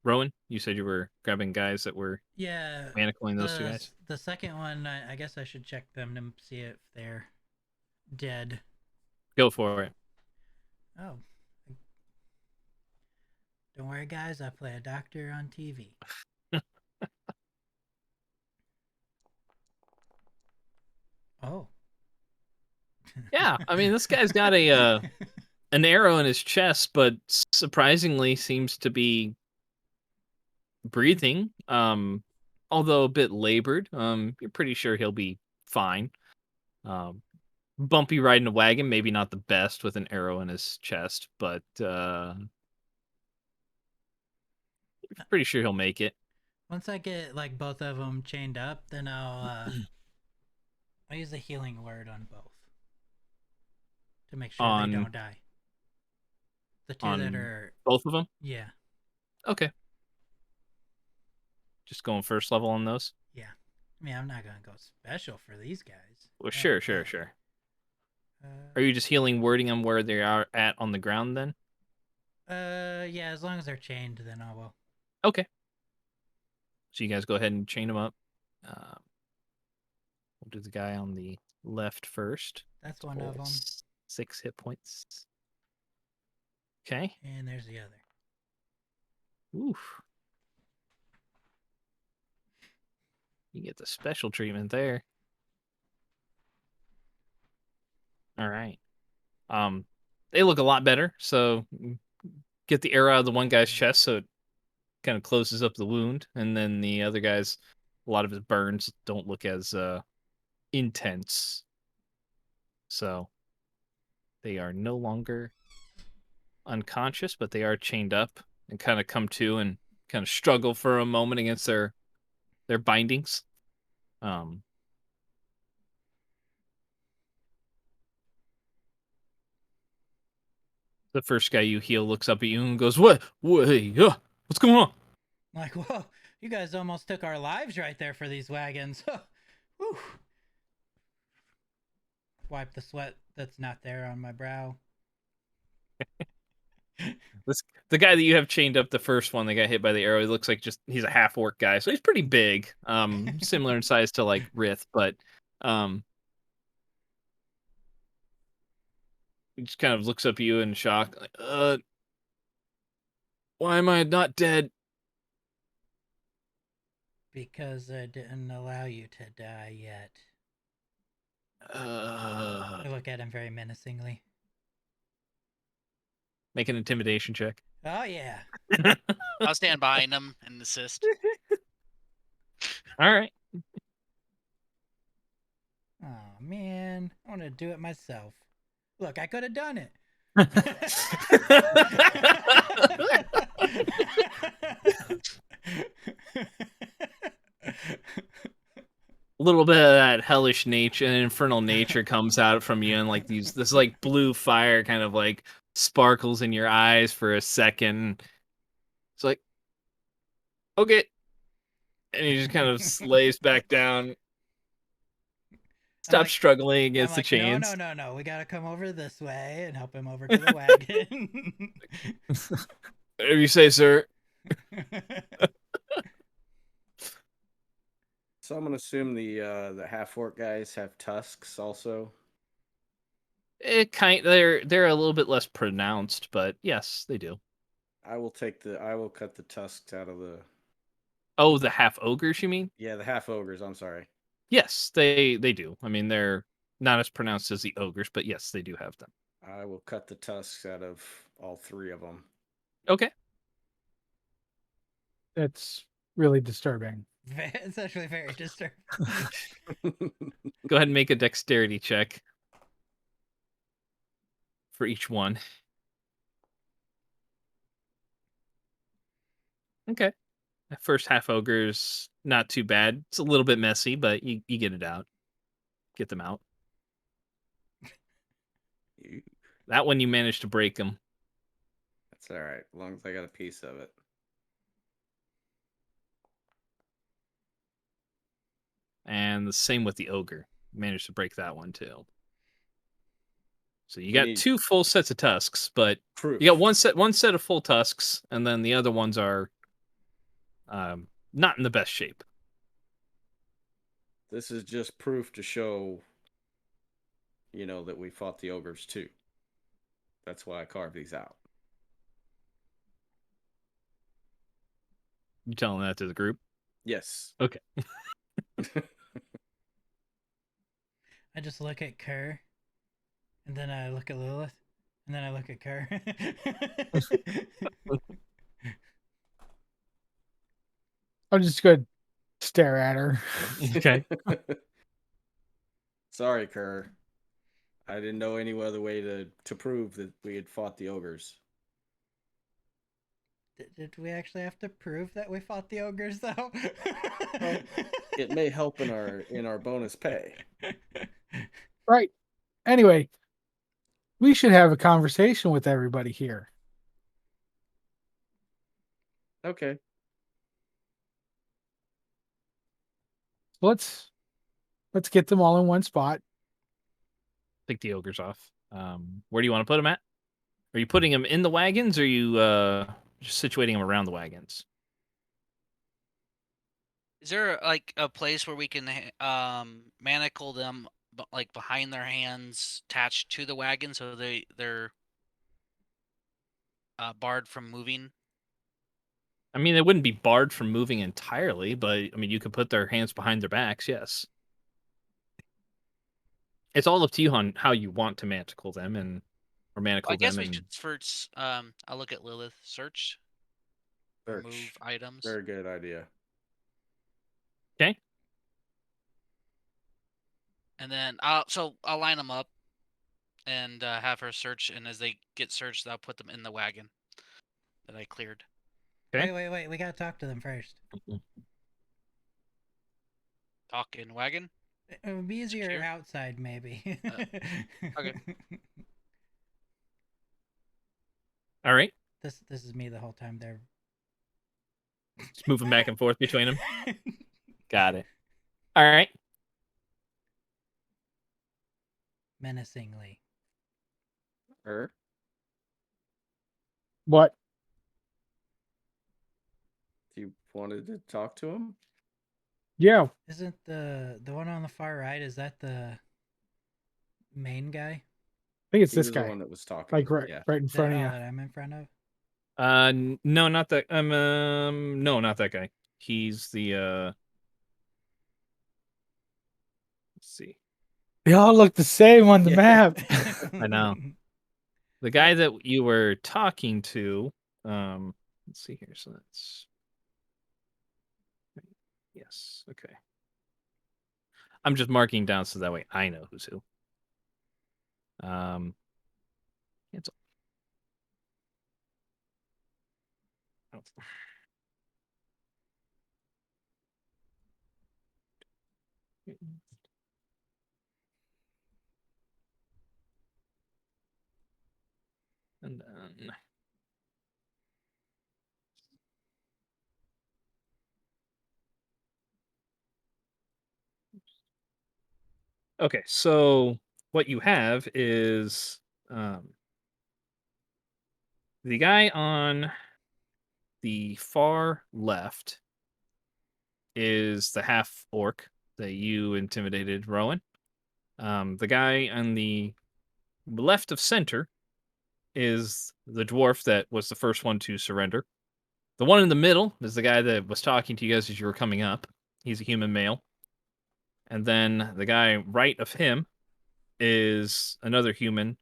Rowan, you said you were grabbing guys that were Yeah. manacling those 2 guys. The second one, I guess I should check them to see if they're dead. Go for it. Oh. Don't worry, guys. I play a doctor on TV. Oh. Yeah, I mean, this guy's got a an arrow in his chest, but surprisingly seems to be breathing. Although a bit labored. You're pretty sure he'll be fine. Bumpy riding a wagon, maybe not the best with an arrow in his chest, but pretty sure he'll make it. Once I get like both of them chained up, then I'll use a healing word on both to make sure they don't die. The 2 that are both of them. Yeah. Okay. Just going first level on those. Yeah. I mean, I'm not gonna go special for these guys. Well, sure. Are you just healing wording them where they are at on the ground then? Yeah, as long as they're chained, then I will. Okay. So you guys go ahead and chain them up. We'll do the guy on the left first. That's one of them. 6 hit points. Okay. And there's the other. Oof. You get the special treatment there. All right. They look a lot better. So get the arrow out of the one guy's chest so it kind of closes up the wound, and then the other guy's, a lot of his burns don't look as intense. So they are no longer unconscious, but they are chained up and kind of come to and kind of struggle for a moment against their bindings. The first guy you heal looks up at you and goes, "What? What's going on?" Like, whoa, you guys almost took our lives right there for these wagons. Whew. Wipe the sweat that's not there on my brow. The guy that you have chained up, the first one that got hit by the arrow, he looks like he's a half orc guy, so he's pretty big, similar in size to like Rith, but he just kind of looks up at you in shock, like, why am I not dead? Because I didn't allow you to die yet. I look at him very menacingly. Make an intimidation check. Oh, yeah. I'll stand behind him and assist. All right. Oh man, I want to do it myself. Look, I could have done it. A little bit of that hellish nature and infernal nature comes out from you, and like this like blue fire kind of like sparkles in your eyes for a second. It's like, okay, and he just kind of slays back down. Stop like- struggling I'm against the like, no, chains. no. We gotta come over this way and help him over to the wagon. Whatever you say, sir. So I'm gonna assume the half orc guys have tusks also. They're a little bit less pronounced, but yes, they do. I will cut the tusks out of the. Oh, the half ogres, you mean? Yeah, the half ogres. I'm sorry. Yes, they do. I mean, they're not as pronounced as the ogres, but yes, they do have them. I will cut the tusks out of all 3 of them. Okay. That's really disturbing. It's actually very disturbing. Go ahead and make a dexterity check for each one. Okay. That first half ogre's not too bad. It's a little bit messy, but you get it out. Get them out. That one you managed to break them. That's all right, as long as I got a piece of it. And the same with the ogre. Managed to break that one too. So you We got need 2 full sets of tusks, but proof. you got one set of full tusks, and then the other ones are not in the best shape. This is just proof to show, that we fought the ogres too. That's why I carved these out. You telling that to the group? Yes. Okay. I just look at Kerr, and then I look at Lilith, and then I look at Kerr. I'm just going to stare at her. Okay. Sorry, Kerr. I didn't know any other way to prove that we had fought the ogres. Did we actually have to prove that we fought the ogres, though? Well, it may help in our bonus pay. Right. Anyway, we should have a conversation with everybody here. Okay. Let's get them all in one spot. Take the ogres off. Where do you want to put them at? Are you putting them in the wagons, or are you just situating them around the wagons? Is there like a place where we can manacle them like behind their hands, attached to the wagon, so they're barred from moving? I mean, they wouldn't be barred from moving entirely, but I mean, you could put their hands behind their backs. Yes, it's all up to you on how you want to manacle them or manacle Well, I guess them. we And should first. I'll look at Lilith. Search. Remove items. Very good idea. okay, And then I'll line them up and have her search. And as they get searched, I'll put them in the wagon that I cleared. Okay. Wait. We gotta talk to them first. Talk in wagon. It would be easier Here? outside, maybe. Okay. all right. This is me the whole time. They're Just moving back and forth between them. Got it. All right. menacingly. What? You wanted to talk to him? Yeah. Isn't the one on the far right? Is that the main guy? I think it's He this was guy. the one that was talking. Like right in front of you. That I'm in front of. No, not that. No, not that guy. He's the. Let's see. They all look the same on the Yeah. map. I know. The guy that you were talking to. Let's see here. So that's. Yes. Okay. I'm just marking down so that way I know who's who. Cancel. Oh. And then okay, so what you have is the guy on the far left is the half orc that you intimidated, Rowan. The guy on the left of center is the dwarf that was the first one to surrender. The one in the middle is the guy that was talking to you guys as you were coming up. He's a human male. And then the guy right of him is another human.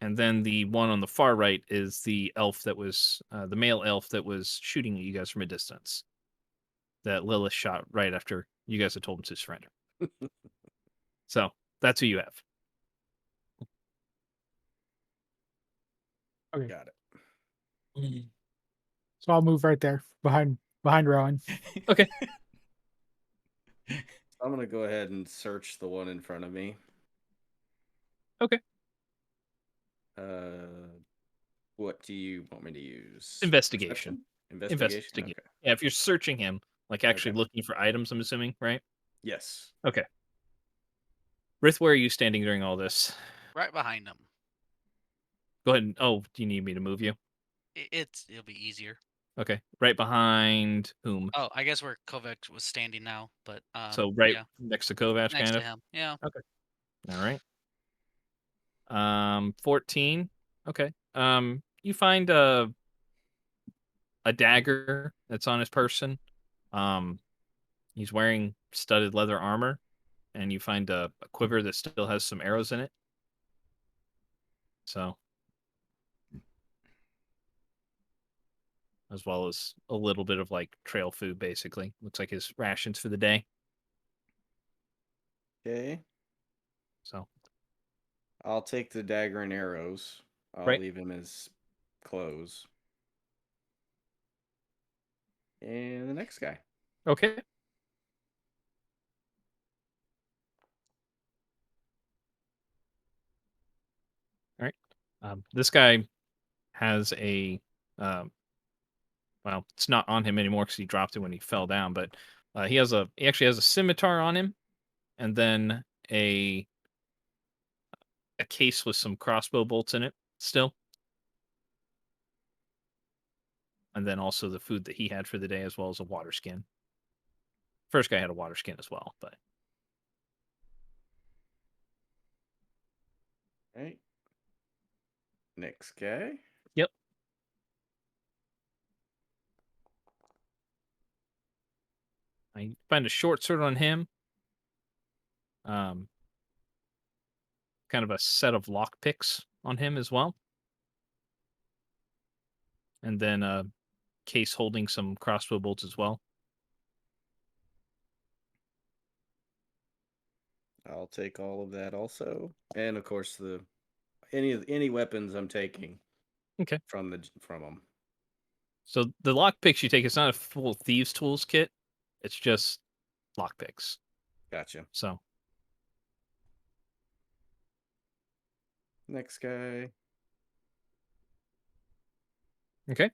And then the one on the far right is the elf that was the male elf that was shooting at you guys from a distance. That Lilith shot right after you guys had told him to surrender. So that's who you have. Okay. Got it. So I'll move right there behind Rowan. Okay. I'm gonna go ahead and search the one in front of me. Okay. What do you want me to use? Investigation. Perception? Investigation. Okay. Yeah, if you're searching him, like actually Okay. looking for items, I'm assuming, right? Yes. Okay. Rith, where are you standing during all this? Right behind them. Go ahead and do you need me to move you? It'll be easier. Okay. Right behind whom? Oh, I guess where Kovac was standing now, but So right yeah, next to Kovac, next kind to of. him. Yeah. Okay. All right. 14. Okay. You find a dagger that's on his person. He's wearing studded leather armor, and you find a quiver that still has some arrows in it. So, as well as a little bit of like trail food, basically. Looks like his rations for the day. Okay. So, I'll take the dagger and arrows. I'll right. leave him as clothes. And the next guy. Okay. All right. This guy has a well, it's not on him anymore because he dropped it when he fell down, but he actually has a scimitar on him, and then a case with some crossbow bolts in it still, and then also the food that he had for the day as well as a water skin. First guy had a water skin as well, but Right. Next guy. yep. I find a short sword on him. Kind of a set of lockpicks on him as well. And then a case holding some crossbow bolts as well. I'll take all of that also. And of course any weapons I'm taking. Okay. From them. So the lockpicks you take, it's not a full thieves tools kit. It's just lockpicks. Gotcha. So next guy. okay.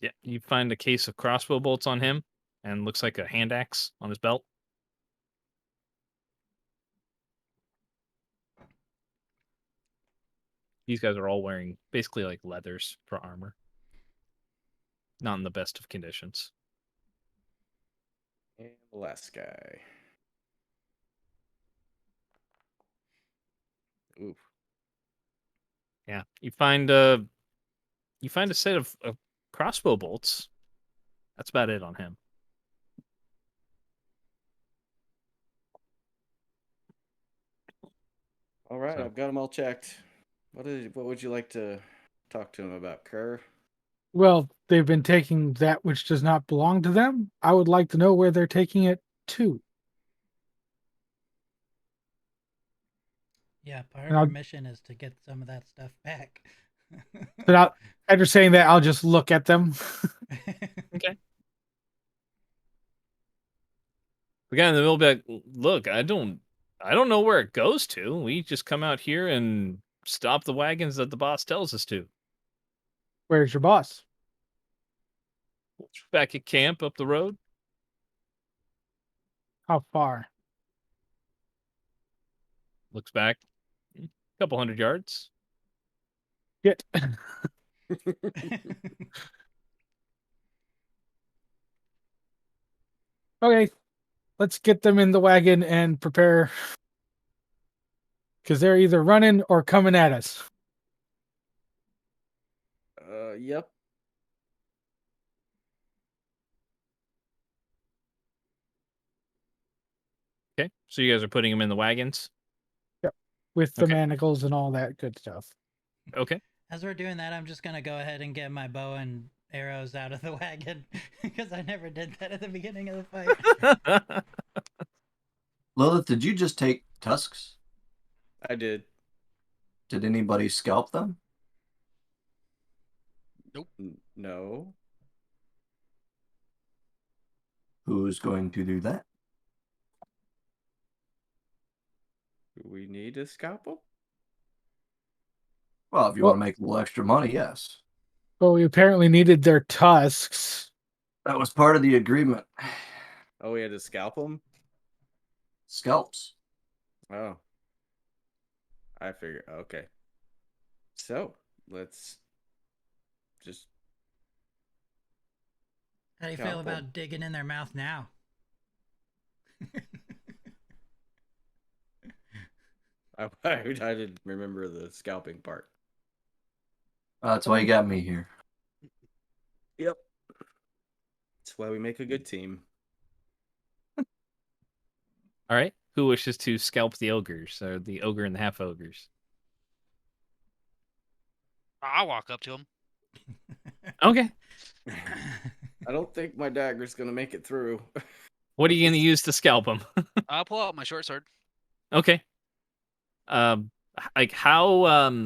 Yeah, you find a case of crossbow bolts on him, and looks like a hand axe on his belt. These guys are all wearing basically like leathers for armor. Not in the best of conditions. And the last guy. Oof. Yeah, you find a set of crossbow bolts. That's about it on him. All right, So- I've got them all checked. What would you like to talk to him about, Kerr? Well, they've been taking that which does not belong to them. I would like to know where they're taking it to. Yeah, part And of our I'll, mission is to get some of that stuff back. but after saying that, I'll just look at them. Okay. The guy in the middle be like, look, I don't know where it goes to. We just come out here and stop the wagons that the boss tells us to. Where's your boss? Back at camp up the road. How far? Looks back. A couple 100 yards. Get. Okay, let's get them in the wagon and prepare. Because they're either running or coming at us. Yep. Okay. So you guys are putting them in the wagons? Yep. With the Okay. manacles and all that good stuff. Okay. As we're doing that, I'm just gonna go ahead and get my bow and arrows out of the wagon because I never did that at the beginning of the fight. Lilith, did you just take tusks? I did. Did anybody scalp them? No. Who's going to do that? Do we need to scalp them? Well, if you want to make a little extra money, yes. Well, we apparently needed their tusks. That was part of the agreement. Oh, we had to scalp them? Scalps. Oh. I figure. Okay. So, let's just. How do you feel Scalpel. about digging in their mouth now? I didn't remember the scalping part. That's why you got me here. Yep. That's why we make a good team. All right. Who wishes to scalp the ogres or the ogre and the half ogres? I'll walk up to him. Okay. I don't think my dagger's gonna make it through. What are you going to use to scalp them? I'll pull out my short sword. Okay. Like how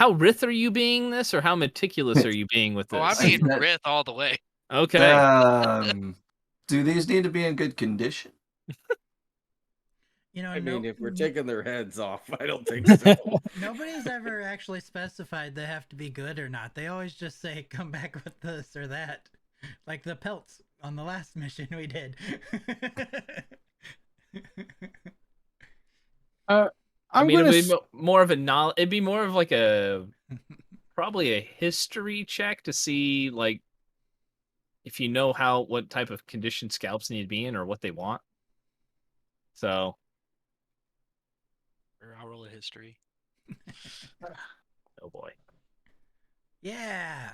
Rith are you being this, or how meticulous are you being with this? Oh, I'm being Rith all the way. Okay. Do these need to be in good condition? You know, I mean, if we're taking their heads off, I don't think so. nobody's ever actually specified they have to be good or not. They always just say, come back with this or that. Like the pelts on the last mission we did. It'd be more of a knowledge. It'd be more of like probably a history check to see like if you know what type of condition scalps need to be in or what they want. So, Or I'll roll a history. oh boy. Yeah.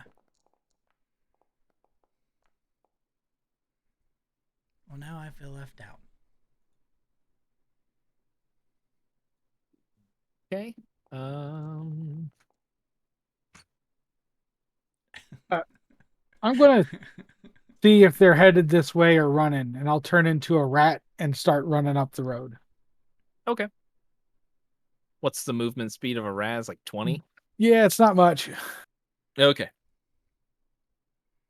Well, now I feel left out. Okay. I'm gonna see if they're headed this way or running, and I'll turn into a rat and start running up the road. Okay. What's the movement speed of a raz? Like 20? Yeah, it's not much. Okay.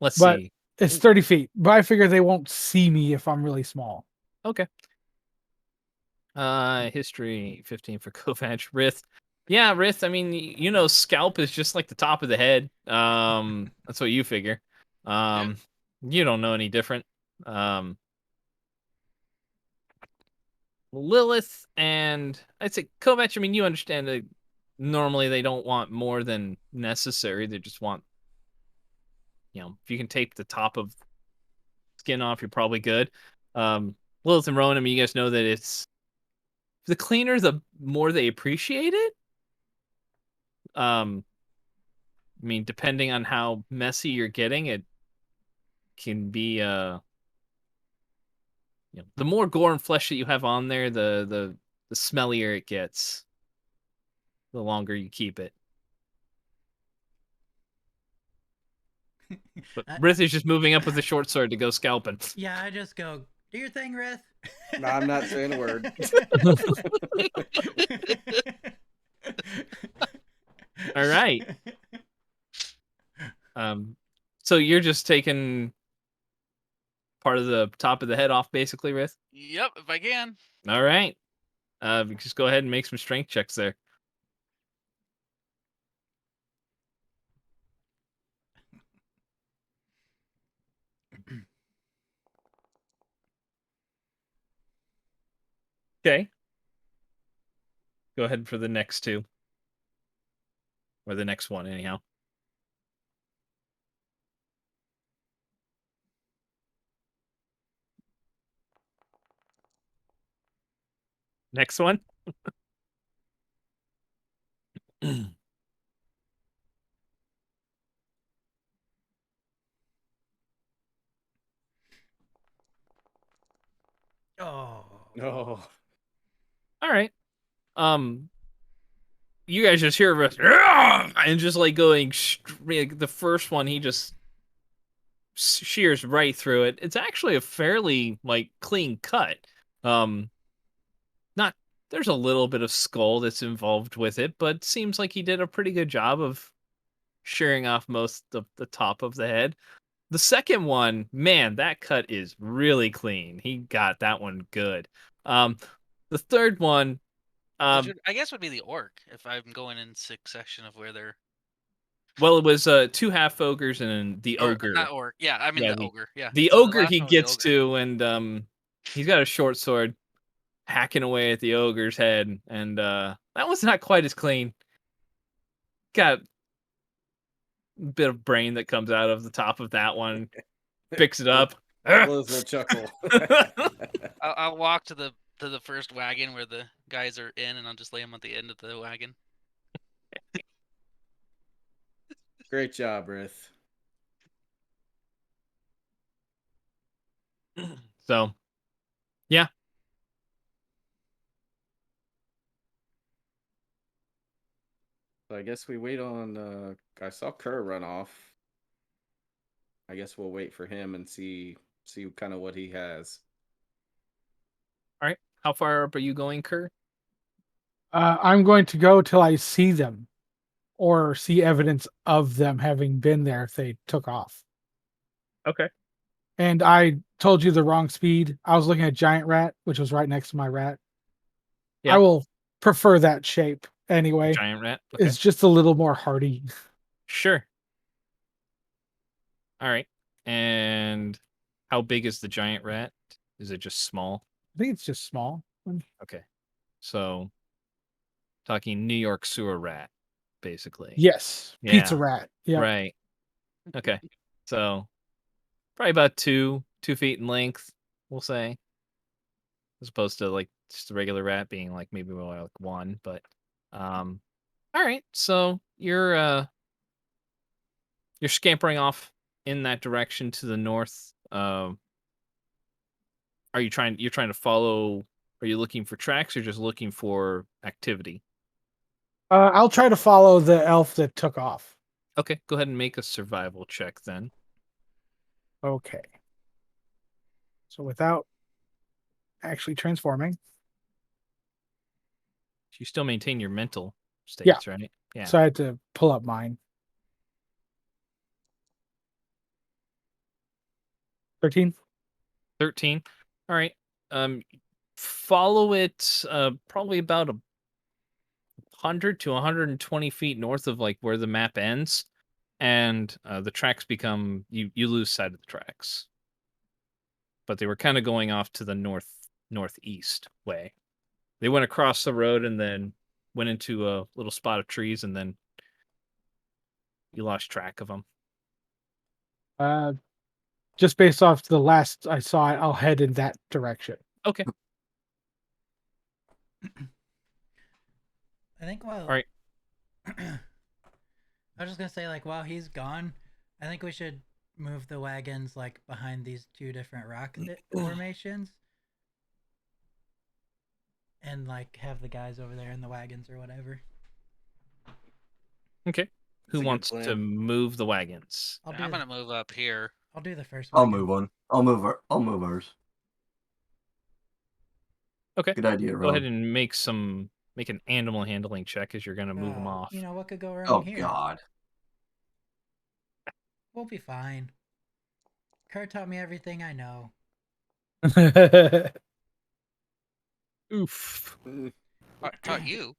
Let's But see. it's 30 feet. But I figure they won't see me if I'm really small. Okay. History 15 for Kovac. Rith. Yeah, Rith, I mean, you know, scalp is just like the top of the head. That's what you figure. You don't know any different. Lilith and I'd say Kovac, I mean, you understand that normally they don't want more than necessary. They just want, if you can tape the top of skin off, you're probably good. Lilith and Rowan, I mean, you guys know that it's the cleaner, the more they appreciate it. I mean, depending on how messy you're getting, it can be the more gore and flesh that you have on there, the smellier it gets. The longer you keep it. But Rith is just moving up with the short sword to go scalping. Yeah, I just go, do your thing, Rith. No, I'm not saying a word. All right. So you're just taking part of the top of the head off, basically, Rith? Yep, if I can. All right. Just go ahead and make some strength checks there. Okay. Go ahead for the next two. Or the next one, anyhow. Next one. Oh. No. All right. You guys just hear a and just like going like the first one, he just shears right through it. It's actually a fairly like clean cut. Not there's a little bit of skull that's involved with it, but seems like he did a pretty good job of shearing off most of the top of the head. The second one, man, that cut is really clean. He got that one good. The third one, Which I guess would be the orc if I'm going in succession of where they're. well, it was 2 half ogres and the Or, ogre. not orc. Yeah, I mean Yeah, the ogre. Yeah. The So ogre last he one was the gets ogre. to, and he's got a short sword hacking away at the ogre's head, and that one's not quite as clean. Got a bit of brain that comes out of the top of that one. Picks it up. Blows a chuckle. I'll walk to the first wagon where the guys are in, and I'll just lay them at the end of the wagon. Great job, Rith. So, yeah. So I guess we wait on. I saw Kerr run off. I guess we'll wait for him and see kind of what he has. All right. How far up are you going, Kerr? I'm going to go till I see them or see evidence of them having been there if they took off. Okay. And I told you the wrong speed. I was looking at giant rat, which was right next to my rat. Yeah. I will prefer that shape anyway. Giant rat. Okay. It's just a little more hardy. Sure. All right. And how big is the giant rat? Is it just small? I think it's just small. Okay. So, talking New York sewer rat, basically. Yes. Yeah. Pizza rat. Yeah. Right. Okay. So, probably about 2 feet in length, we'll say. As opposed to like just a regular rat being like maybe more like 1, but all right. So, you're scampering off in that direction to the north. Are you're trying to follow, are you looking for tracks or just looking for activity? I'll try to follow the elf that took off. Okay, go ahead and make a survival check then. Okay. So without actually transforming. You still maintain your mental states, right? Yeah. So I had to pull up mine. 13. 13. All right. Follow it probably about 100 to 120 feet north of like where the map ends, and the tracks become you lose sight of the tracks. But they were kind of going off to the northeast way. They went across the road and then went into a little spot of trees, and then you lost track of them. Just based off the last I saw it, I'll head in that direction. Okay. I think while All right. I was just gonna say, like, while he's gone, I think we should move the wagons like behind these 2 different rock formations, and like have the guys over there in the wagons or whatever. Okay. Who a good wants to plan. move the wagons? I'll I'm do. gonna move up here. I'll do the first I'll wagon. move one. I'll move ours. Okay. Good idea, Go ahead Ron. and make an animal handling check as you're gonna move them off. You know what could go wrong Oh here? God. We'll be fine. Kurt taught me everything I know. Oof. Taught you.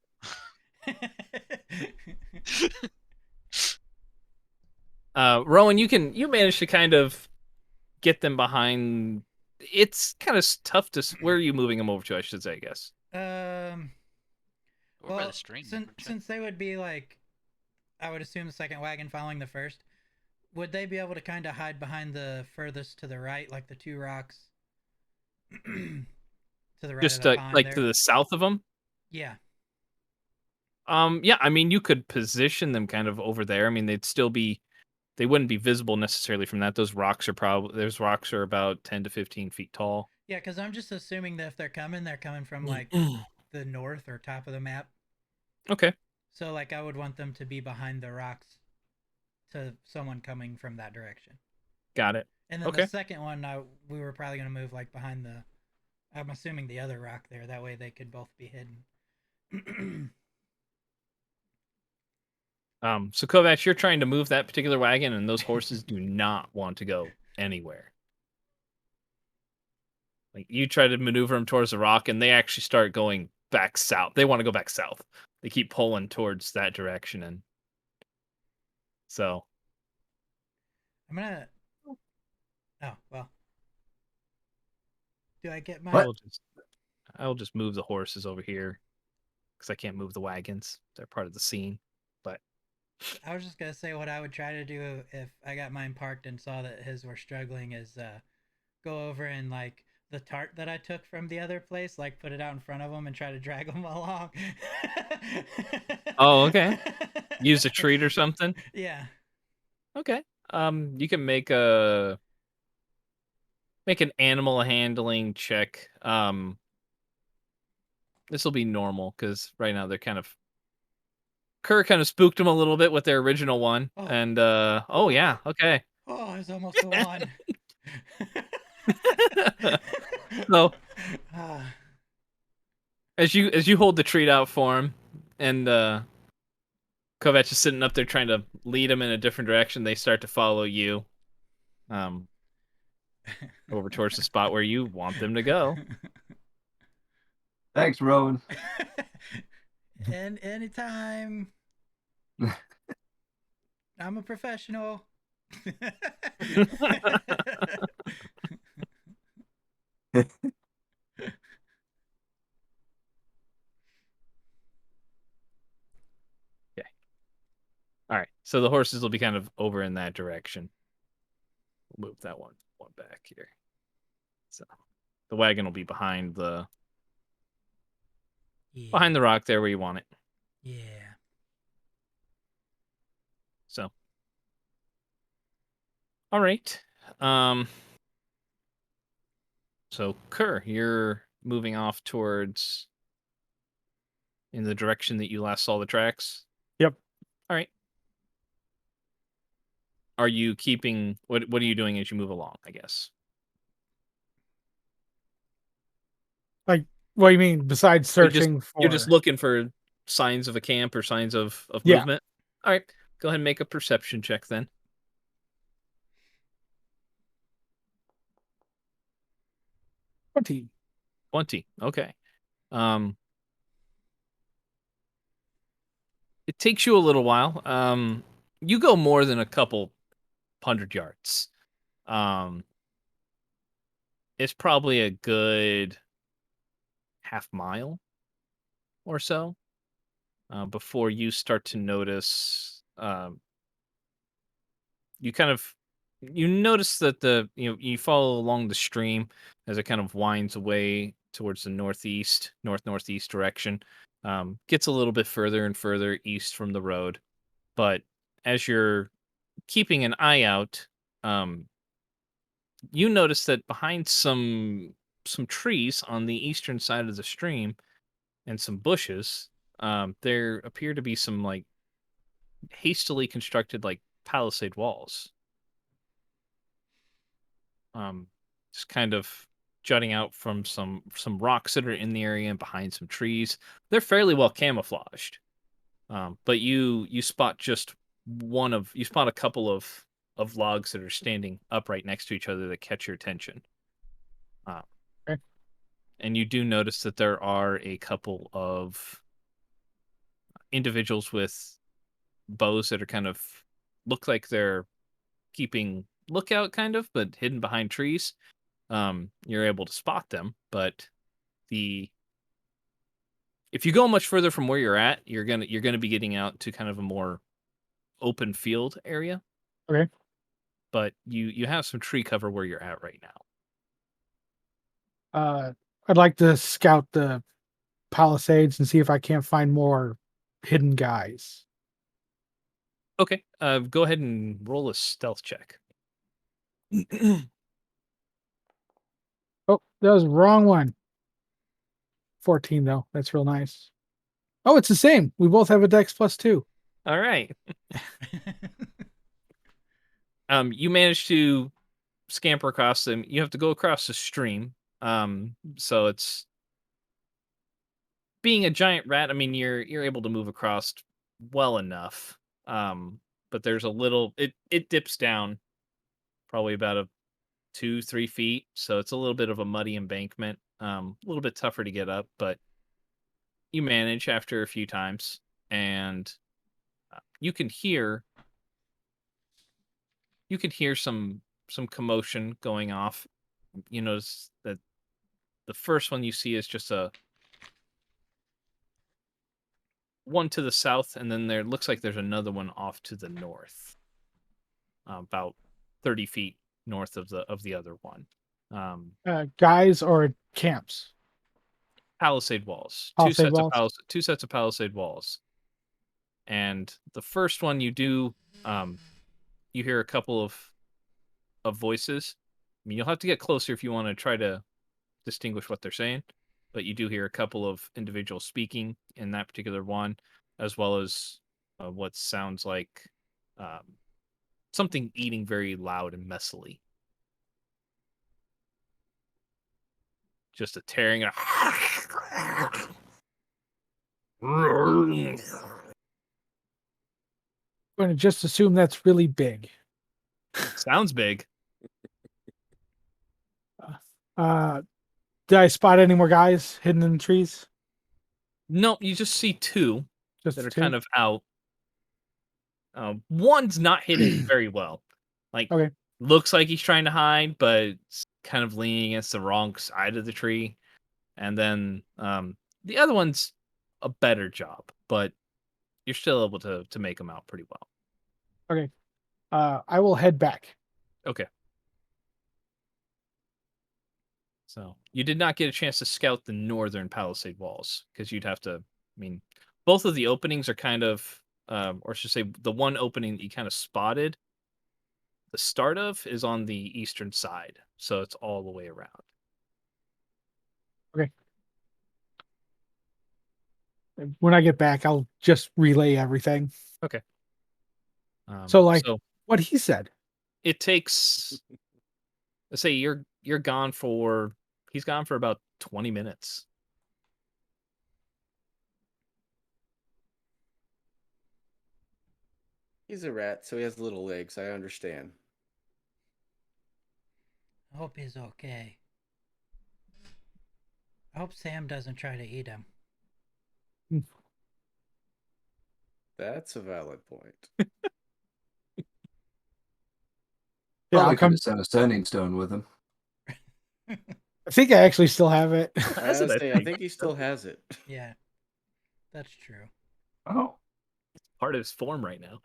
Rowan, you managed to kind of get them behind. It's kind of tough to. Where are you moving them over to? I should say, I guess. We're by Well, the stream. since they would be like, I would assume the second wagon following the first. Would they be able to kind of hide behind the furthest to the right, like the two rocks? To the right Just of the pond like there? to the south of them. Yeah. Yeah. I mean, you could position them kind of over there. I mean, they wouldn't be visible necessarily from that. Those rocks are about 10 to 15 feet tall. Yeah, because I'm just assuming that if they're coming from like the north or top of the map. Okay. So like I would want them to be behind the rocks to someone coming from that direction. Got it. And then Okay. the second one, we were probably going to move like behind I'm assuming the other rock there. That way they could both be hidden. So Kovac, you're trying to move that particular wagon, and those horses do not want to go anywhere. Like you try to maneuver them towards the rock, and they actually start going back south. They want to go back south. They keep pulling towards that direction, and so I'm gonna. Oh well. Do I get my? I'll just move the horses over here because I can't move the wagons. They're part of the scene. But I was just gonna say what I would try to do if I got mine parked and saw that his were struggling is go over and like the tart that I took from the other place, like put it out in front of them and try to drag them along. Oh, okay. Use a treat or something. Yeah. Okay. You can make an animal handling check. This will be normal because right now they're kind of. Kerr kind of spooked them a little bit with their original one, Oh. and yeah, okay. Oh, it's almost a one. So as you hold the treat out for him, and Kovac is sitting up there trying to lead him in a different direction, they start to follow you, over towards the spot where you want them to go. Thanks, Rowan. And anytime. I'm a professional. All right, so the horses will be kind of over in that direction. We'll move that one back here. So the wagon will be behind the rock there where you want it. Yeah. So, all right. So Kerr, you're moving off towards in the direction that you last saw the tracks. Yep. All right. Are you keeping what are you doing as you move along, I guess? Like, what do you mean besides searching You're just looking for signs of a camp or signs of Yeah. movement? All right. Go ahead and make a perception check then. 20. 20. Okay. It takes you a little while. You go more than a couple 100 yards. It's probably a good half mile or so before you start to notice. You notice that you follow along the stream as it kind of winds away towards the northeast direction. Gets a little bit further and further east from the road, but as you're keeping an eye out, you notice that behind some trees on the eastern side of the stream and some bushes, there appear to be some like hastily constructed like palisade walls. Just kind of jutting out from some rocks that are in the area and behind some trees. They're fairly well camouflaged. But you spot you spot a couple of logs that are standing upright next to each other that catch your attention. Okay. And you do notice that there are a couple of individuals with bows that are kind of look like they're keeping lookout kind of, but hidden behind trees. You're able to spot them, but if you go much further from where you're at, you're gonna be getting out to kind of a more open field area. Okay. But you have some tree cover where you're at right now. I'd like to scout the palisades and see if I can't find more hidden guys. Okay. Go ahead and roll a stealth check. Oh, that was the wrong one. 14 though. That's real nice. Oh, it's the same. We both have a dex +2. All right. You manage to scamper across them. You have to go across the stream. So it's being a giant rat. I mean, you're able to move across well enough. But there's a little. It dips down probably about a 2-3 feet, so it's a little bit of a muddy embankment. A little bit tougher to get up, but you manage after a few times, and you can hear some commotion going off. You notice that the first one you see is just a one to the south, and then there looks like there's another one off to the north, about 30 feet north of the other one. Guys or camps? Palisade walls. Palisade walls? Two sets of palisade walls. And the first one you do, you hear a couple of voices. I mean, you'll have to get closer if you want to try to distinguish what they're saying, but you do hear a couple of individuals speaking in that particular one, as well as what sounds like something eating very loud and messily. Just a tearing. I'm going to just assume that's really big. Sounds big. Did I spot any more guys hidden in the trees? Nope, you just see two Just that are two? kind of out. One's not hidden very well. Like, Okay. looks like he's trying to hide, but it's kind of leaning against the wrong side of the tree. And then the other one's a better job, but you're still able to make them out pretty well. Okay. I will head back. Okay. So you did not get a chance to scout the northern palisade walls because you'd have to. I mean, both of the openings are kind of, or I should say, the one opening that you kind of spotted. The start of is on the eastern side, so it's all the way around. Okay. When I get back, I'll just relay everything. Okay. So what he said. It takes. Let's say you're gone for. He's gone for about 20 minutes. He's a rat, so he has little legs. I understand. I hope he's okay. I hope Sam doesn't try to eat him. That's a valid point. Yeah, Probably I'll could come. have sent a sending stone with him. I think I actually still have it. I think he still has it. Yeah, that's true. Oh. Part of his form right now.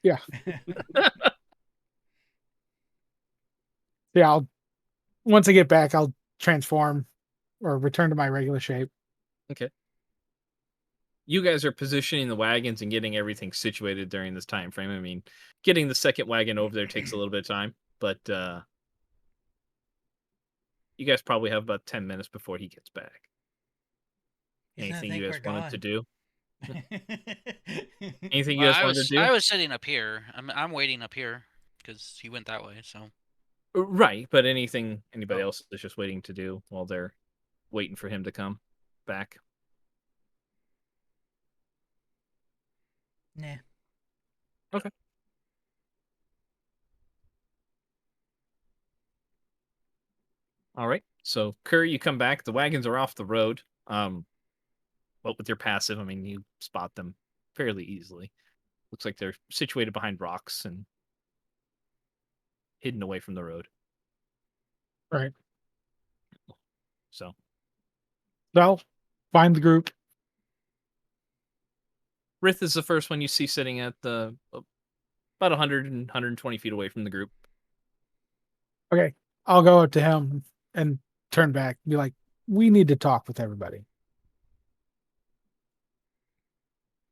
Yeah. Yeah. Once I get back, I'll transform or return to my regular shape. Okay. You guys are positioning the wagons and getting everything situated during this time frame. I mean, getting the second wagon over there takes a little bit of time, but you guys probably have about 10 minutes before he gets back. He's gonna Anything think you guys we're wanted to gone. do? Anything you Well, guys wanted to do? I was sitting up here. I'm waiting up here because he went that way. So Right, but anybody Oh. else is just waiting to do while they're waiting for him to come back? Nah. Okay. All right. So Curry, you come back. The wagons are off the road. But with your passive, I mean, you spot them fairly easily. Looks like they're situated behind rocks and hidden away from the road. Right. So Well, find the group. Rith is the first one you see sitting at the about 100 and 120 feet away from the group. Okay. I'll go up to him and turn back and be like, we need to talk with everybody.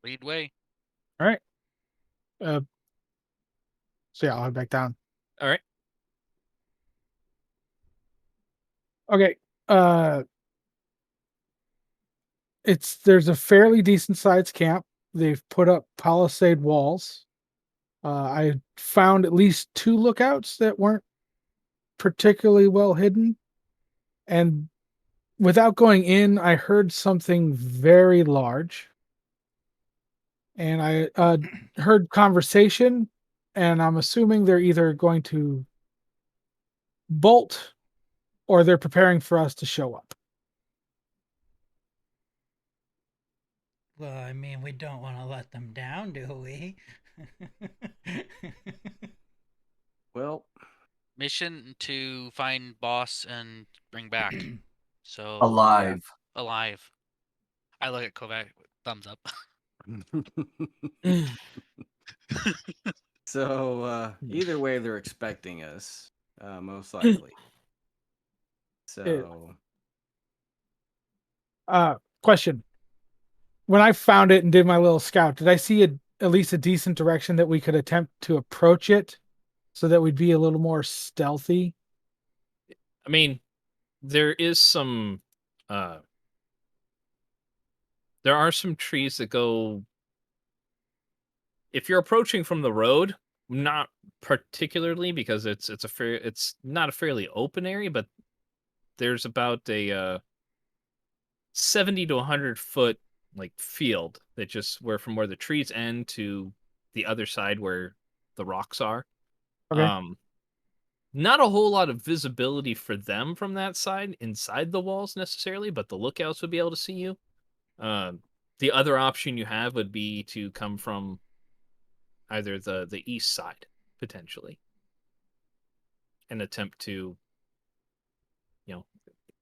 lead way. All right. So yeah, I'll head back down. All right. Okay. There's a fairly decent sized camp. They've put up palisade walls. I found at least 2 lookouts that weren't particularly well hidden. And without going in, I heard something very large. And I heard conversation, and I'm assuming they're either going to bolt or they're preparing for us to show up. Well, I mean, we don't want to let them down, do we? Well, Mission to find boss and bring back. So Alive. alive. I look at Kovac. Thumbs up. So either way, they're expecting us, most likely. So Question. When I found it and did my little scout, did I see at least a decent direction that we could attempt to approach it so that we'd be a little more stealthy? I mean, there is some there are some trees that go, if you're approaching from the road, not particularly, because it's not a fairly open area, but there's about a 70 to 100-foot like field that just from where the trees end to the other side where the rocks are. Okay. Not a whole lot of visibility for them from that side inside the walls necessarily, but the lookouts would be able to see you. The other option you have would be to come from either the east side potentially and attempt to,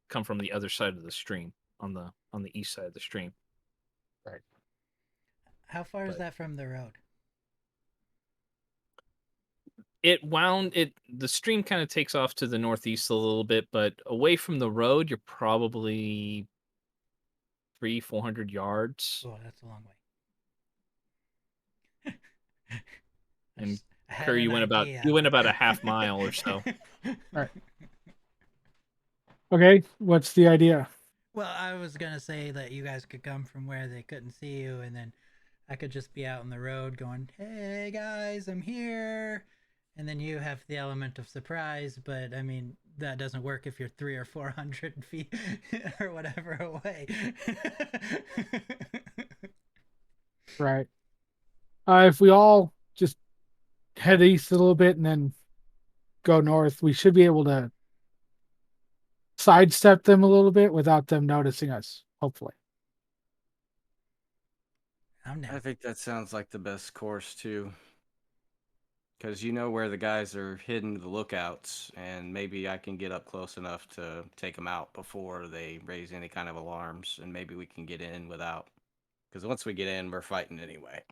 come from the other side of the stream on the east side of the stream. Right. How far is But- that from the road? The stream kind of takes off to the northeast a little bit, but away from the road, you're probably 300-400 yards. Oh, that's a long way. I And just- I had Kerr, you an went about idea. a half mile or so. Right. Okay. What's the idea? Well, I was gonna say that you guys could come from where they couldn't see you, and then I could just be out on the road going, "Hey guys, I'm here," and then you have the element of surprise. But I mean, that doesn't work if you're 300 or 400 feet or whatever away. Right. If we all just head east a little bit and then go north, we should be able to sidestep them a little bit without them noticing us, hopefully. I'm I down. think that sounds like the best course too. Because you know where the guys are hidden to the lookouts, and maybe I can get up close enough to take them out before they raise any kind of alarms, and maybe we can get in without. Because once we get in, we're fighting anyway.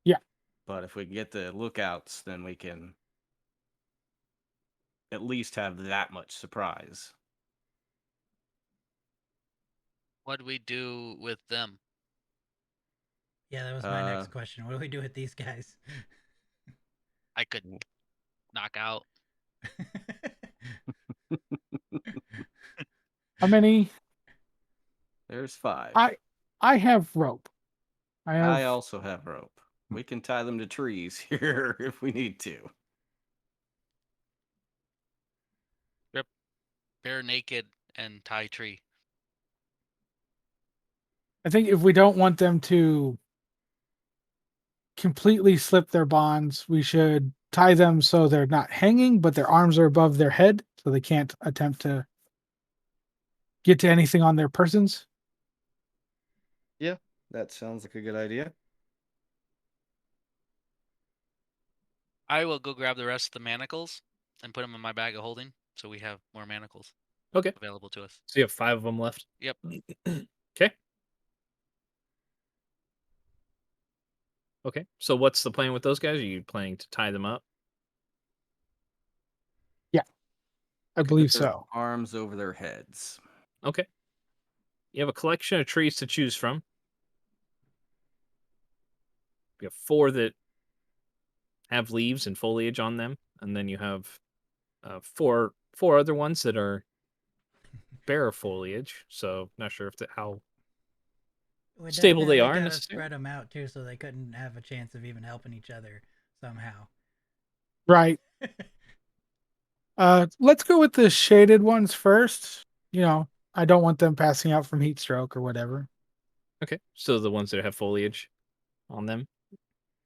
Yeah. But if we can get the lookouts, then we can at least have that much surprise. What do we do with them? Yeah, that was my next question. What do we do with these guys? I could knock out. How many? There's 5. I have rope. I also have rope. We can tie them to trees here if we need to. Bare naked and tie tree. I think if we don't want them to completely slip their bonds, we should tie them so they're not hanging, but their arms are above their head, so they can't attempt to get to anything on their persons. Yeah, that sounds like a good idea. I will go grab the rest of the manacles and put them in my bag of holding, so we have more manacles Okay. available to us. So you have 5 of them left. Yep. Okay. Okay. So what's the plan with those guys? Are you planning to tie them up? I believe Put their so. arms over their heads. Okay. You have a collection of trees to choose from. You have 4 that have leaves and foliage on them, and then you have four other ones that are bare foliage. So not sure if how We stable they definitely are gotta necessarily. spread them out too, so they couldn't have a chance of even helping each other somehow. Right. Let's go with the shaded ones first. I don't want them passing out from heat stroke or whatever. Okay. So the ones that have foliage on them.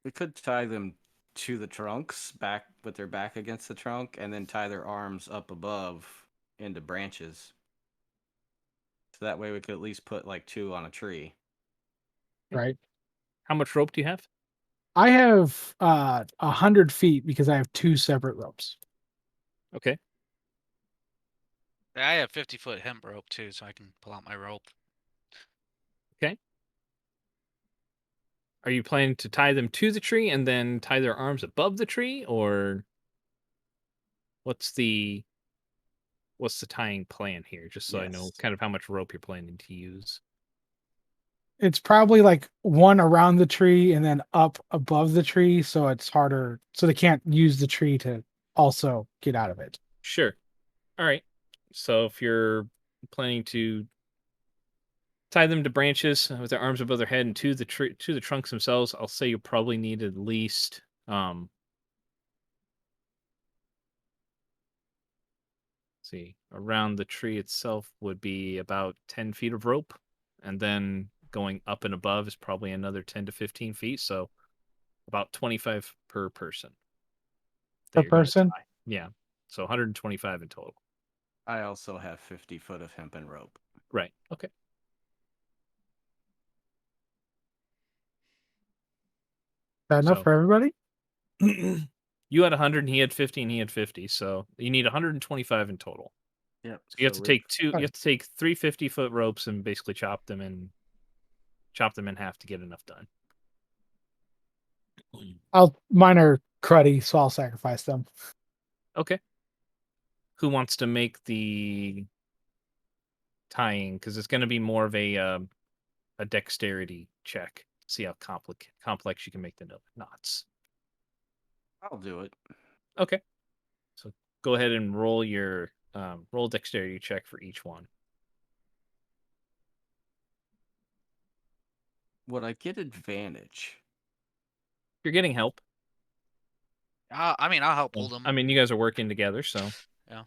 We could tie them to the trunks, back with their back against the trunk, and then tie their arms up above into branches. So that way we could at least put like 2 on a tree. Right. How much rope do you have? I have 100 feet because I have 2 separate ropes. Okay. I have 50-foot hemp rope too, so I can pull out my rope. Okay. Are you planning to tie them to the tree and then tie their arms above the tree, or what's the tying plan here? Just so I know Yes. kind of how much rope you're planning to use. It's probably like one around the tree and then up above the tree, so it's harder. So they can't use the tree to also get out of it. Sure. All right. So if you're planning to tie them to branches with their arms above their head and to the trunks themselves, I'll say you probably need at least around the tree itself would be about 10 feet of rope, and then going up and above is probably another 10 to 15 feet, so about 25 per person that Per you're gonna person? tie. Yeah, so 125 in total. I also have 50 foot of hempen rope. Right. Okay. That enough So for everybody? you had 100 and he had 50 and he had 50, so you need 125 in total. Yep. So you have to take two. You have to take 3 50-foot ropes and basically chop them in half to get enough done. Mine are cruddy, so I'll sacrifice them. Okay. Who wants to make the tying? Because it's going to be more of a dexterity check. See how complex you can make the knots. I'll do it. Okay. So go ahead and roll your roll dexterity check for each one. Would I get advantage? You're getting help. I mean, I'll help hold them. I mean, you guys are working together, so Yeah.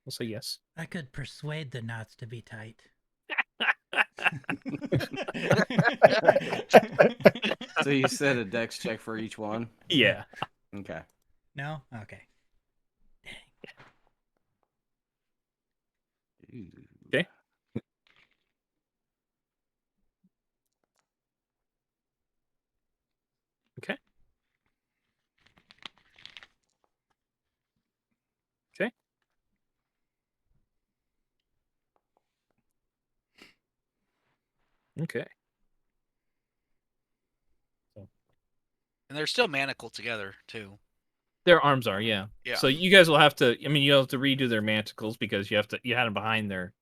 We'll say yes. I could persuade the knots to be tight. So you said a dex check for each one? Yeah. Okay. No? Okay. Okay. Okay. Okay. Okay. And they're still manacled together too. Their arms are, yeah. Yeah. So you guys will have to. I mean, you'll have to redo their manticles because you had them behind their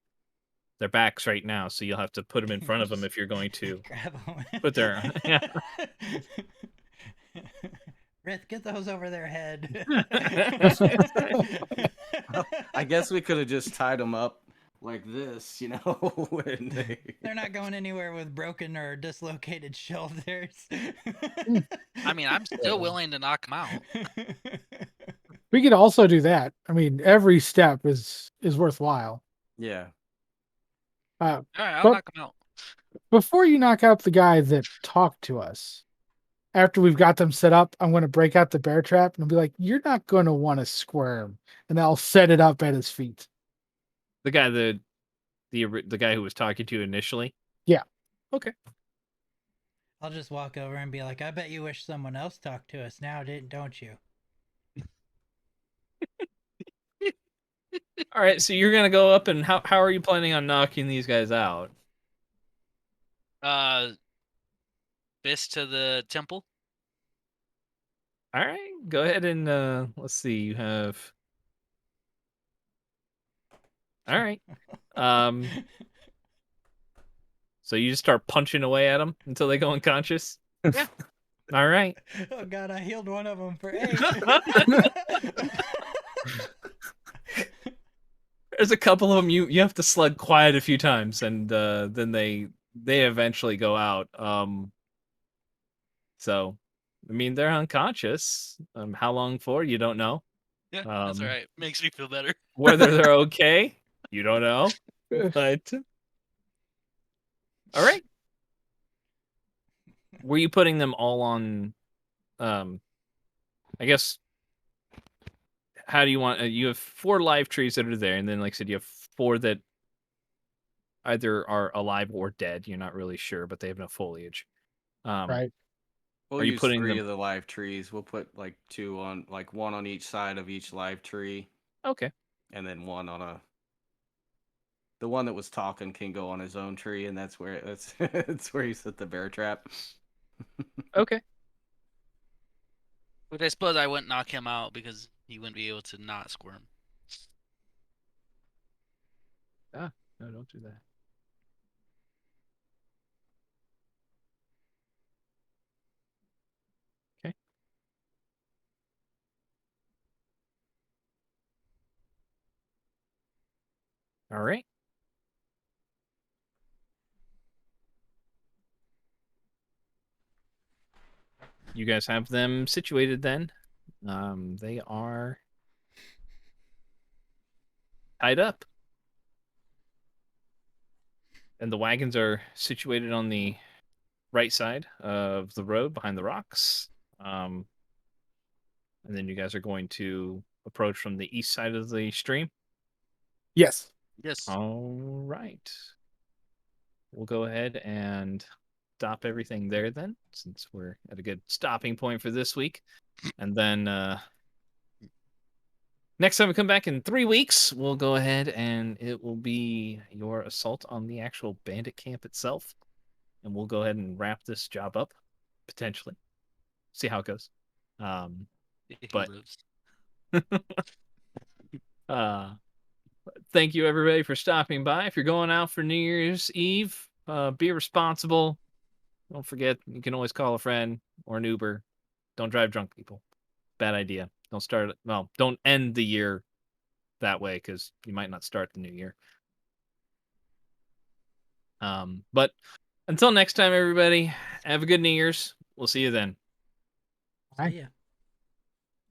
backs right now. So you'll have to put them in front of them if you're going to Grab them. put their. Yeah. Rith, get those over their head. I guess we could have just tied them up like this, you know. When They're not going anywhere with broken or dislocated shoulders. I mean, I'm still willing to knock him out. We could also do that. I mean, every step is worthwhile. Yeah. All right, I'll But knock him out. before you knock out the guy that talked to us, after we've got them set up, I'm going to break out the bear trap and I'll be like, "You're not going to want to squirm," and I'll set it up at his feet. The guy the guy who was talking to you initially. Yeah. Okay. I'll just walk over and be like, "I bet you wish someone else talked to us now, don't you?" All right. So you're gonna go up, and how are you planning on knocking these guys out? Fist to the temple. All right. Go ahead and let's see. You have. All right. So you just start punching away at them until they go unconscious? Yeah. All right. Oh god, I healed one of them for 8. There's a couple of them you have to slug quiet a few times, and then they eventually go out. So, I mean, they're unconscious. How long for? You don't know. Yeah, that's all right. Makes me feel better. Whether they're okay, you don't know. But all right. Were you putting them all on? I guess. How do you want? You have 4 live trees that are there, and then, like I said, you have 4 that either are alive or dead. You're not really sure, but they have no foliage. Right. We'll Are you use putting 3 them- of the live trees. We'll put like 2 on, like 1 on each side of each live tree, Okay. and then 1 on a. The one that was talking can go on his own tree, and that's where that's where you set the bear trap. Okay. But I suppose I wouldn't knock him out because he wouldn't be able to not squirm. No, don't do that. Okay. All right. You guys have them situated then. They are tied up. And the wagons are situated on the right side of the road behind the rocks. And then you guys are going to approach from the east side of the stream. Yes. Yes. All right. We'll go ahead and stop everything there then, since we're at a good stopping point for this week. And then next time we come back in 3 weeks, we'll go ahead and it will be your assault on the actual bandit camp itself. And we'll go ahead and wrap this job up, potentially. See how it goes. If But- he lives. Thank you everybody for stopping by. If you're going out for New Year's Eve, be responsible. Don't forget, you can always call a friend or an Uber. Don't drive drunk, people. Bad idea. Don't end the year that way, because you might not start the new year. But until next time, everybody, have a good New Year's. We'll see you then. Bye. See ya.